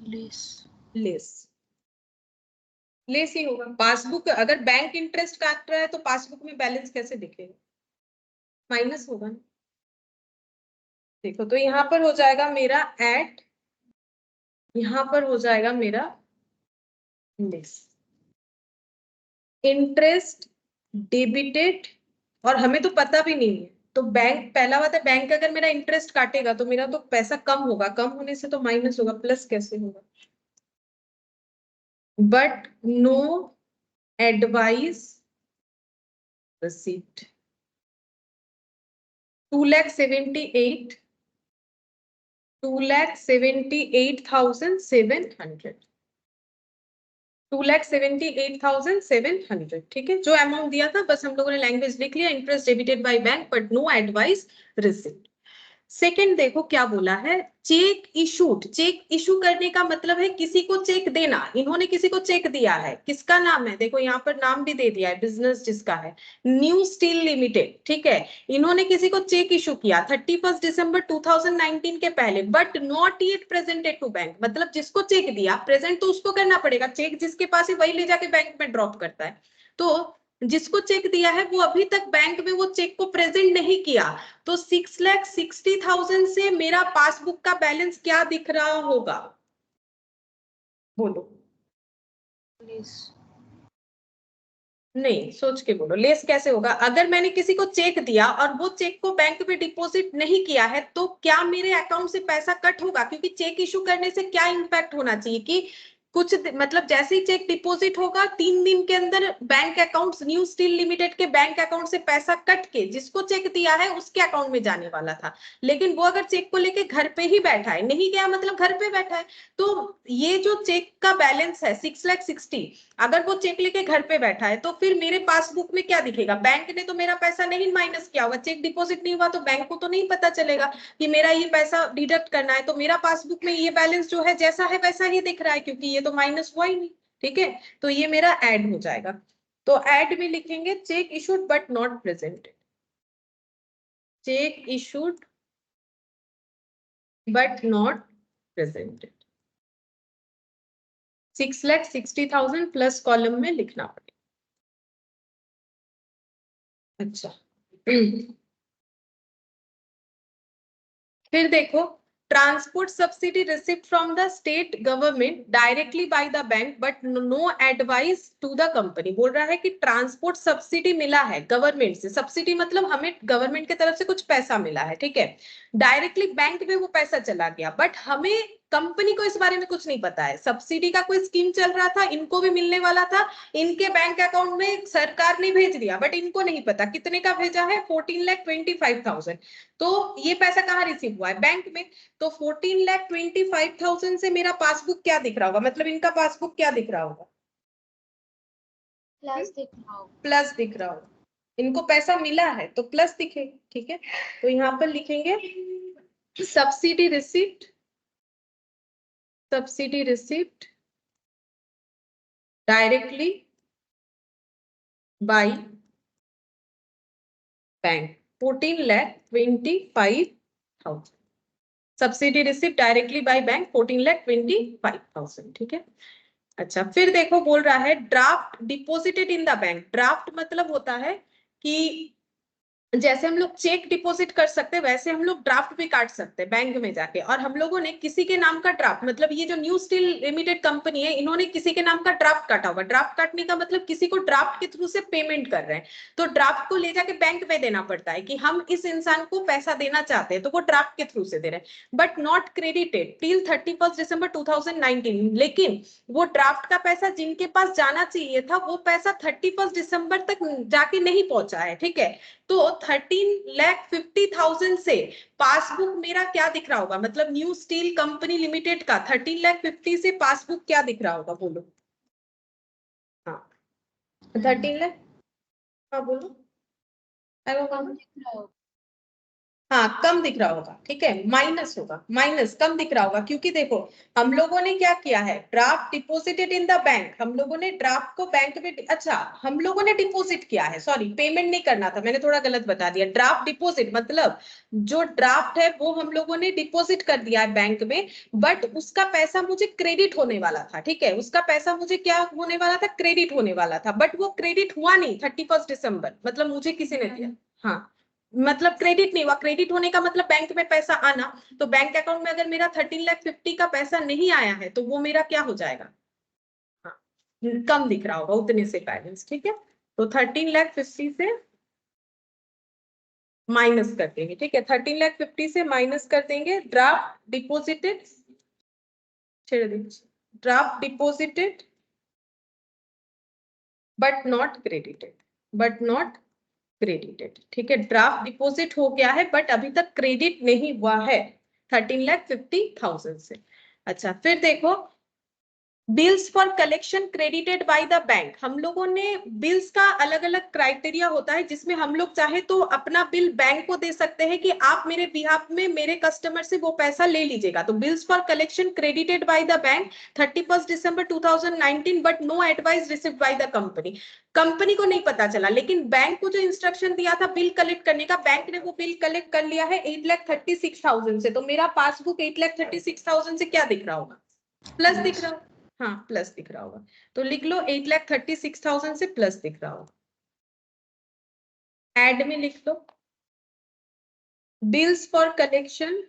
लेस। लेस, लेस ही होगा। पासबुक अगर बैंक इंटरेस्ट काट रहा है तो पासबुक में बैलेंस कैसे दिखेगा? माइनस होगा ना। देखो, तो यहाँ पर हो जाएगा मेरा एट, यहाँ पर हो जाएगा मेरा लेस, इंटरेस्ट डेबिटेड, और हमें तो पता भी नहीं है, तो बैंक, पहला बात है बैंक अगर मेरा इंटरेस्ट काटेगा तो मेरा तो पैसा कम होगा, कम होने से तो माइनस होगा, प्लस कैसे होगा? But no advice received, 2,78,2,78,700, 2,78,700। ठीक है, जो अमाउंट दिया था बस हम लोगों ने लैंग्वेज लिख लिया, interest debited by bank but no advice received. Second देखो क्या बोला है, चेक इशूड, चेक इशू करने का मतलब है किसी को चेक देना। इन्होंने किसी को चेक दिया है, किसका नाम है? देखो यहाँ पर नाम भी दे दिया है, बिजनेस जिसका है न्यू स्टील लिमिटेड। ठीक है, इन्होंने किसी को चेक इशू किया 31 दिसंबर 2019 के पहले, but not yet presented to bank, मतलब जिसको चेक दिया प्रेजेंट तो उसको करना पड़ेगा, चेक जिसके पास है वही ले जाके बैंक में ड्रॉप करता है। तो जिसको चेक दिया है वो अभी तक बैंक में वो चेक को प्रेजेंट नहीं किया, तो 6,60,000 से मेरा पासबुक का बैलेंस क्या दिख रहा होगा, बोलो। प्लीज। नहीं, सोच के बोलो, लेस कैसे होगा? अगर मैंने किसी को चेक दिया और वो चेक को बैंक में डिपॉजिट नहीं किया है तो क्या मेरे अकाउंट से पैसा कट होगा? क्योंकि चेक इशू करने से क्या इंपैक्ट होना चाहिए कि कुछ मतलब जैसे ही चेक डिपॉजिट होगा 3 दिन के अंदर bank account, new steel limited के बैंक अकाउंट से पैसा कट के जिसको चेक दिया है उसके अकाउंट में जाने वाला था। लेकिन वो अगर चेक को लेके घर पे ही बैठा है, नहीं गया मतलब घर पे बैठा है, तो ये जो चेक का बैलेंस है 6,60,000, अगर वो चेक लेके घर पे बैठा है तो फिर मेरे पासबुक में क्या दिखेगा? बैंक ने तो मेरा पैसा नहीं माइनस किया होगा, चेक डिपॉजिट नहीं हुआ तो बैंक को तो नहीं पता चलेगा कि मेरा ये पैसा डिडक्ट करना है, तो मेरा पासबुक में ये बैलेंस जो है जैसा है वैसा ही दिख रहा है क्योंकि ये तो माइनस हुआ ही नहीं। ठीक है, तो ये मेरा ऐड हो जाएगा। तो ऐड में लिखेंगे cheque issued but not presented, cheque issued but not presented, 6,60,000 plus column में लिखना पड़ेगा। अच्छा फिर देखो, transport subsidy receipt from the state government directly by the bank but no advice to the company. बोल रहा है कि ट्रांसपोर्ट सब्सिडी मिला है गवर्नमेंट से, सब्सिडी मतलब हमें गवर्नमेंट की तरफ से कुछ पैसा मिला है, ठीक है, डायरेक्टली बैंक में वो पैसा चला गया, बट हमें कंपनी को इस बारे में कुछ नहीं पता है। सब्सिडी का कोई स्कीम चल रहा था, इनको भी मिलने वाला था, इनके बैंक अकाउंट में सरकार ने भेज दिया, बट इनको नहीं पता कितने का भेजा है, 14,25,000। तो ये पैसा कहाँ रिसीव हुआ है? बैंक में। तो 14,25,000 से मेरा पासबुक क्या दिख रहा होगा, मतलब इनका पासबुक क्या दिख रहा होगा? प्लस दिख रहा होगा। प्लस दिख रहा होगा, इनको पैसा मिला है तो प्लस दिखेगा। ठीक है, तो यहाँ पर लिखेंगे subsidy receipt, subsidy receipt directly by bank 14,25,000, subsidy receipt directly by bank 14,25,000। ठीक है, अच्छा फिर देखो बोल रहा है draft deposited in the bank. Draft मतलब होता है कि जैसे हम लोग चेक डिपॉजिट कर सकते हैं वैसे हम लोग ड्राफ्ट भी काट सकते हैं बैंक में जाके, और हम लोगों ने किसी के नाम का ड्राफ्ट, मतलब ये जो न्यू स्टील लिमिटेड कंपनी है इन्होंने किसी के नाम का ड्राफ्ट काटा होगा। ड्राफ्ट काटने का मतलब किसी को ड्राफ्ट के थ्रू से पेमेंट कर रहे हैं, तो ड्राफ्ट को ले जाके बैंक में देना पड़ता है कि हम इस इंसान को पैसा देना चाहते हैं, तो वो ड्राफ्ट के थ्रू से दे रहे हैं, बट नॉट क्रेडिटेड टिल 31 दिसंबर 2019। लेकिन वो ड्राफ्ट का पैसा जिनके पास जाना चाहिए था वो पैसा 31 दिसंबर तक जाके नहीं पहुंचा है। ठीक है, तो 13,50,000 से पासबुक मेरा क्या दिख रहा होगा, मतलब न्यू स्टील कंपनी लिमिटेड का 13,50,000 से पासबुक क्या दिख रहा होगा, बोलो। हाँ 13 लाख, हाँ बोलो। कम दिख रहा होगा। हाँ कम दिख रहा होगा, ठीक है, माइनस होगा, माइनस कम दिख रहा होगा, क्योंकि देखो हम लोगों ने क्या किया है, draft deposited in the bank, हम लोगों ने ड्राफ्ट को बैंक में, अच्छा हम लोगों ने डिपॉजिट किया है, सॉरी पेमेंट नहीं करना था, मैंने थोड़ा गलत बता दिया। ड्राफ्ट डिपॉजिट मतलब जो ड्राफ्ट है वो हम लोगों ने डिपॉजिट कर दिया है बैंक में, बट उसका पैसा मुझे क्रेडिट होने वाला था। ठीक है, उसका पैसा मुझे क्या होने वाला था, क्रेडिट होने वाला था, बट वो क्रेडिट हुआ नहीं 31 दिसंबर, मतलब मुझे किसी ने दिया, हाँ मतलब क्रेडिट नहीं हुआ। क्रेडिट होने का मतलब बैंक में पैसा आना, तो बैंक अकाउंट में अगर मेरा 13,50,000 का पैसा नहीं आया है तो वो मेरा क्या हो जाएगा, हाँ कम दिख रहा होगा उतने से बैलेंस। ठीक है, तो 13,50,000 से माइनस कर देंगे। ठीक है, 13,50,000 से माइनस कर देंगे ड्राफ्ट डिपोजिटेड, छेड़ दीजिए, draft deposited but not credited, but not credited. ठीक है, ड्राफ्ट डिपॉजिट हो गया है बट अभी तक क्रेडिट नहीं हुआ है 13,50,000 से। अच्छा फिर देखो bills for collection credited by the bank. हम लोगों ने बिल्स का अलग अलग क्राइटेरिया होता है जिसमें हम लोग चाहे तो अपना बिल बैंक को दे सकते हैं कि आप मेरे बिहाफ में मेरे कस्टमर से वो पैसा ले लीजिएगा। तो bills for collection credited by the bank 31 December 2019 but no advice received by the company. Company को नहीं पता चला, लेकिन बैंक को जो इंस्ट्रक्शन दिया था बिल कलेक्ट करने का, बैंक ने वो बिल कलेक्ट कर लिया है 8,36,000 से। तो मेरा पासबुक 8,36,000 से क्या दिख रहा होगा, प्लस दिख रहा होगा, हाँ प्लस दिख रहा होगा। तो लिख लो 8,36,000 से प्लस दिख रहा होगा। एड में लिख लो bills for collection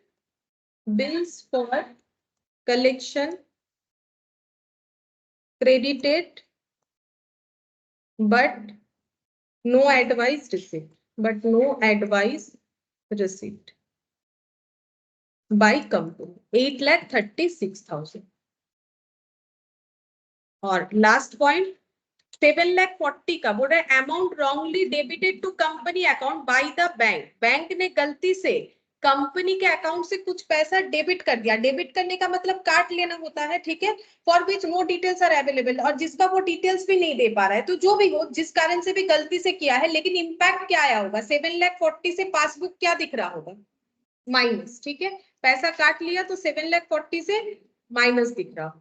credited but no advice received by company 8,36,000. और लास्ट पॉइंट 7,40,000 का बोल रहा है amount wrongly debited to company account by the bank ने गलती से कंपनी के अकाउंट से कुछ पैसा डेबिट कर दिया। डेबिट करने का मतलब काट लेना होता है, ठीक है। For which no details are available, और जिसका वो डिटेल्स भी नहीं दे पा रहा है। तो जो भी हो, जिस कारण से भी गलती से किया है, लेकिन इम्पैक्ट क्या आया होगा, 7,40,000 से पासबुक क्या दिख रहा होगा, माइनस, ठीक है। पैसा काट लिया तो 7,40,000 से माइनस दिख रहा।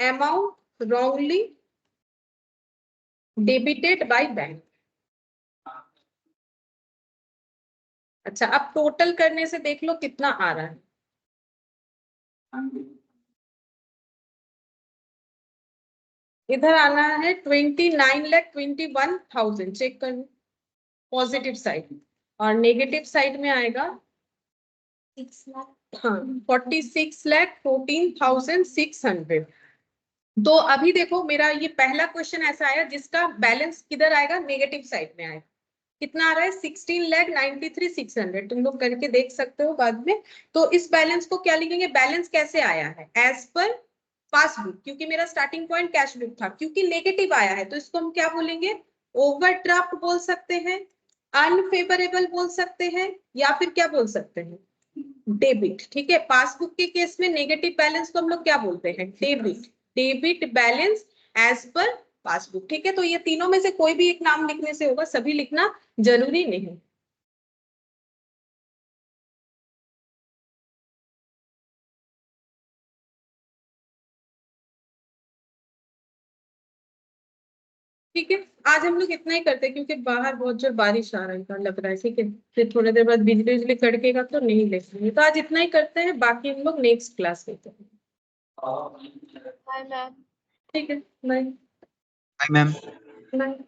Amount wrongly debited by bank. अच्छा, अब टोटल करने से देख लो कितना आ रहा है। इधर आना है 29,21,000, चेक कर पॉजिटिव साइड, और नेगेटिव साइड में आएगा 46,14,600। तो अभी देखो मेरा ये पहला क्वेश्चन ऐसा आया जिसका बैलेंस किधर आएगा, नेगेटिव साइड में आएगा। कितना आ रहा है, 16,93,600। तुम लोग करके देख सकते हो बाद में। तो इस बैलेंस को क्या लिखेंगे, बैलेंस कैसे आया है, एज पर पासबुक, क्योंकि मेरा स्टार्टिंग पॉइंट कैश बुक था, क्योंकि नेगेटिव आया है तो इसको हम क्या बोलेंगे, ओवरड्राफ्ट बोल सकते हैं, अनफेवरेबल बोल सकते हैं, या फिर क्या बोल सकते हैं, डेबिट, ठीक है। पासबुक के केस में नेगेटिव बैलेंस को हम लोग क्या बोलते हैं, debit balance as per passbook, ठीक है। तो ये तीनों में से कोई भी एक नाम लिखने से होगा, सभी लिखना जरूरी नहीं। ठीक है, आज हम लोग इतना ही करते हैं, क्योंकि बाहर बहुत जोर बारिश आ रहा है लग रहा है, ठीक है। फिर थोड़ी देर बाद बिजली कड़केगा तो नहीं लेंगे। तो आज इतना ही करते हैं, बाकी हम लोग नेक्स्ट क्लास में करते हैं। Hi, ma'am. ठीक है, बाय Hi, ma'am. बाय।